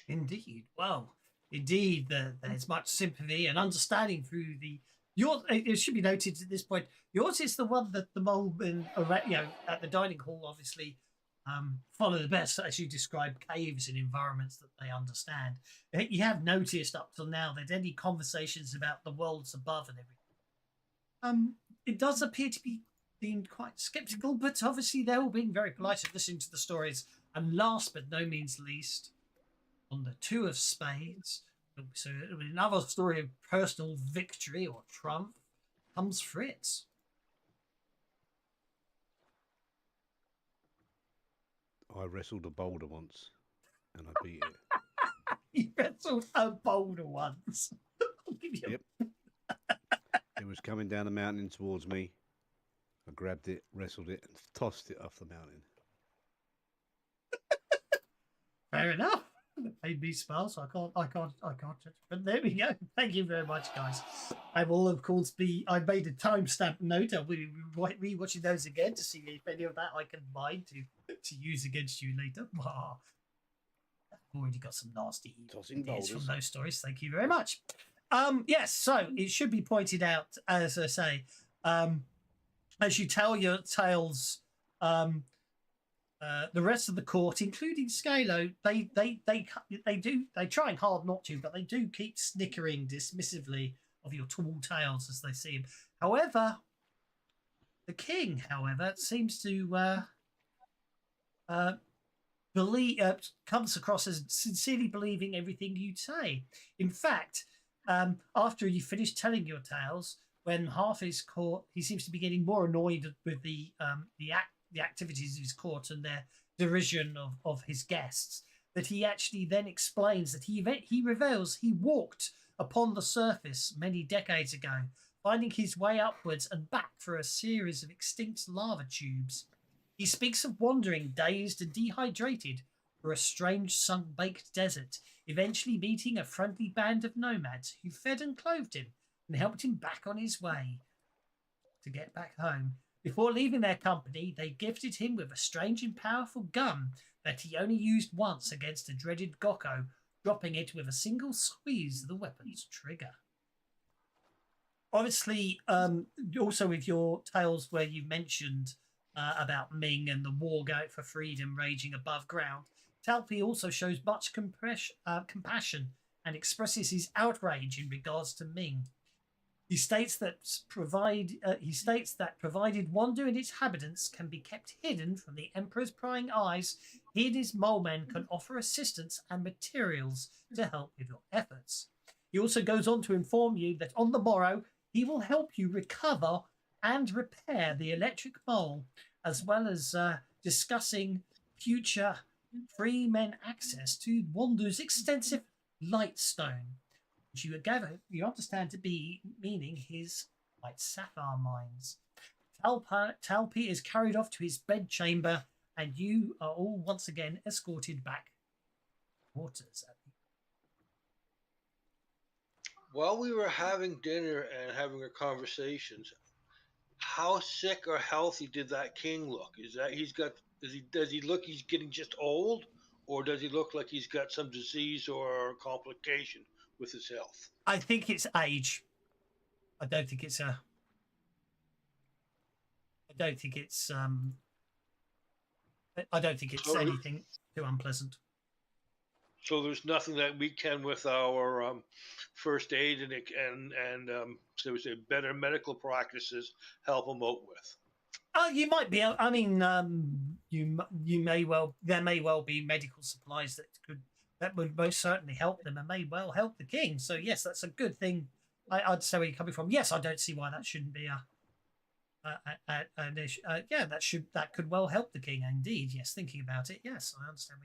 [SPEAKER 2] Indeed. Well, indeed, there's much sympathy and understanding through the. It should be noted at this point, yours is the one that the molemen, at the dining hall, obviously follow the best, as you describe caves in environments that they understand. You have noticed up till now that any conversations about the worlds above and everything, it does appear to be being quite skeptical, but obviously they're all being very polite and listening to the stories. And last but no means least, on the 2 of spades, so another story of personal victory or triumph, comes Fritz.
[SPEAKER 8] I wrestled a boulder once, and I beat it.
[SPEAKER 2] You wrestled a boulder once. I'll give you.
[SPEAKER 8] Yep. It was coming down the mountain towards me. I grabbed it, wrestled it, and tossed it off the mountain.
[SPEAKER 2] Fair enough. It made me smile, so I can't judge. But there we go. Thank you very much, guys. I will, of course, I made a timestamp note. I'll be rewatching those again to see if any of that I can find to use against you later. I've already got some nasty ideas from those stories. Thank you very much. Yes, so it should be pointed out, as I say, as you tell your tales, the rest of the court, including Scalo, they're trying hard not to, but they do keep snickering dismissively of your tall tales as they see him. However, the king, seems to comes across as sincerely believing everything you say. In fact, after you finish telling your tales, when half his court, he seems to be getting more annoyed with the activities of his court and their derision of his guests. that he actually then explains that he reveals he walked upon the surface many decades ago, finding his way upwards and back through a series of extinct lava tubes. He speaks of wandering, dazed and dehydrated, through a strange sun-baked desert, eventually meeting a friendly band of nomads who fed and clothed him and helped him back on his way to get back home. Before leaving their company, they gifted him with a strange and powerful gun that he only used once against the dreaded Gokko, dropping it with a single squeeze of the weapon's trigger. Obviously, also with your tales where you mentioned about Ming and the war going for freedom raging above ground, Talpi also shows much compassion and expresses his outrage in regards to Ming. He states that provided Wandu and its inhabitants can be kept hidden from the Emperor's prying eyes, he and his mole men can offer assistance and materials to help with your efforts. He also goes on to inform you that on the morrow he will help you recover and repair the electric mole, as well as discussing future Freemen access to Wandu's extensive light stone, which you understand to be meaning his white sapphire mines. Talpi is carried off to his bedchamber, and you are all once again escorted back to quarters.
[SPEAKER 3] While we were having dinner and having our conversations, how sick or healthy did that king look? Is that does he look he's getting just old, or does he look like he's got some disease or complication with his health?
[SPEAKER 2] I think it's age. I don't think it's anything too unpleasant.
[SPEAKER 3] So there's nothing that we can, with our first aid and so we say better medical practices, help him out with.
[SPEAKER 2] You might be. I mean, you may well. There may well be medical supplies that would most certainly help them, and may well help the king. So yes, that's a good thing. I'd say where you're coming from. Yes, I don't see why that shouldn't be an issue. Yeah, that could well help the king. Indeed, yes. Thinking about it, yes, I understand.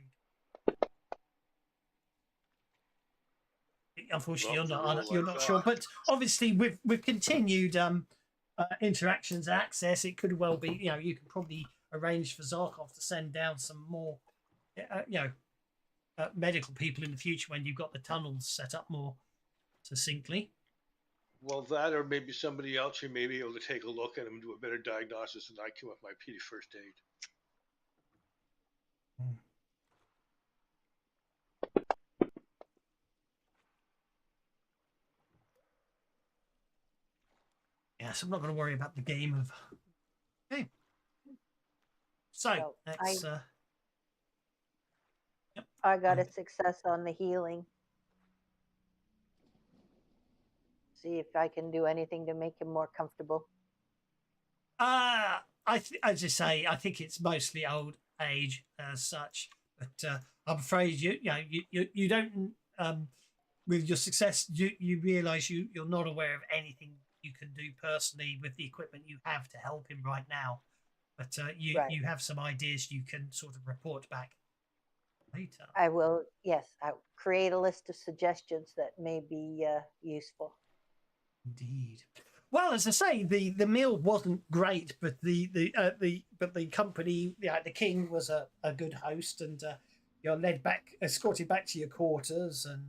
[SPEAKER 2] Unfortunately, you're not sure, but obviously with continued interactions and access, it could well be. You could probably arrange for Zarkov to send down some more, medical people in the future when you've got the tunnels set up more succinctly.
[SPEAKER 3] Well, that or maybe somebody else who may be able to take a look at him and do a better diagnosis than I can with my PD first aid.
[SPEAKER 2] Yes, I'm not going to worry about the game of. Okay. So let's. Yep.
[SPEAKER 5] I got a success on the healing. See if I can do anything to make him more comfortable.
[SPEAKER 2] As you say, I think it's mostly old age as such. But I'm afraid you don't. With your success, you realise you're not aware of anything you can do personally with the equipment you have to help him right now. But you have some ideas you can sort of report back later.
[SPEAKER 5] I will. Yes, I'll create a list of suggestions that may be useful.
[SPEAKER 2] Indeed. Well, as I say, the meal wasn't great, but the company, the king was a good host, and you're escorted back to your quarters, and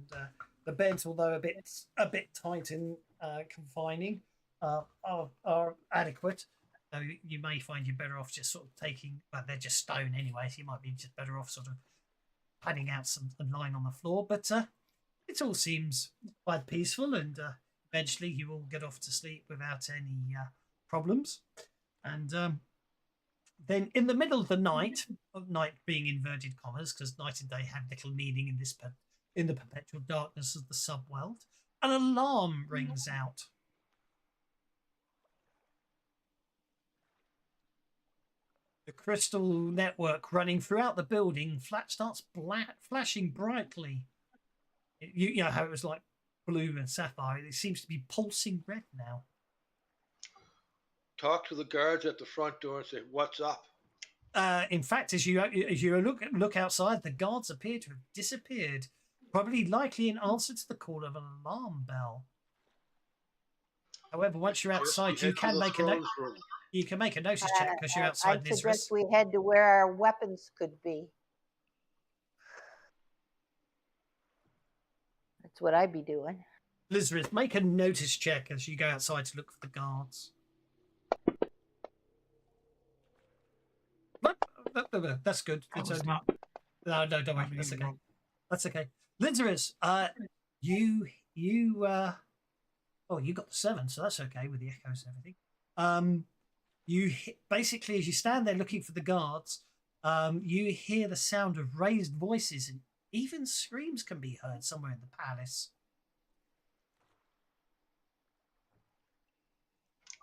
[SPEAKER 2] the beds, although a bit tight and confining, are adequate. So you may find you're better off just sort of taking. Well, they're just stone anyway, so you might be just better off sort of padding out a line on the floor. But it all seems quite peaceful, and eventually you will get off to sleep without any problems. And then in the middle of the night being inverted commas, because night and day have little meaning in the perpetual darkness of the subworld, an alarm rings out. The crystal network running throughout the building starts flashing brightly. You know how it was like blue and sapphire. It seems to be pulsing red now.
[SPEAKER 3] Talk to the guards at the front door and say, "What's up?"
[SPEAKER 2] In fact, as you look outside, the guards appear to have disappeared, probably likely in answer to the call of an alarm bell. However, once you're outside, you can make a note. You can make a notice check because you're outside.
[SPEAKER 5] I'd suggest we head to where our weapons could be. That's what I'd be doing.
[SPEAKER 2] Elizabeth, make a notice check as you go outside to look for the guards. No, that's good.
[SPEAKER 7] That
[SPEAKER 2] It's
[SPEAKER 7] was
[SPEAKER 2] okay.
[SPEAKER 7] not.
[SPEAKER 2] No, don't worry. That's okay. That's okay. Elizabeth, you got the 7, so that's okay with the echoes and everything. Basically, as you stand there looking for the guards, you hear the sound of raised voices and even screams can be heard somewhere in the palace.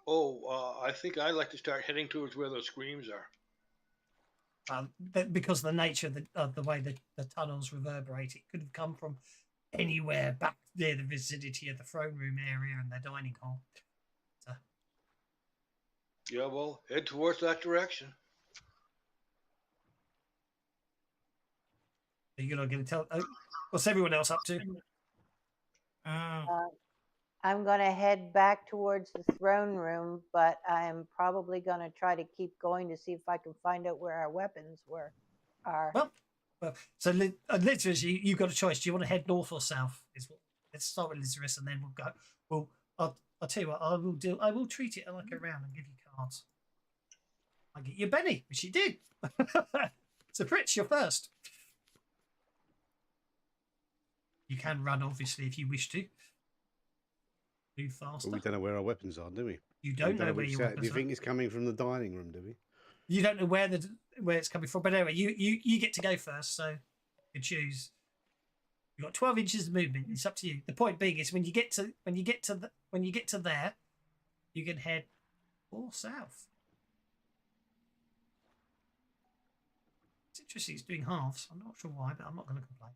[SPEAKER 3] I think I'd like to start heading towards where those screams are.
[SPEAKER 2] Because of the nature of the way the tunnels reverberate, it could have come from anywhere back near the vicinity of the throne room area and the dining hall. So,
[SPEAKER 3] Yeah, well, head towards that direction.
[SPEAKER 2] you're not going to tell. What's everyone else up to?
[SPEAKER 5] I'm going to head back towards the throne room, but I'm probably going to try to keep going to see if I can find out where our weapons are.
[SPEAKER 2] Well, so literally, you've got a choice. Do you want to head north or south? Let's start with Lizarus, and then we'll go. Well, I'll tell you what. I will treat it like a round and give you cards. I'll get you Benny, which you did. So, Fritz, you're first. You can run, obviously, if you wish to. Move faster.
[SPEAKER 8] But we don't know where our weapons are, do we?
[SPEAKER 2] You don't know where your weapons are.
[SPEAKER 8] Do you think it's coming from the dining room, do we?
[SPEAKER 2] You don't know where it's coming from. But anyway, you get to go first, so you can choose. You've got 12 inches of movement. It's up to you. The point being is when you get to there, you can head or south. It's interesting. It's doing halves. I'm not sure why, but I'm not going to complain.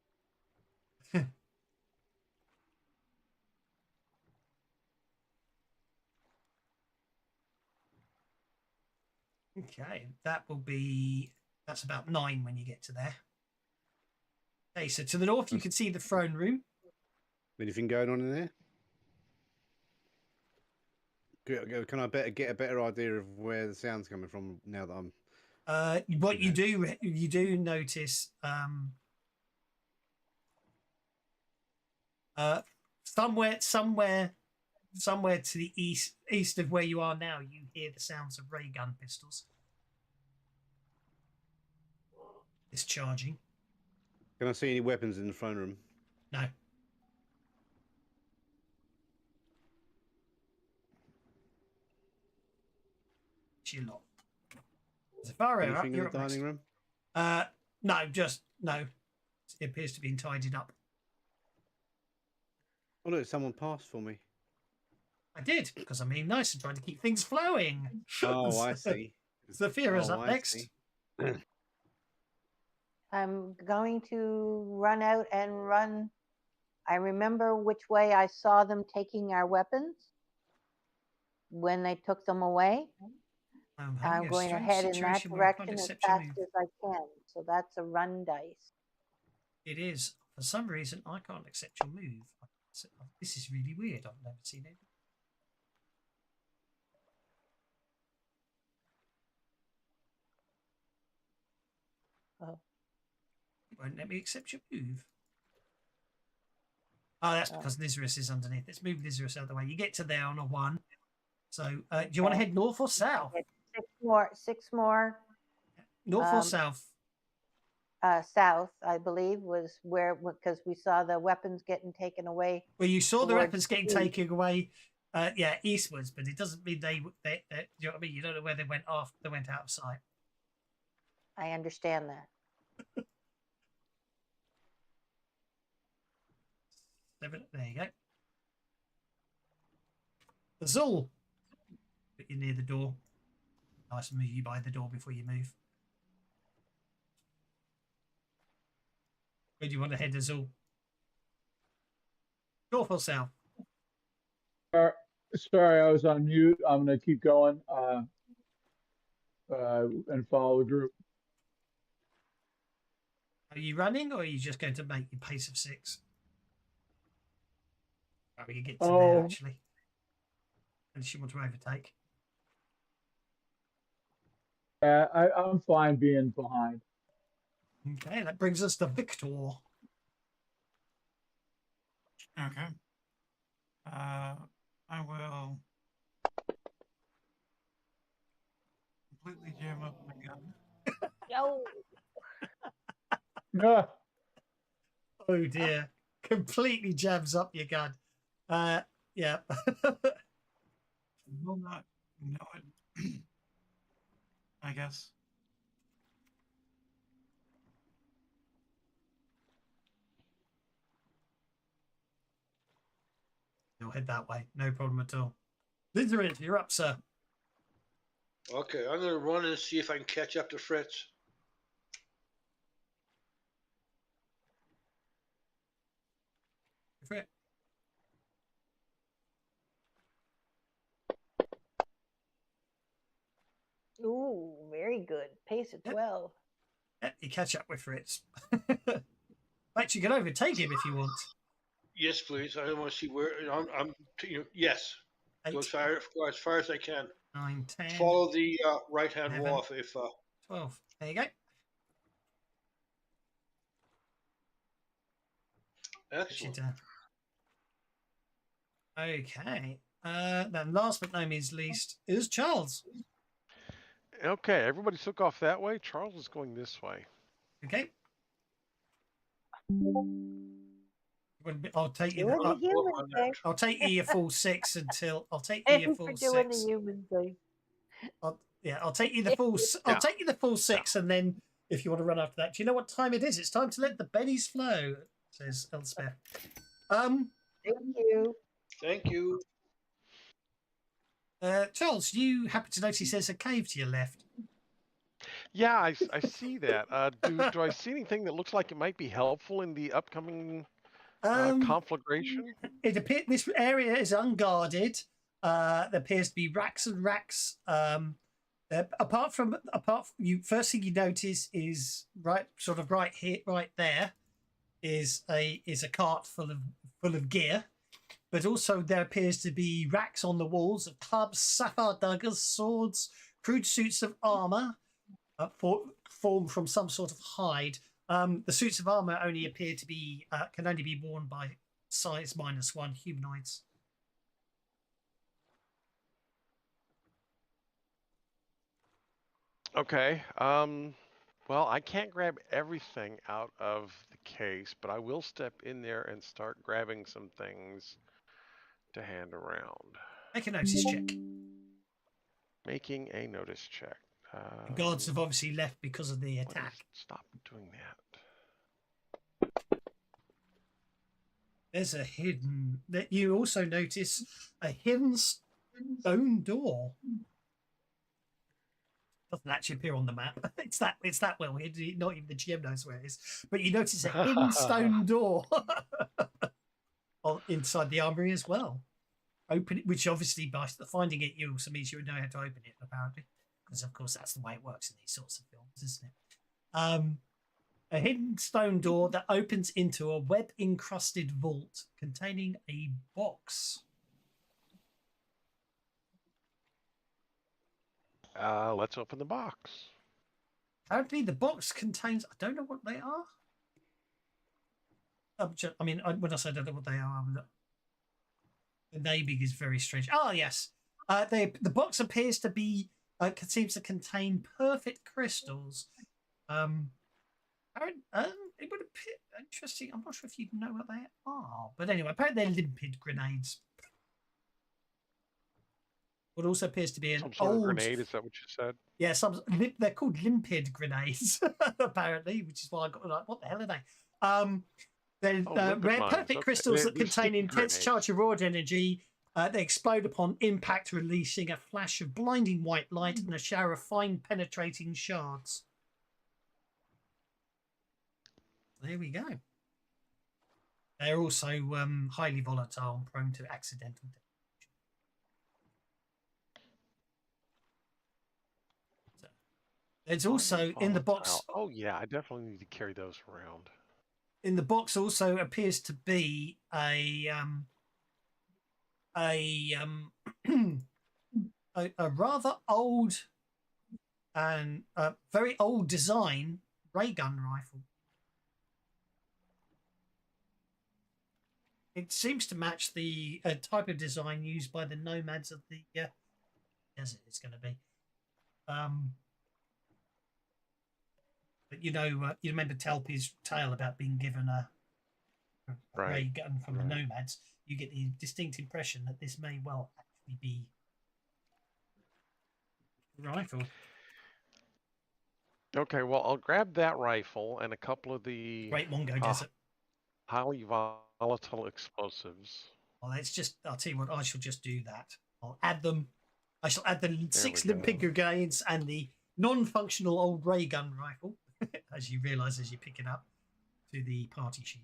[SPEAKER 2] Okay, that's about 9 when you get to there. Okay, so to the north, you can see the throne room.
[SPEAKER 8] Anything going on in there? Can I get a better idea of where the sound's coming from now that I'm...
[SPEAKER 2] What you do notice somewhere to the east of where you are now, you hear the sounds of ray gun pistols discharging.
[SPEAKER 8] Can I see any weapons in the throne room?
[SPEAKER 2] No. You're not. Zafaro,
[SPEAKER 8] Anything in
[SPEAKER 2] you're
[SPEAKER 8] the
[SPEAKER 2] up next.
[SPEAKER 8] dining room?
[SPEAKER 2] No. It appears to be tidied up.
[SPEAKER 8] Oh look, someone passed for me.
[SPEAKER 2] I did, because I'm being nice and trying to keep things flowing.
[SPEAKER 8] Oh, I see.
[SPEAKER 2] Zafira's up next.
[SPEAKER 5] I'm going to run out and run. I remember which way I saw them taking our weapons when they took them away. I'm going to head in that direction as fast as I can. So that's a run dice.
[SPEAKER 2] It is. For some reason, I can't accept your move. This is really weird. I've never seen it.
[SPEAKER 5] Oh.
[SPEAKER 2] Won't let me accept your move. Oh, that's because Lizarus is underneath. Let's move Lizarus out of the way. You get to there on a 1. So, do you want to head north or south?
[SPEAKER 5] 6 more.
[SPEAKER 2] North or south?
[SPEAKER 5] South, I believe, was where, because we saw the weapons getting taken away.
[SPEAKER 2] Well, you saw the weapons getting taken away, eastwards, but it doesn't mean they you know what I mean? You don't know where they went after they went out of sight.
[SPEAKER 5] I understand that.
[SPEAKER 2] 7, there you go. Azul, put you near the door. Nice and move you by the door before you move. Where do you want to head, Azul? North or south?
[SPEAKER 4] Sorry, I was on mute. I'm going to keep going. and follow the group.
[SPEAKER 2] Are you running, or are you just going to make your pace of 6? Oh, you get to there,
[SPEAKER 4] Oh.
[SPEAKER 2] actually. Unless you want to overtake.
[SPEAKER 4] Yeah, I'm fine being behind.
[SPEAKER 2] Okay, that brings us to Victor.
[SPEAKER 7] Okay. I will completely jam up my gun.
[SPEAKER 5] No.
[SPEAKER 4] Ah,
[SPEAKER 2] Oh dear. Completely jams up your gun. Yeah.
[SPEAKER 7] Will not know it. I guess.
[SPEAKER 2] You'll head that way. No problem at all. Lizard, you're up, sir.
[SPEAKER 3] Okay, I'm gonna run and see if I can catch up to Fritz.
[SPEAKER 2] Go for it.
[SPEAKER 5] Ooh, very good. Pace of
[SPEAKER 2] Yep.
[SPEAKER 5] 12.
[SPEAKER 2] Yeah, you catch up with Fritz. Actually, you can overtake him if you want.
[SPEAKER 3] Yes, please. I want to see where I'm. Yes,
[SPEAKER 2] 8,
[SPEAKER 3] go as far as I can.
[SPEAKER 2] 9, 10,
[SPEAKER 3] Follow the right-hand
[SPEAKER 2] 11.
[SPEAKER 3] wall if
[SPEAKER 2] 12. There you go.
[SPEAKER 3] excellent.
[SPEAKER 2] Okay. Then last but no means least is Charles.
[SPEAKER 6] Okay, everybody took off that way. Charles is going this way.
[SPEAKER 2] Okay. I'll take you.
[SPEAKER 5] Doing the human thing.
[SPEAKER 2] I'll take you your full 6 until I'll take you your
[SPEAKER 5] And
[SPEAKER 2] full
[SPEAKER 5] for doing
[SPEAKER 2] 6.
[SPEAKER 5] the human thing.
[SPEAKER 2] I'll take you the full. I'll take you the full 6, and then if you want to run after that, do you know what time it is? It's time to let the bennies flow, says Elspeth.
[SPEAKER 5] Thank you.
[SPEAKER 3] Thank you.
[SPEAKER 2] Charles, you happen to notice there's a cave to your left.
[SPEAKER 6] Yeah, I see that. Do I see anything that looks like it might be helpful in the upcoming conflagration?
[SPEAKER 2] It appears this area is unguarded. There appears to be racks and racks. Apart from you, first thing you notice is right here, right there, is a cart full of gear. But also there appears to be racks on the walls of clubs, sapphire daggers, swords, crude suits of armor, formed from some sort of hide. The suits of armor only appear to be can only be worn by size -1 humanoids.
[SPEAKER 6] Okay. Well, I can't grab everything out of the case, but I will step in there and start grabbing some things to hand around.
[SPEAKER 2] Make a notice check.
[SPEAKER 6] Making a notice check.
[SPEAKER 2] The guards have obviously left because of the
[SPEAKER 6] what is-
[SPEAKER 2] attack.
[SPEAKER 6] Stop doing that.
[SPEAKER 2] There's a hidden. That you also notice a hidden stone door. Doesn't actually appear on the map. It's that well hidden. Not even the GM knows where it is. But you notice a hidden stone door inside the armory as well. Open it, which obviously by finding it, you also means you know how to open it. Apparently, because of course that's the way it works in these sorts of films, isn't it? A hidden stone door that opens into a web-encrusted vault containing a box.
[SPEAKER 6] Let's open the box.
[SPEAKER 2] Apparently, the box contains. I don't know what they are. When I say I don't know what they are, the naming is very strange. Oh yes, the box appears to be seems to contain perfect crystals. It would appear interesting. I'm not sure if you know what they are, but anyway, apparently they're limpid grenades. What also appears to be an
[SPEAKER 6] Some sort
[SPEAKER 2] old
[SPEAKER 6] of grenade, is that what you said?
[SPEAKER 2] Yeah, they're called limpid grenades, apparently, which is why I got like, what the hell are they? They're rare perfect
[SPEAKER 6] Okay.
[SPEAKER 2] crystals that
[SPEAKER 6] They're
[SPEAKER 2] contain
[SPEAKER 6] sticky
[SPEAKER 2] intense
[SPEAKER 6] grenades.
[SPEAKER 2] charge of raw energy. They explode upon impact, releasing a flash of blinding white light and a shower of fine penetrating shards. There we go. They're also highly volatile and prone to accidental detonation. So There's also in the box.
[SPEAKER 6] Volatile. Oh yeah, I definitely need to carry those around.
[SPEAKER 2] In the box also appears to be a a rather old and very old design ray gun rifle. It seems to match the type of design used by the nomads of the desert. It's going to be. But you remember Talpi's tale about being given a ray gun from the nomads. You get the distinct impression that this may well actually be a rifle.
[SPEAKER 6] Okay, well, I'll grab that rifle and a couple of the
[SPEAKER 2] Great Mongo Desert.
[SPEAKER 6] highly volatile explosives.
[SPEAKER 2] Well, I'll tell you what, I shall just do that. I'll add them. I shall add the 6
[SPEAKER 6] we go.
[SPEAKER 2] limpet grenades and the non-functional old ray gun rifle, as you realise as you pick it up, to the party sheet.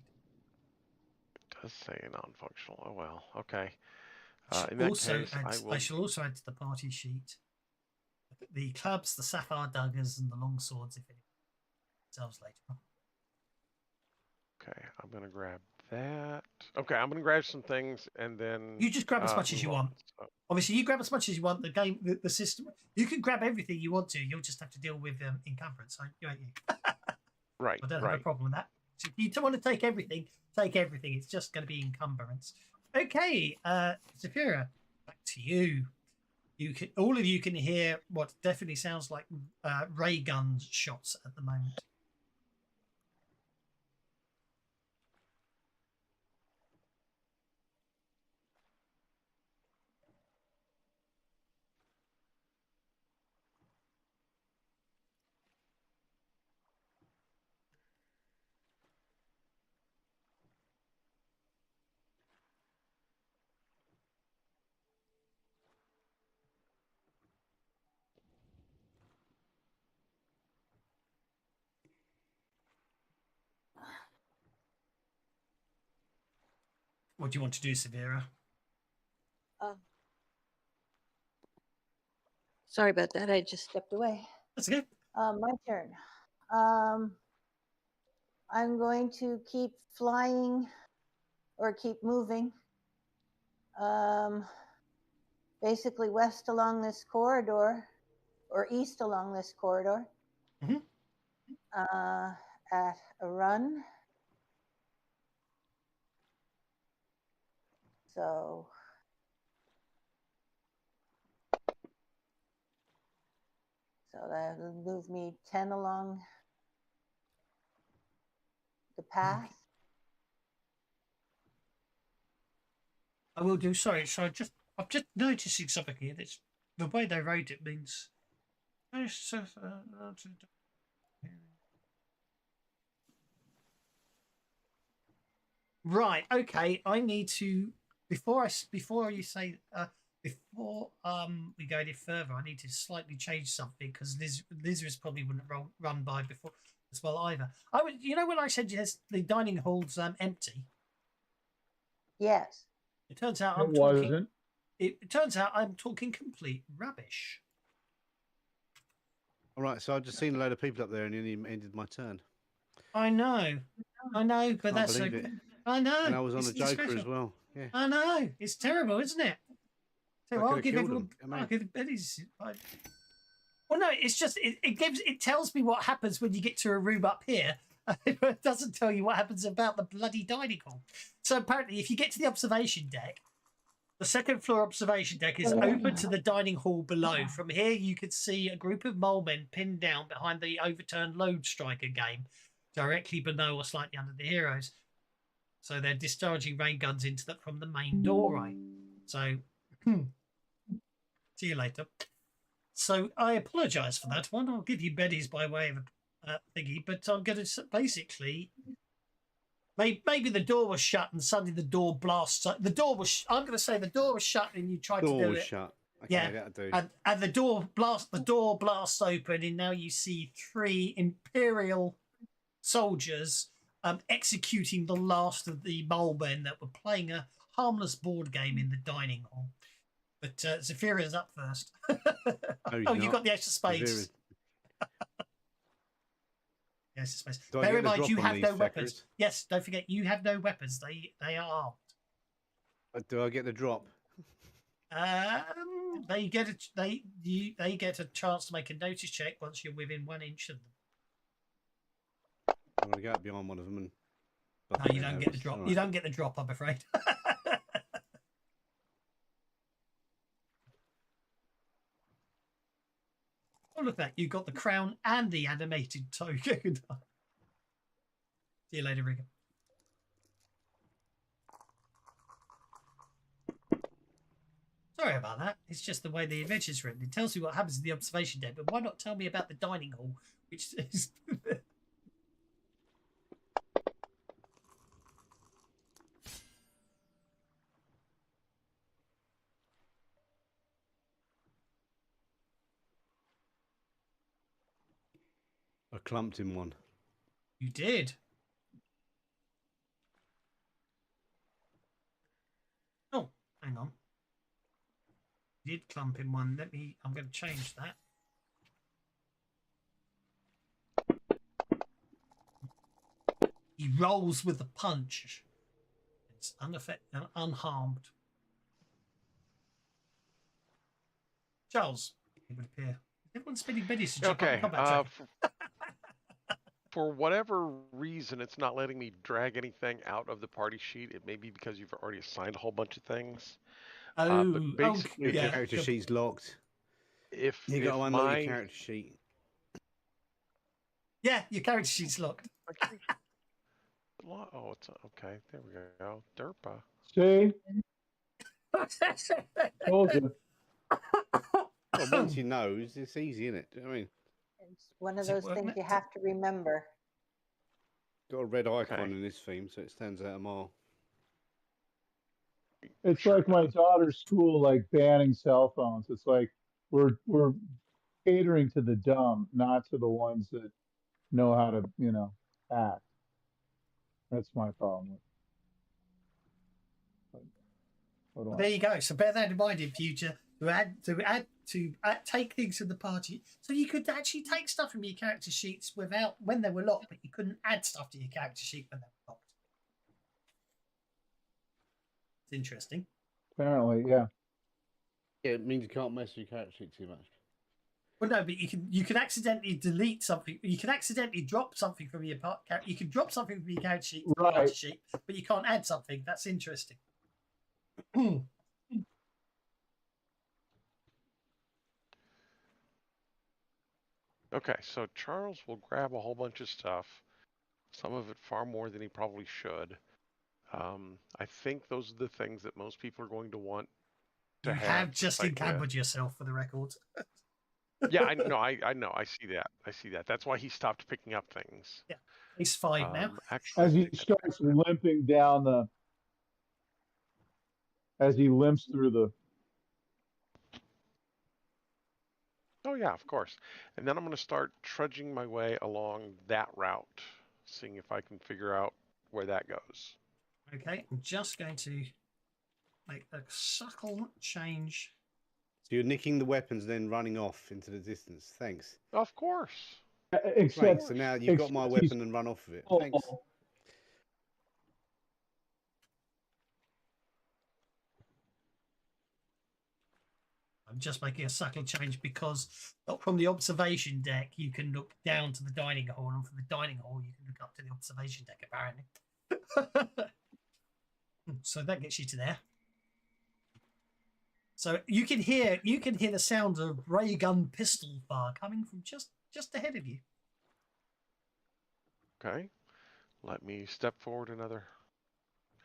[SPEAKER 6] It does say non-functional. Oh, well, okay.
[SPEAKER 2] I shall also add to the party sheet the clubs, the sapphire daggers, and the long swords, if it sells later on.
[SPEAKER 6] Okay, I'm going to grab that. Okay, I'm going to grab some things and then...
[SPEAKER 2] You just grab as much as you want.
[SPEAKER 6] So,
[SPEAKER 2] Obviously, you grab as much as you want. The system, you can grab everything you want to. You'll just have to deal with encumbrance, won't you?
[SPEAKER 6] right,
[SPEAKER 2] I don't have a problem with that. So if you don't want to take everything, take everything. It's just going to be encumbrance. Okay, Zafira, back to you. All of you can hear what definitely sounds like ray gun shots at the moment. What do you want to do, Severa?
[SPEAKER 5] Sorry about that. I just stepped away.
[SPEAKER 2] That's okay.
[SPEAKER 5] My turn. I'm going to keep flying or keep moving. Basically west along this corridor or east along this corridor.
[SPEAKER 2] Mhm.
[SPEAKER 5] At a run. So that'll move me 10 along the path.
[SPEAKER 2] I will do. Sorry, so I'm just noticing something here. That's the way they wrote it means. Right. Okay. I need to before we go any further. I need to slightly change something because Liz probably wouldn't run by before as well either. When I said yes, the dining hall's empty.
[SPEAKER 5] Yes.
[SPEAKER 2] It turns out It turns out I'm talking complete rubbish.
[SPEAKER 8] All right, so I've just seen a load of people up there and it ended my turn.
[SPEAKER 2] I know, but that's
[SPEAKER 8] believe it.
[SPEAKER 2] I know.
[SPEAKER 8] And I was on
[SPEAKER 2] It's
[SPEAKER 8] the Joker
[SPEAKER 2] disgraceful.
[SPEAKER 8] as well. Yeah.
[SPEAKER 2] I know. It's terrible, isn't it? So
[SPEAKER 8] I
[SPEAKER 2] I'll
[SPEAKER 8] could've
[SPEAKER 2] give
[SPEAKER 8] killed
[SPEAKER 2] everyone.
[SPEAKER 8] them. I
[SPEAKER 2] I'll give Betty's. Well, no, it's just it tells me what happens when you get to a room up here. It doesn't tell you what happens about the bloody dining hall. So apparently, if you get to the observation deck, the second floor observation deck is open to the dining hall below. From here, you could see a group of mole men pinned down behind the overturned load striker game, directly below or slightly under the heroes. So they're discharging rain guns into that from the main doorway. So, see you later. So I apologise for that one. I'll give you Betty's by way of a thingy, but I'm going to basically. Maybe the door was shut and suddenly the door blasts. The door was. I'm going to say the door was shut and you tried to do it.
[SPEAKER 8] Door was shut. Okay,
[SPEAKER 2] Yeah,
[SPEAKER 8] that'll do.
[SPEAKER 2] and the door blasts open, and now you see 3 Imperial soldiers executing the last of the mole men that were playing a harmless board game in the dining hall. But Zafira's up first.
[SPEAKER 8] No,
[SPEAKER 2] You got the extra space. to space.
[SPEAKER 8] Do I
[SPEAKER 2] Bear
[SPEAKER 8] get
[SPEAKER 2] in
[SPEAKER 8] the
[SPEAKER 2] mind,
[SPEAKER 8] drop
[SPEAKER 2] you
[SPEAKER 8] on
[SPEAKER 2] have
[SPEAKER 8] these
[SPEAKER 2] no weapons.
[SPEAKER 8] fuckers?
[SPEAKER 2] Yes, don't forget, you have no weapons. They are armed.
[SPEAKER 8] Do I get the drop?
[SPEAKER 2] They get a chance to make a notice check once you're within 1 inch of them.
[SPEAKER 8] I'm gonna go up behind one of them and.
[SPEAKER 2] No, you don't get the drop. You don't get the drop, I'm afraid. Oh, look at that. You've got the crown and the animated token. See you later, Rigger. Sorry about that. It's just the way the adventure's written. It tells you what happens in the observation deck, but why not tell me about the dining hall, which is...
[SPEAKER 8] I clumped in one.
[SPEAKER 2] You did. Oh, hang on. You did clump in one. I'm going to change that. He rolls with the punch. It's unharmed. Charles, it would appear. Everyone's spinning biddies to jump
[SPEAKER 6] Okay.
[SPEAKER 2] up the combat track.
[SPEAKER 6] For whatever reason, it's not letting me drag anything out of the party sheet. It may be because you've already assigned a whole bunch of things. But basically,
[SPEAKER 8] Your
[SPEAKER 2] yeah.
[SPEAKER 8] character sheet's locked.
[SPEAKER 6] if
[SPEAKER 8] You got to unlock your character sheet.
[SPEAKER 2] Yeah, your character sheet's locked.
[SPEAKER 6] Oh, it's okay. There we go. Derpa.
[SPEAKER 4] See? Told you.
[SPEAKER 8] Well, once you know, it's easy, isn't it? Do you know what I mean?
[SPEAKER 5] It's one of
[SPEAKER 2] Does it
[SPEAKER 5] those
[SPEAKER 2] work,
[SPEAKER 5] things
[SPEAKER 2] Matt?
[SPEAKER 5] you have to remember.
[SPEAKER 8] Got a red icon
[SPEAKER 6] Okay.
[SPEAKER 8] in this theme, so it stands out a mile.
[SPEAKER 4] It's
[SPEAKER 6] Sure
[SPEAKER 4] like my
[SPEAKER 6] does.
[SPEAKER 4] daughter's school, like banning cell phones. It's like we're catering to the dumb, not to the ones that know how to, act. That's my problem with. What do I
[SPEAKER 2] There you go. So bear that in mind in future. To take things from the party, so you could actually take stuff from your character sheets when they were locked, but you couldn't add stuff to your character sheet when they were locked. It's interesting.
[SPEAKER 4] Apparently, yeah.
[SPEAKER 8] Yeah, it means you can't mess with your character sheet too much.
[SPEAKER 2] Well, no, but you can accidentally delete something. You can accidentally drop something from your You can drop something from your character sheet,
[SPEAKER 4] Right.
[SPEAKER 2] but you can't add something. That's interesting.
[SPEAKER 6] Okay, so Charles will grab a whole bunch of stuff, some of it far more than he probably should. I think those are the things that most people are going to want to
[SPEAKER 2] You
[SPEAKER 6] have
[SPEAKER 2] have
[SPEAKER 6] to
[SPEAKER 2] just
[SPEAKER 6] fight
[SPEAKER 2] encumbered yourself, for the record.
[SPEAKER 6] Yeah, I know. I know. I see that. I see that. That's why he stopped picking up things.
[SPEAKER 2] Yeah, he's 5 now.
[SPEAKER 6] Actually,
[SPEAKER 4] As he starts limping down as he limps through the.
[SPEAKER 6] oh yeah, of course. And then I'm going to start trudging my way along that route, seeing if I can figure out where that goes.
[SPEAKER 2] Okay, I'm just going to make a subtle change.
[SPEAKER 8] So you're nicking the weapons, then running off into the distance. Thanks.
[SPEAKER 6] Of course.
[SPEAKER 4] Except,
[SPEAKER 8] Right, so now you've got my
[SPEAKER 4] except he's
[SPEAKER 8] weapon and run off with it.
[SPEAKER 4] full.
[SPEAKER 8] Thanks.
[SPEAKER 2] I'm just making a subtle change because from the observation deck you can look down to the dining hall, and from the dining hall you can look up to the observation deck, apparently. So that gets you to there. So you can hear the sound of ray gun pistol fire coming from just ahead of you.
[SPEAKER 6] Okay. Let me step forward another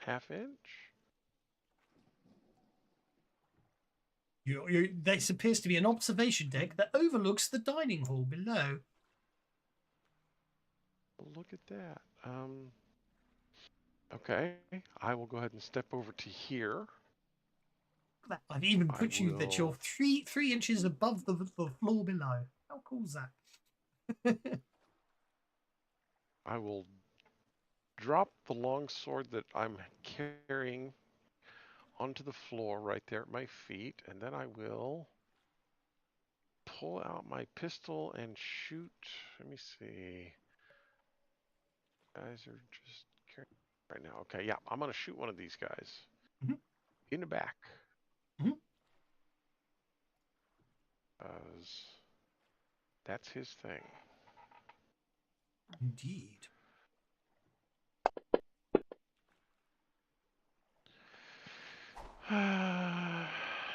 [SPEAKER 6] half inch.
[SPEAKER 2] This appears to be an observation deck that overlooks the dining hall below.
[SPEAKER 6] Look at that. Okay. I will go ahead and step over to here.
[SPEAKER 2] I've even put you that you're
[SPEAKER 6] will-
[SPEAKER 2] 3 inches above the floor below. How cool is that?
[SPEAKER 6] I will drop the long sword that I'm carrying onto the floor right there at my feet, and then I will pull out my pistol and shoot. Let me see. Guys are just carrying right now. Okay, yeah, I'm gonna shoot one of these guys
[SPEAKER 2] Mhm.
[SPEAKER 6] in the back.
[SPEAKER 2] Mhm.
[SPEAKER 6] That's his thing.
[SPEAKER 2] Indeed.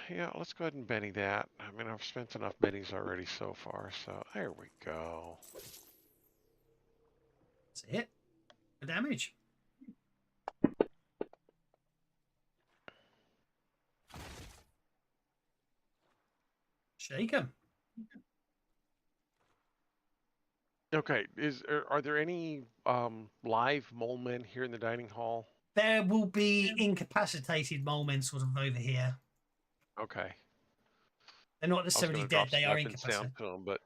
[SPEAKER 6] Yeah, let's go ahead and Benny that. I mean, I've spent enough bennies already so far, so there we go.
[SPEAKER 2] That's it. The damage. Shake him.
[SPEAKER 6] Okay, are there any live mole men here in the dining hall?
[SPEAKER 2] There will be incapacitated mole men sort of over here.
[SPEAKER 6] Okay.
[SPEAKER 2] They're not
[SPEAKER 6] I was
[SPEAKER 2] necessarily
[SPEAKER 6] going to
[SPEAKER 2] dead.
[SPEAKER 6] drop
[SPEAKER 2] They
[SPEAKER 6] some
[SPEAKER 2] are
[SPEAKER 6] weapons down
[SPEAKER 2] incapacitated.
[SPEAKER 6] to them, but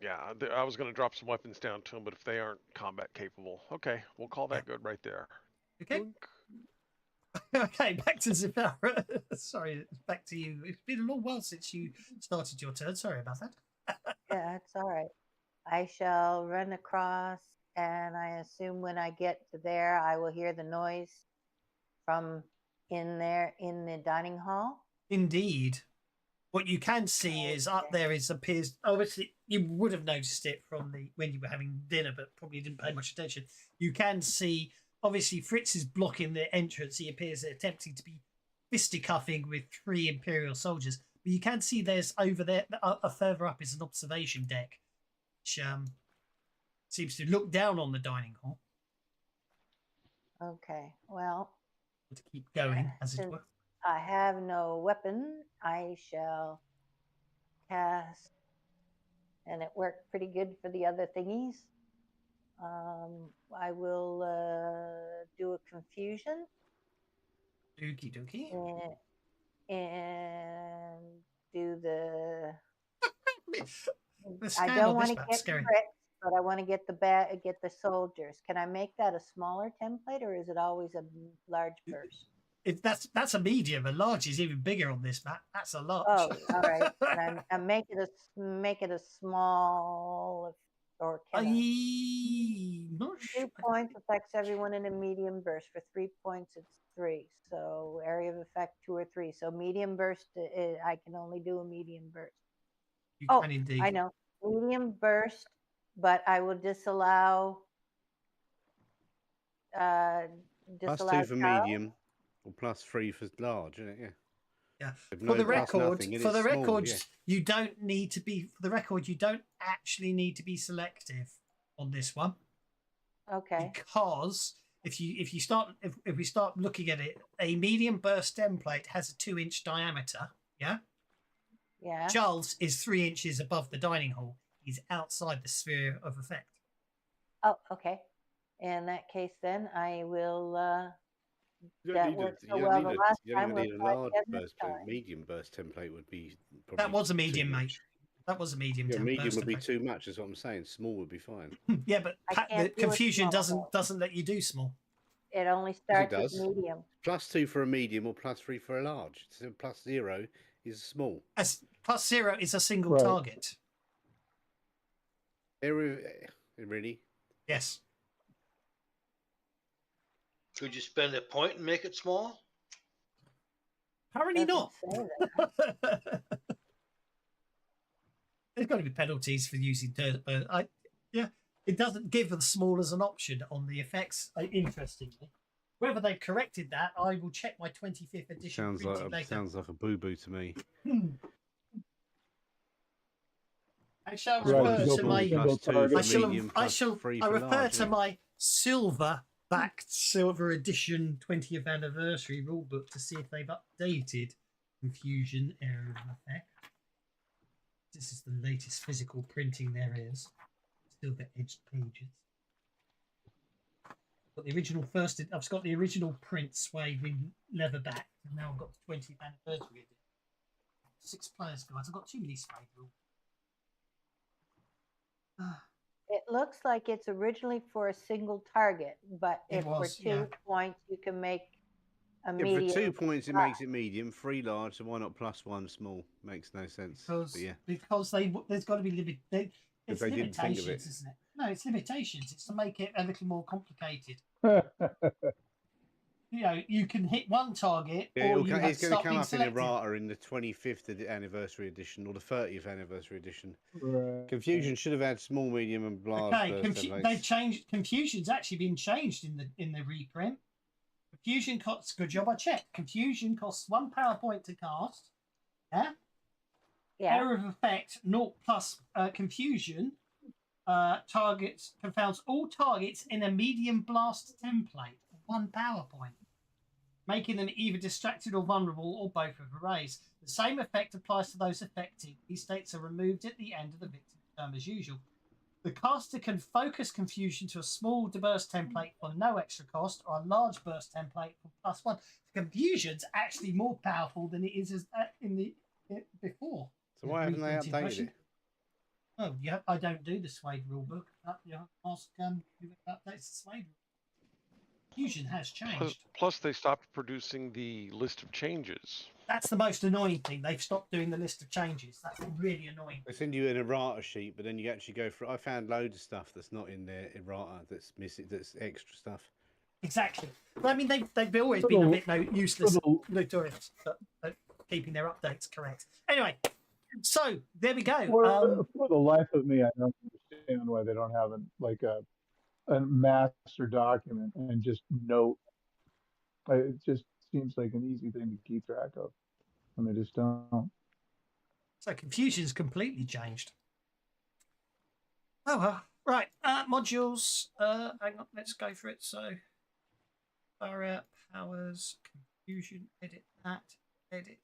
[SPEAKER 6] yeah, I was going to drop some weapons down to them, but if they aren't combat capable, okay, we'll call that good right there.
[SPEAKER 2] Okay.
[SPEAKER 6] Boink.
[SPEAKER 2] Okay, back to Zipara. Sorry, back to you. It's been a long while since you started your turn. Sorry about that.
[SPEAKER 5] Yeah, it's all right. I shall run across, and I assume when I get to there, I will hear the noise from in there in the dining hall.
[SPEAKER 2] Indeed. What you can see is up there appears. Obviously, you would have noticed it from when you were having dinner, but probably didn't pay much attention. You can see, obviously, Fritz is blocking the entrance. He appears attempting to be fisticuffing with 3 Imperial soldiers. But you can see there's over there, further up is an observation deck, which seems to look down on the dining hall.
[SPEAKER 5] Okay, well,
[SPEAKER 2] To keep going, as it
[SPEAKER 5] since
[SPEAKER 2] were.
[SPEAKER 5] I have no weapon, I shall cast, and it worked pretty good for the other thingies. I will do a confusion.
[SPEAKER 2] Okie dokie.
[SPEAKER 5] And do the.
[SPEAKER 2] The
[SPEAKER 5] I
[SPEAKER 2] scale
[SPEAKER 5] don't
[SPEAKER 2] of
[SPEAKER 5] want
[SPEAKER 2] this
[SPEAKER 5] to
[SPEAKER 2] map's
[SPEAKER 5] get
[SPEAKER 2] scary.
[SPEAKER 5] crits, but I want to get the soldiers. Can I make that a smaller template, or is it always a large burst?
[SPEAKER 2] If that's a medium, a large is even bigger on this map. That's a large.
[SPEAKER 5] Oh, all right. And I'm make it a small, or can I?
[SPEAKER 2] Not
[SPEAKER 5] 2
[SPEAKER 2] sure.
[SPEAKER 5] points affects everyone in a medium burst. For 3 points, it's 3. So area of effect 2 or 3. So medium burst, I can only do a medium burst.
[SPEAKER 2] You
[SPEAKER 5] Oh,
[SPEAKER 2] can indeed.
[SPEAKER 5] I know. Medium burst, but I will disallow.
[SPEAKER 8] +2 for medium, or +3 for large, isn't it? Yeah.
[SPEAKER 2] Yeah.
[SPEAKER 8] With
[SPEAKER 2] For
[SPEAKER 8] no
[SPEAKER 2] the
[SPEAKER 8] plus
[SPEAKER 2] record,
[SPEAKER 8] nothing, and it's small, yeah.
[SPEAKER 2] you don't need to be. For the record, you don't actually need to be selective on this one.
[SPEAKER 5] Okay.
[SPEAKER 2] Because if we start looking at it, a medium burst template has a 2-inch diameter. Yeah.
[SPEAKER 5] Yeah.
[SPEAKER 2] Charles is 3 inches above the dining hall. He's outside the sphere of effect.
[SPEAKER 5] Oh, okay. In that case, then I will.
[SPEAKER 8] You
[SPEAKER 5] That
[SPEAKER 8] don't
[SPEAKER 5] worked so
[SPEAKER 8] need
[SPEAKER 5] well
[SPEAKER 8] a,
[SPEAKER 5] the last
[SPEAKER 8] you don't
[SPEAKER 5] time.
[SPEAKER 8] even
[SPEAKER 5] We'll
[SPEAKER 8] need a
[SPEAKER 5] try
[SPEAKER 8] large
[SPEAKER 5] again this
[SPEAKER 8] burst, but a
[SPEAKER 5] time.
[SPEAKER 8] medium burst template would be probably.
[SPEAKER 2] That was a medium,
[SPEAKER 8] too
[SPEAKER 2] mate.
[SPEAKER 8] much.
[SPEAKER 2] That was a medium.
[SPEAKER 8] Yeah, medium
[SPEAKER 2] burst
[SPEAKER 8] would be
[SPEAKER 2] template.
[SPEAKER 8] too much. Is what I'm saying. Small would be fine.
[SPEAKER 2] Yeah, but
[SPEAKER 5] I
[SPEAKER 2] the
[SPEAKER 5] can't do a
[SPEAKER 2] confusion
[SPEAKER 5] small
[SPEAKER 2] doesn't let you do small.
[SPEAKER 5] It only
[SPEAKER 8] Yes, it
[SPEAKER 5] starts with
[SPEAKER 8] does.
[SPEAKER 5] medium.
[SPEAKER 8] +2 for a medium or +3 for a large. So +0 is small.
[SPEAKER 2] As +0 is a single
[SPEAKER 4] Right.
[SPEAKER 2] target.
[SPEAKER 8] Really?
[SPEAKER 2] Yes.
[SPEAKER 3] Could you spend a point and make it small?
[SPEAKER 2] Apparently
[SPEAKER 5] Doesn't
[SPEAKER 2] not.
[SPEAKER 5] say that.
[SPEAKER 2] There's got to be penalties for using yeah, it doesn't give the small as an option on the effects. Interestingly, whether they've corrected that, I will check my 25th edition printing later.
[SPEAKER 8] Sounds like a boo boo to me.
[SPEAKER 2] I shall
[SPEAKER 4] Right,
[SPEAKER 2] refer
[SPEAKER 4] go
[SPEAKER 2] to
[SPEAKER 4] for
[SPEAKER 2] my.
[SPEAKER 4] single target.
[SPEAKER 2] I refer to my silver-backed silver edition 20th anniversary rulebook to see if they've updated confusion area of effect. This is the latest physical printing there is. Still got edged pages. Got the original I've got the original print swathed in leather back, and now I've got the 20th anniversary edition. 6 players, guys. I've got too many swathed rules.
[SPEAKER 5] It looks like it's originally for a single target, but if for 2 points you can make a medium.
[SPEAKER 8] For 2 points, it makes it medium. 3 large, so why not +1 small? Makes no sense.
[SPEAKER 2] Because there's got to be limitations,
[SPEAKER 8] they didn't think of it.
[SPEAKER 2] isn't it? No, it's limitations. It's to make it a little more complicated. You know, you can hit one target,
[SPEAKER 8] Yeah,
[SPEAKER 2] or you have
[SPEAKER 8] it's
[SPEAKER 2] to
[SPEAKER 8] going to
[SPEAKER 2] start
[SPEAKER 8] come
[SPEAKER 2] being
[SPEAKER 8] up
[SPEAKER 2] selective.
[SPEAKER 8] in errata in the 25th anniversary edition or the 30th anniversary edition.
[SPEAKER 4] Right.
[SPEAKER 8] Confusion should have had small, medium, and large
[SPEAKER 2] Okay,
[SPEAKER 8] burst templates.
[SPEAKER 2] they've changed. Confusion's actually been changed in the reprint. Confusion costs. Good job, I checked. Confusion costs 1 power point to cast. Yeah.
[SPEAKER 5] Yeah.
[SPEAKER 2] Error of effect 0 plus confusion. Targets confounds all targets in a medium blast template. 1 power point, making them either distracted or vulnerable, or both of a raise. The same effect applies to those affected. These states are removed at the end of the victim's turn as usual. The caster can focus confusion to a small burst template for no extra cost, or a large burst template for +1. Confusion's actually more powerful than it is before.
[SPEAKER 8] So why haven't they
[SPEAKER 2] reprinted
[SPEAKER 8] updated
[SPEAKER 2] version.
[SPEAKER 8] it?
[SPEAKER 2] Oh, yeah, I don't do the Swade rulebook. Ask who updates the Swade rule. Confusion has changed.
[SPEAKER 6] Plus, they stopped producing the list of changes.
[SPEAKER 2] That's the most annoying thing. They've stopped doing the list of changes. That's really annoying.
[SPEAKER 8] They send you an errata sheet, but then you actually go for. I found loads of stuff that's not in their errata that's missing. That's extra stuff.
[SPEAKER 2] Exactly. But I mean, they've always been a bit useless, notorious at keeping their updates correct. Anyway, so there we go.
[SPEAKER 4] For the life of me, I don't understand why they don't have a master document and just note. It just seems like an easy thing to keep track of, and they just don't.
[SPEAKER 2] So confusion's completely changed. Oh well. Right. Modules. Hang on. Let's go for it. So, powers, confusion. Edit that. Edit.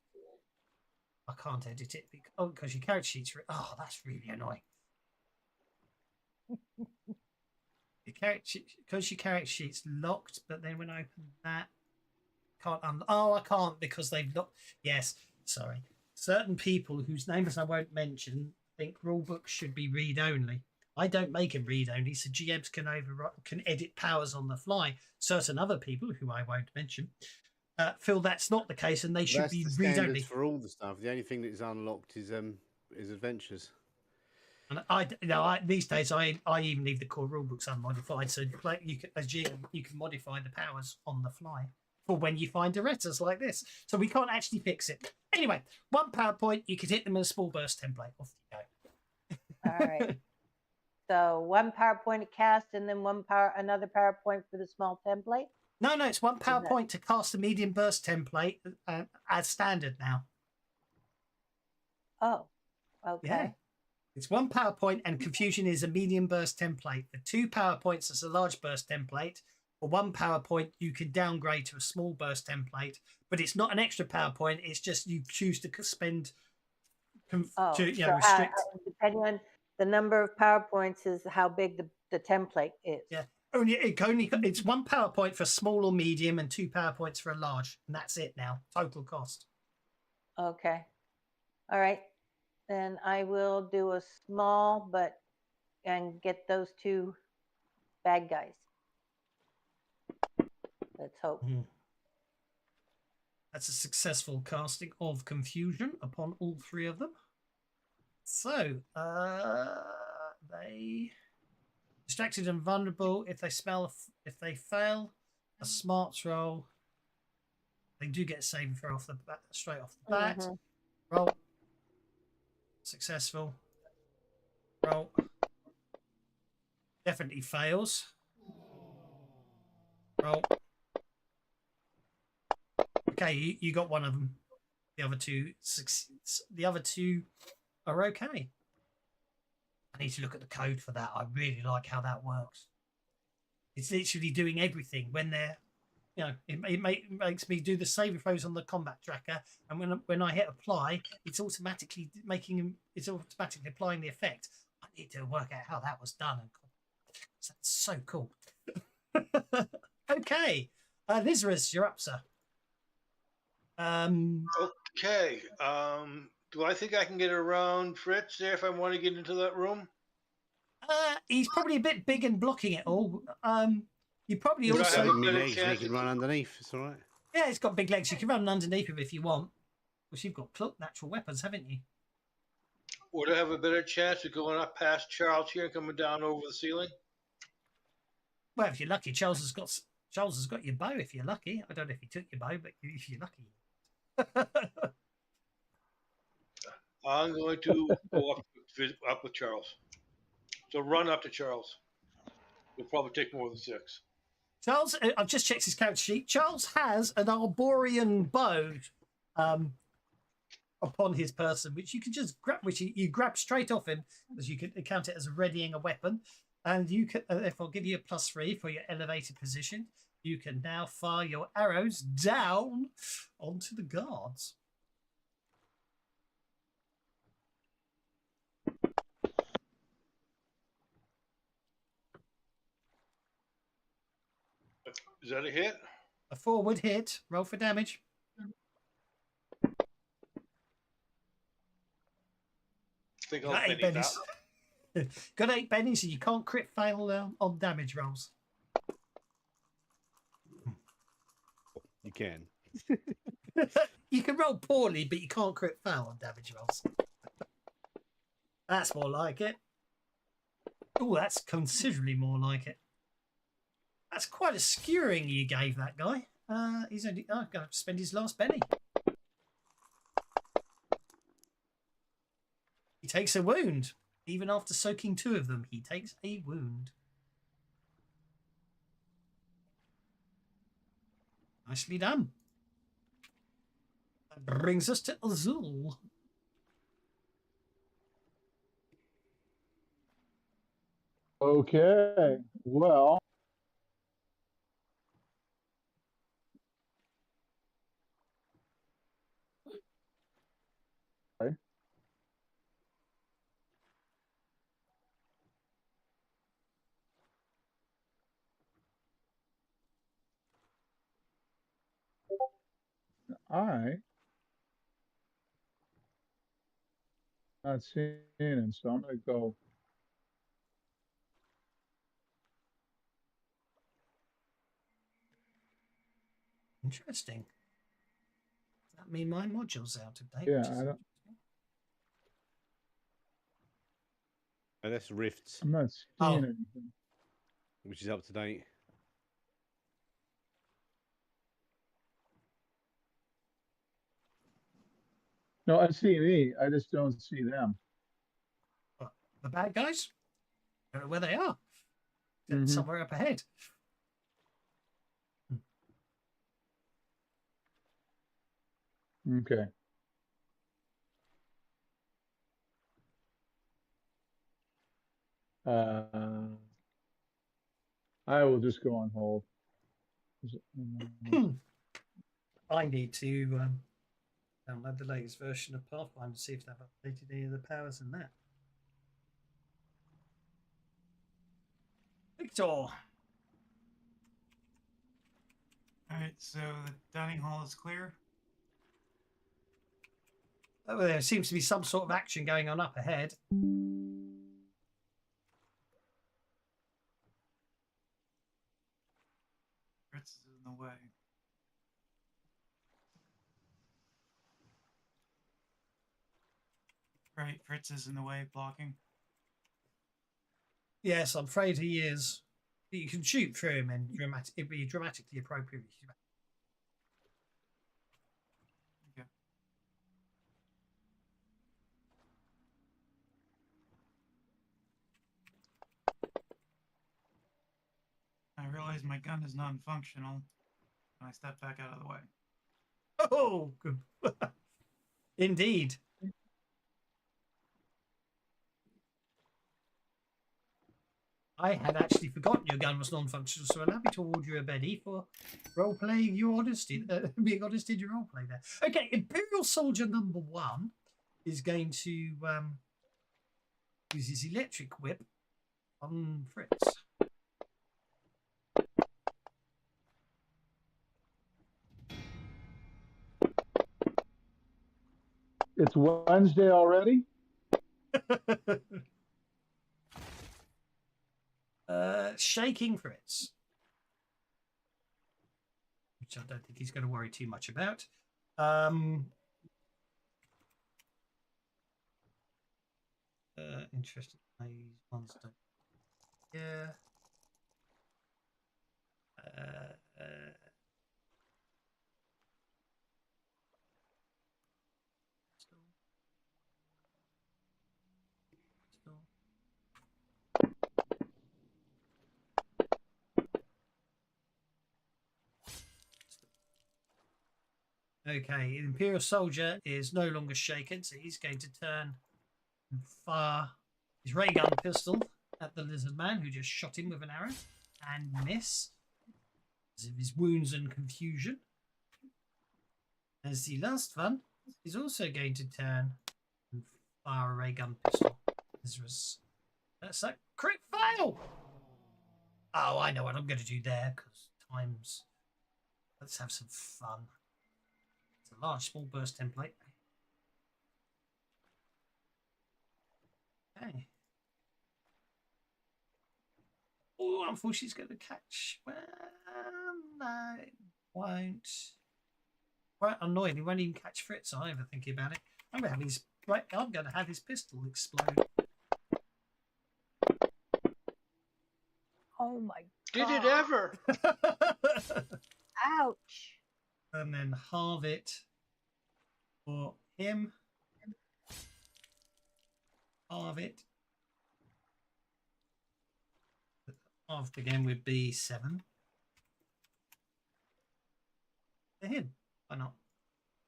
[SPEAKER 2] I can't edit it because your character sheets are. Oh, that's really annoying. Because your character sheet's locked, but then when I open that, I can't because they've locked. Yes, sorry. Certain people whose names I won't mention think rulebooks should be read only. I don't make them read only, so GMs can edit powers on the fly. Certain other people who I won't mention feel that's not the case, and they should be read only
[SPEAKER 8] for all the stuff. The only thing that is unlocked is adventures.
[SPEAKER 2] And these days I even leave the core rulebooks unmodified, so you can, as GM, you can modify the powers on the fly for when you find erratas like this. So we can't actually fix it. Anyway, 1 PowerPoint, you could hit them in a small burst template. Off you go.
[SPEAKER 5] All right. So 1 PowerPoint to cast, and then another PowerPoint for the small template.
[SPEAKER 2] No, it's 1 PowerPoint to cast a medium burst template as standard now.
[SPEAKER 5] Oh, okay.
[SPEAKER 2] Yeah. It's 1 PowerPoint, and confusion is a medium burst template. For 2 PowerPoints, it's a large burst template. For 1 PowerPoint, you can downgrade to a small burst template, but it's not an extra PowerPoint. It's just you choose to spend restrict.
[SPEAKER 5] Depending on the number of PowerPoints is how big the template is.
[SPEAKER 2] Yeah. It's 1 PowerPoint for small or medium, and 2 PowerPoints for a large, and that's it now. Total cost.
[SPEAKER 5] Okay. All right. Then I will do a small, and get those 2 bad guys. Let's hope.
[SPEAKER 2] That's a successful casting of confusion upon all 3 of them. So they distracted and vulnerable. If they fail a smarts roll, they do get a saving throw straight off the bat. Roll. Successful. Roll. Definitely fails. Roll. Okay, you got one of them. The other two are okay. I need to look at the code for that. I really like how that works. It's literally doing everything when they're, it makes me do the saving throws on the combat tracker, and when I hit apply, it's automatically applying the effect. I need to work out how that was done. That's so cool. Okay, Lizarus, you're up, sir.
[SPEAKER 3] Okay. Do I think I can get around Fritz there if I want to get into that room?
[SPEAKER 2] He's probably a bit big and blocking it all. You probably
[SPEAKER 3] Would I
[SPEAKER 2] also
[SPEAKER 3] have a
[SPEAKER 8] Big
[SPEAKER 3] better
[SPEAKER 8] legs, you
[SPEAKER 3] chance
[SPEAKER 8] can run underneath. It's all right.
[SPEAKER 2] Yeah, it's got big legs. You can run underneath him if you want. Well, you've got natural weapons, haven't you?
[SPEAKER 3] Would I have a better chance of going up past Charles here and coming down over the ceiling?
[SPEAKER 2] Well, if you're lucky, Charles has got your bow. If you're lucky, I don't know if he took your bow, but if you're lucky.
[SPEAKER 3] I'm going to go up with Charles. So run up to Charles. It'll probably take more than 6.
[SPEAKER 2] Charles, I've just checked his character sheet. Charles has an Arborian bow upon his person, which you can just grab, which you grab straight off him, as you can count it as readying a weapon. And you can, therefore, give you a +3 for your elevated position. You can now fire your arrows down onto the guards.
[SPEAKER 3] Is that a hit?
[SPEAKER 2] A forward hit. Roll for damage.
[SPEAKER 3] I think I'll
[SPEAKER 2] Got 8
[SPEAKER 3] penny that.
[SPEAKER 2] bennies. Got 8 bennies, so you can't crit fail on damage rolls.
[SPEAKER 8] You can.
[SPEAKER 2] You can roll poorly, but you can't crit fail on damage rolls. That's more like it. Oh, that's considerably more like it. That's quite a skewering you gave that guy. He's only going to have to spend his last penny. He takes a wound. Even after soaking 2 of them, he takes a wound. Nicely done. That brings us to Azul.
[SPEAKER 4] Okay, well, sorry. Not seeing him, so I'm gonna go.
[SPEAKER 2] Interesting. Does that mean my module's out of date?
[SPEAKER 4] Yeah,
[SPEAKER 2] Which is
[SPEAKER 4] I don't.
[SPEAKER 2] interesting.
[SPEAKER 8] And that's Rifts,
[SPEAKER 4] I'm not seeing
[SPEAKER 2] Oh.
[SPEAKER 4] anything.
[SPEAKER 8] which is up to date.
[SPEAKER 4] No, I see me. I just don't see them.
[SPEAKER 2] The bad guys? I don't know where they are. They're
[SPEAKER 4] Mhm.
[SPEAKER 2] somewhere up ahead.
[SPEAKER 4] Okay. I will just go on hold.
[SPEAKER 2] I need to download the latest version of Pathfinder to see if they've updated any of the powers in that. Victor!
[SPEAKER 7] All right, so the dining hall is clear.
[SPEAKER 2] Oh, there seems to be some sort of action going on up ahead.
[SPEAKER 7] Fritz is in the way. Right, Fritz is in the way, blocking.
[SPEAKER 2] Yes, I'm afraid he is. You can shoot through him and it'd be dramatically appropriate.
[SPEAKER 7] Okay. I realize my gun is non-functional, and I step back out of the way.
[SPEAKER 2] Oh, good. Indeed. I had actually forgotten your gun was non-functional, so allow me to award you a Betty for role-playing your honesty, being honest in your role-play there. Okay, Imperial Soldier number 1 is going to use his electric whip on Fritz.
[SPEAKER 4] It's Wednesday already?
[SPEAKER 2] Shaking Fritz, which I don't think he's going to worry too much about. Interesting. These ones don't. Yeah. Okay, the Imperial soldier is no longer shaken, so he's going to turn and fire his ray gun pistol at the lizard man who just shot him with an arrow and miss because of his wounds and confusion. As the last one is also going to turn and fire a ray gun pistol. That's a crit fail. Oh, I know what I'm going to do there because times. Let's have some fun. It's a large small burst template. Okay. Oh, unfortunately, it's going to catch. Well, no, it won't. Quite annoying. He won't even catch Fritz either. Thinking about it, I'm going to have his pistol explode.
[SPEAKER 5] Oh my
[SPEAKER 3] Did
[SPEAKER 5] god.
[SPEAKER 3] it ever?
[SPEAKER 5] Ouch.
[SPEAKER 2] And then halve it for him. Halve it. Halved again would be 7. For him. Why not?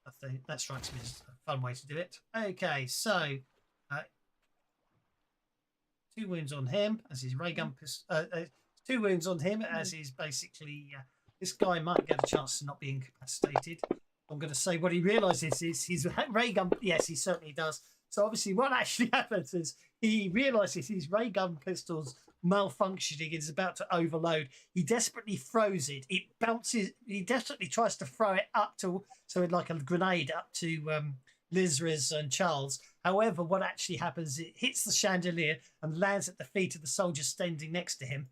[SPEAKER 2] I think that strikes me as a fun way to do it. Okay, so 2 wounds on him as his ray gun pistol. 2 wounds on him as he's basically. This guy might get a chance to not be incapacitated. I'm going to say what he realizes is his ray gun. Yes, he certainly does. So obviously, what actually happens is he realizes his ray gun pistol's malfunctioning. It's about to overload. He desperately throws it. It bounces. He desperately tries to throw it up to like a grenade up to Liz and Charles. However, what actually happens? It hits the chandelier and lands at the feet of the soldier standing next to him.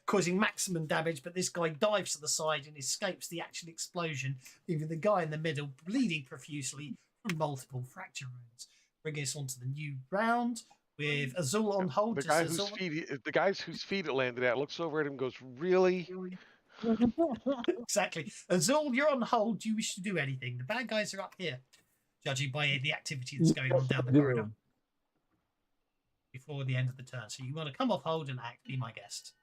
[SPEAKER 2] Causing maximum damage, but this guy dives to the side and escapes the actual explosion, leaving the guy in the middle bleeding profusely from multiple fracture wounds. Bringing us on to the new round with Azul on hold.
[SPEAKER 6] The guy whose feet it landed at looks over at him and goes, "Really?"
[SPEAKER 2] Exactly. Azul, you're on hold. Do you wish to do anything? The bad guys are up here, judging by the activity that's going on down the corridor before the end of the turn. So you want to come off hold and act. Be my guest.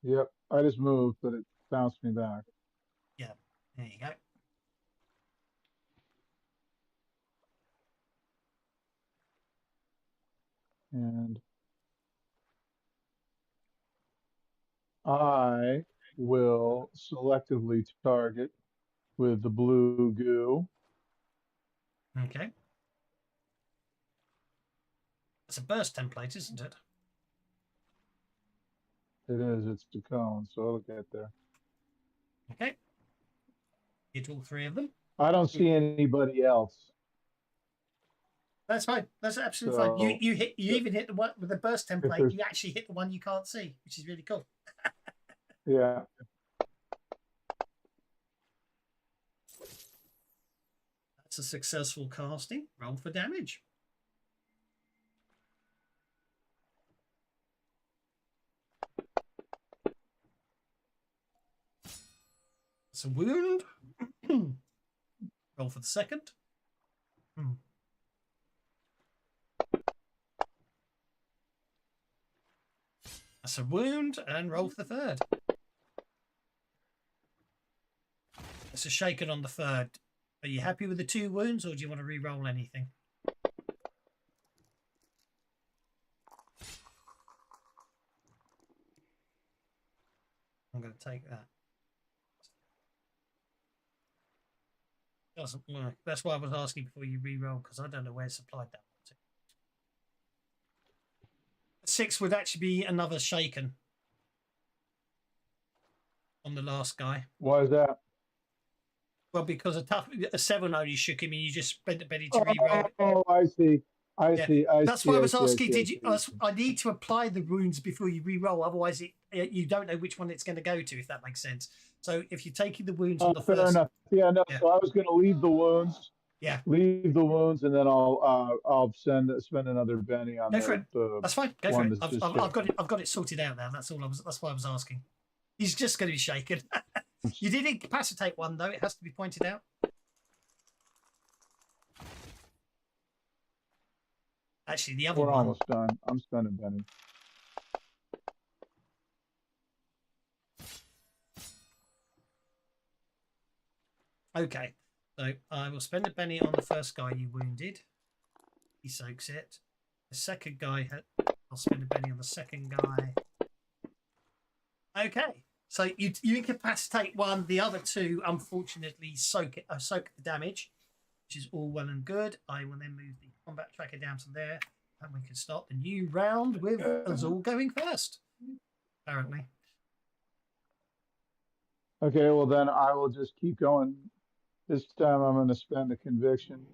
[SPEAKER 4] Yep, I just moved, but it bounced me back.
[SPEAKER 2] Yeah, there you go.
[SPEAKER 4] And I will selectively target with the blue goo.
[SPEAKER 2] Okay. It's a burst template, isn't it?
[SPEAKER 4] It is, it's the cone, so I'll get there.
[SPEAKER 2] Okay. Hit all 3 of them.
[SPEAKER 4] I don't see anybody else.
[SPEAKER 2] That's fine. That's absolutely fine. You even hit the one with the burst template. You actually hit the one you can't see, which is really cool.
[SPEAKER 4] Yeah.
[SPEAKER 2] That's a successful casting. Roll for damage. It's a wound. Roll for the second. That's a wound, and roll for the third. That's a shaken on the third. Are you happy with the 2 wounds, or do you want to re-roll anything? I'm going to take that. Doesn't work. That's why I was asking before you re-roll, because I don't know where it's applied that one to. 6 would actually be another shaken on the last guy.
[SPEAKER 4] Why is that?
[SPEAKER 2] Well, because a 7 only shook him, and you just spent a penny to re-roll.
[SPEAKER 4] Oh, I see. I see.
[SPEAKER 2] That's why I was asking. I need to apply the wounds before you re-roll, otherwise you don't know which one it's going to go to. If that makes sense. So if you're taking the wounds on the
[SPEAKER 4] fair
[SPEAKER 2] first,
[SPEAKER 4] enough. Yeah, no. So I was going to leave the wounds
[SPEAKER 2] Yeah.
[SPEAKER 4] Leave the wounds, and then I'll spend another Benny on
[SPEAKER 2] Go for it.
[SPEAKER 4] the
[SPEAKER 2] That's fine. Go for
[SPEAKER 4] one
[SPEAKER 2] it.
[SPEAKER 4] that's just
[SPEAKER 2] I've got it sorted out now. That's all. That's why I was asking. He's just going to be shaken. You did incapacitate one though. It has to be pointed out. Actually, the other
[SPEAKER 4] We're
[SPEAKER 2] one.
[SPEAKER 4] almost done. I'm spending Benny.
[SPEAKER 2] Okay, so I will spend a Benny on the first guy you wounded. He soaks it. The second guy, I'll spend a Benny on the second guy. Okay, so you incapacitate one. The other two, unfortunately, soak the damage, which is all well and good. I will then move the combat tracker down to there, and we can start the new round with us all going first. Apparently.
[SPEAKER 4] Okay, well then I will just keep going. This time I'm going to spend a conviction,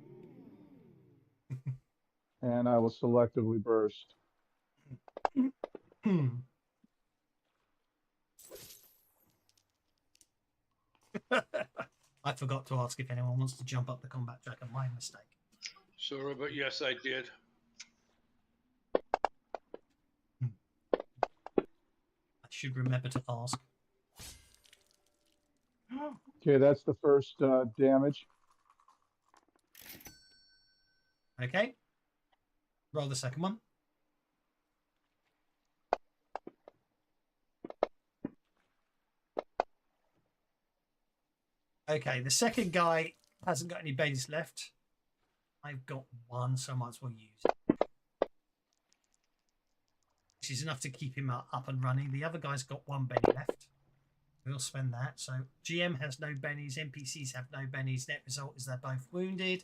[SPEAKER 4] and I will selectively burst.
[SPEAKER 2] I forgot to ask if anyone wants to jump up the combat tracker. My mistake.
[SPEAKER 3] Sorry, but yes, I did.
[SPEAKER 2] I should remember to ask.
[SPEAKER 4] Okay, that's the first damage.
[SPEAKER 2] Okay. Roll the second one. Okay, the second guy hasn't got any bennies left. I've got one, so I might as well use it. Which is enough to keep him up and running. The other guy's got one benny left. We'll spend that. So GM has no bennies, NPCs have no bennies. Net result is they're both wounded.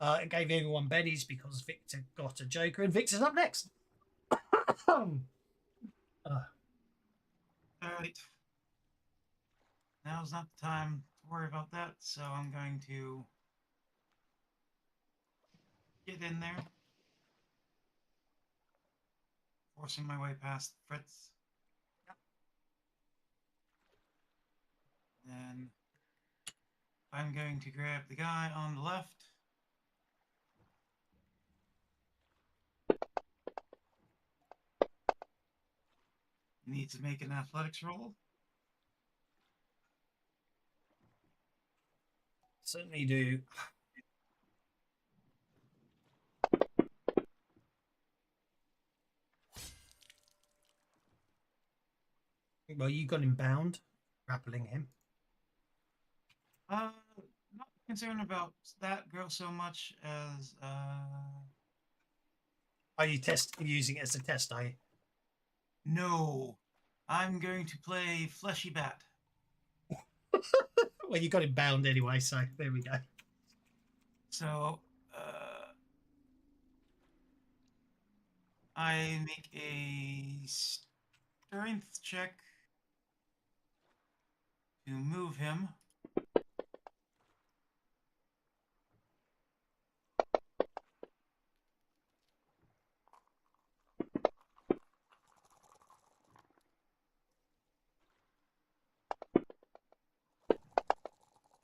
[SPEAKER 2] It gave everyone bennies because Victor got a Joker, and Victor's up next.
[SPEAKER 7] All right. Now's not the time to worry about that, so I'm going to get in there, forcing my way past Fritz. Then I'm going to grab the guy on the left. Need to make an athletics roll.
[SPEAKER 2] Certainly do. Well, you got him bound, grappling him.
[SPEAKER 7] Not concerned about that girl so much as
[SPEAKER 2] Are you using it as a test, are you?
[SPEAKER 7] no. I'm going to play Fleshy Bat.
[SPEAKER 2] Well, you got him bound anyway, so there we go.
[SPEAKER 7] So I make a strength check to move him.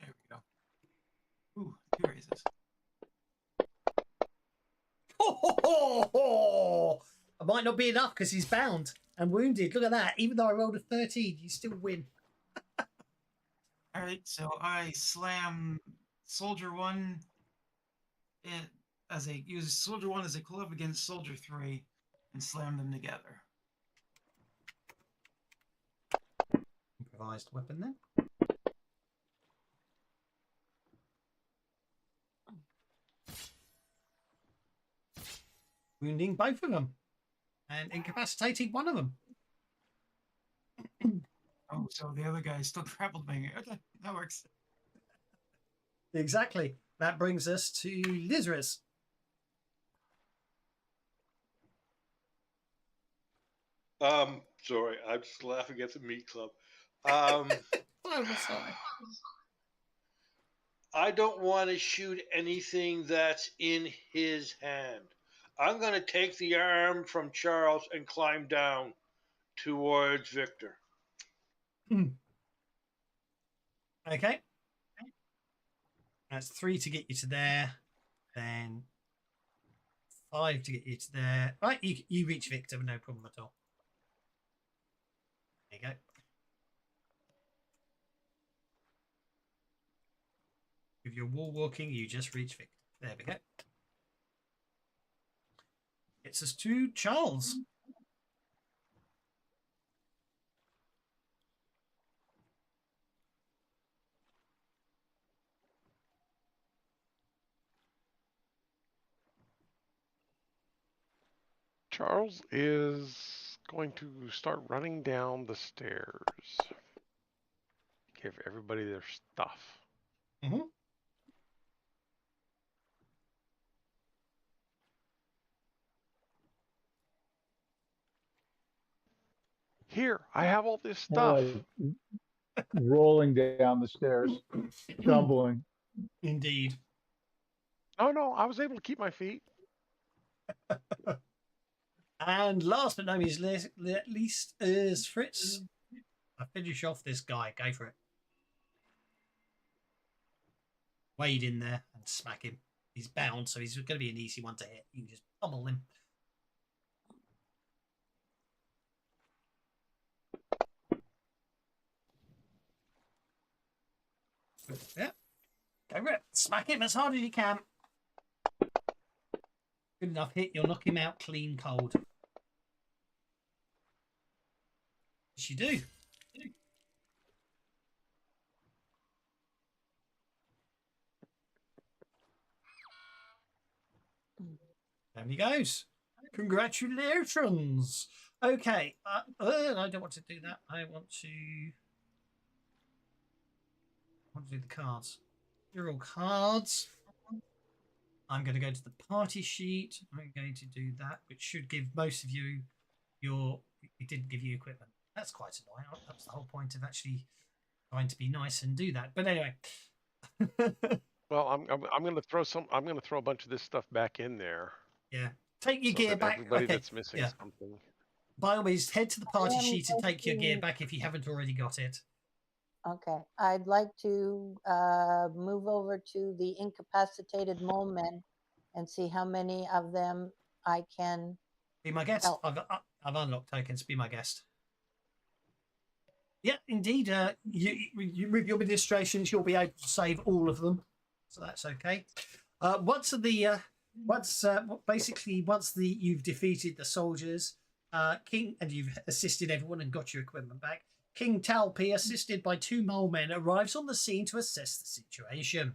[SPEAKER 7] There we go. Ooh, 2 raises.
[SPEAKER 2] It might not be enough because he's bound and wounded. Look at that. Even though I rolled a 13, you still win.
[SPEAKER 7] All right, so I slam Soldier 1 use Soldier 1 as a club against Soldier 3 and slam them together.
[SPEAKER 2] Improvised weapon then. Wounding both of them and incapacitating one of them.
[SPEAKER 7] Oh, so the other guy is still grappled by me. Okay, that works.
[SPEAKER 2] Exactly. That brings us to Lizris.
[SPEAKER 3] Sorry, I'm just laughing at the meat club.
[SPEAKER 2] Oh, sorry.
[SPEAKER 3] I don't want to shoot anything that's in his hand. I'm going to take the arm from Charles and climb down towards Victor.
[SPEAKER 2] Okay. That's 3 to get you to there. Then 5 to get you to there. Right, you reach Victor, no problem at all. There you go. With your wall walking, you just reach Victor. There we go. It's us to Charles.
[SPEAKER 6] Charles is going to start running down the stairs. Give everybody their stuff.
[SPEAKER 2] Mm-hmm.
[SPEAKER 6] Here, I have all this stuff.
[SPEAKER 4] Rolling down the stairs, stumbling.
[SPEAKER 2] Indeed.
[SPEAKER 6] Oh no, I was able to keep my feet.
[SPEAKER 2] And last but not least is Fritz. I finish off this guy. Go for it. Wade in there and smack him. He's bound, so he's going to be an easy one to hit. You can just pummel him. Yeah. Go for it. Smack him as hard as you can. Good enough hit. You'll knock him out clean cold. Yes, you do. There he goes. Congratulations. Okay. I don't want to do that. I want to do the cards. You're all cards. I'm going to go to the party sheet. I'm going to do that, which should give most of you your... It didn't give you equipment. That's quite annoying. That's the whole point of actually trying to be nice and do that. But anyway.
[SPEAKER 6] Well, I'm going to throw some. I'm going to throw a bunch of this stuff back in there.
[SPEAKER 2] Yeah. Take your gear back.
[SPEAKER 6] Everybody
[SPEAKER 2] okay.
[SPEAKER 6] that's missing something.
[SPEAKER 2] By all means, head to the party sheet and take your gear back if you haven't already got it.
[SPEAKER 5] Okay, I'd like to move over to the incapacitated mole men and see how many of them I can.
[SPEAKER 2] Be my guest. I've unlocked tokens. Be my guest. Yeah, indeed. You with your administrations, you'll be able to save all of them, so that's okay. Once you've defeated the soldiers, King, and you've assisted everyone and got your equipment back. King Talpi, assisted by 2 mole men, arrives on the scene to assess the situation.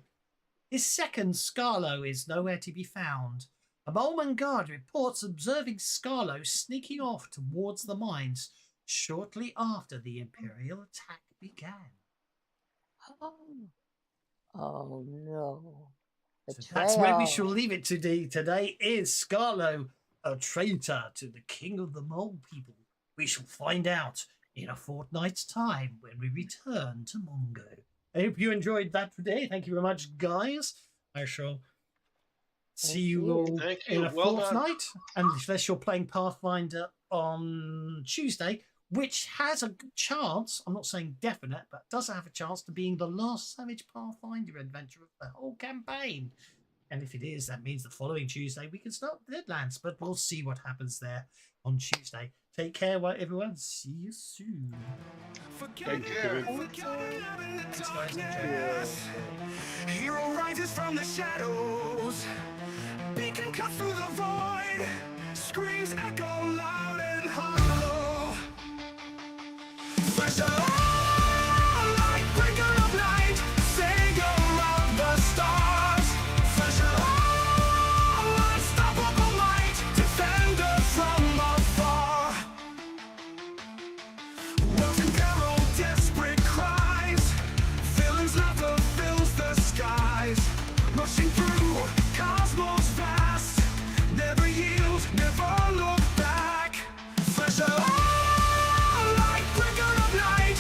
[SPEAKER 2] His second, Scarlo, is nowhere to be found. A moleman guard reports observing Scarlo sneaking off towards the mines shortly after the Imperial attack began.
[SPEAKER 5] Oh no.
[SPEAKER 2] So that's where we shall leave it today. Today is Scarlo, a traitor to the King of the Mole People. We shall find out in a fortnight's time when we return to Mongo. I hope you enjoyed that today. Thank you very much, guys. I shall see you all in a fortnight. And unless you're playing Pathfinder on Tuesday, which has a chance, I'm not saying definite, but does have a chance to being the last Savage Pathfinder adventure of the whole campaign. And if it is, that means the following Tuesday we can start Deadlands, but we'll see what happens there on Tuesday. Take care, everyone. See you soon.
[SPEAKER 1] Take care. Hero rises from the shadows. Beacon cut through the void. Screams echo loud and hollow. Fresh light, breaker of light, savior of the stars. Fresh unstoppable might, defender from afar. Wealth and peril, desperate cries. Villains' laughter fills the skies. Rushing through cosmos vast. Never yield, never look back. Fresh light, breaker of light.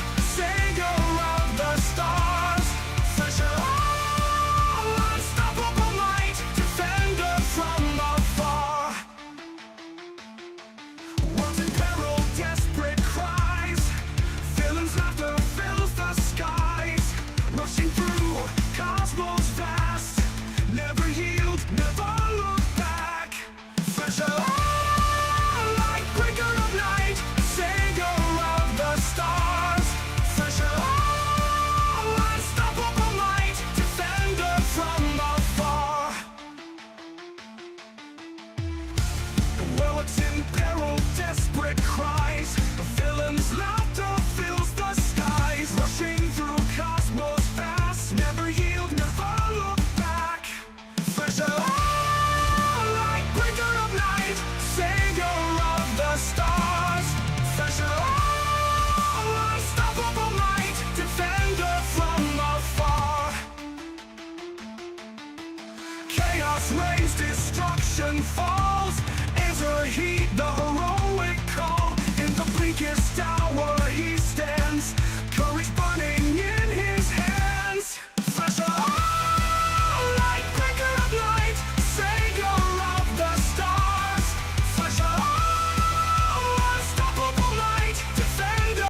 [SPEAKER 1] spirit cries. The villain's laughter fills the skies. Rushing through cosmos fast, never yield, never look back. Fresh light, breaker of night, savior of the stars. Fresh unstoppable might, defender from afar. Chaos reigns, destruction falls.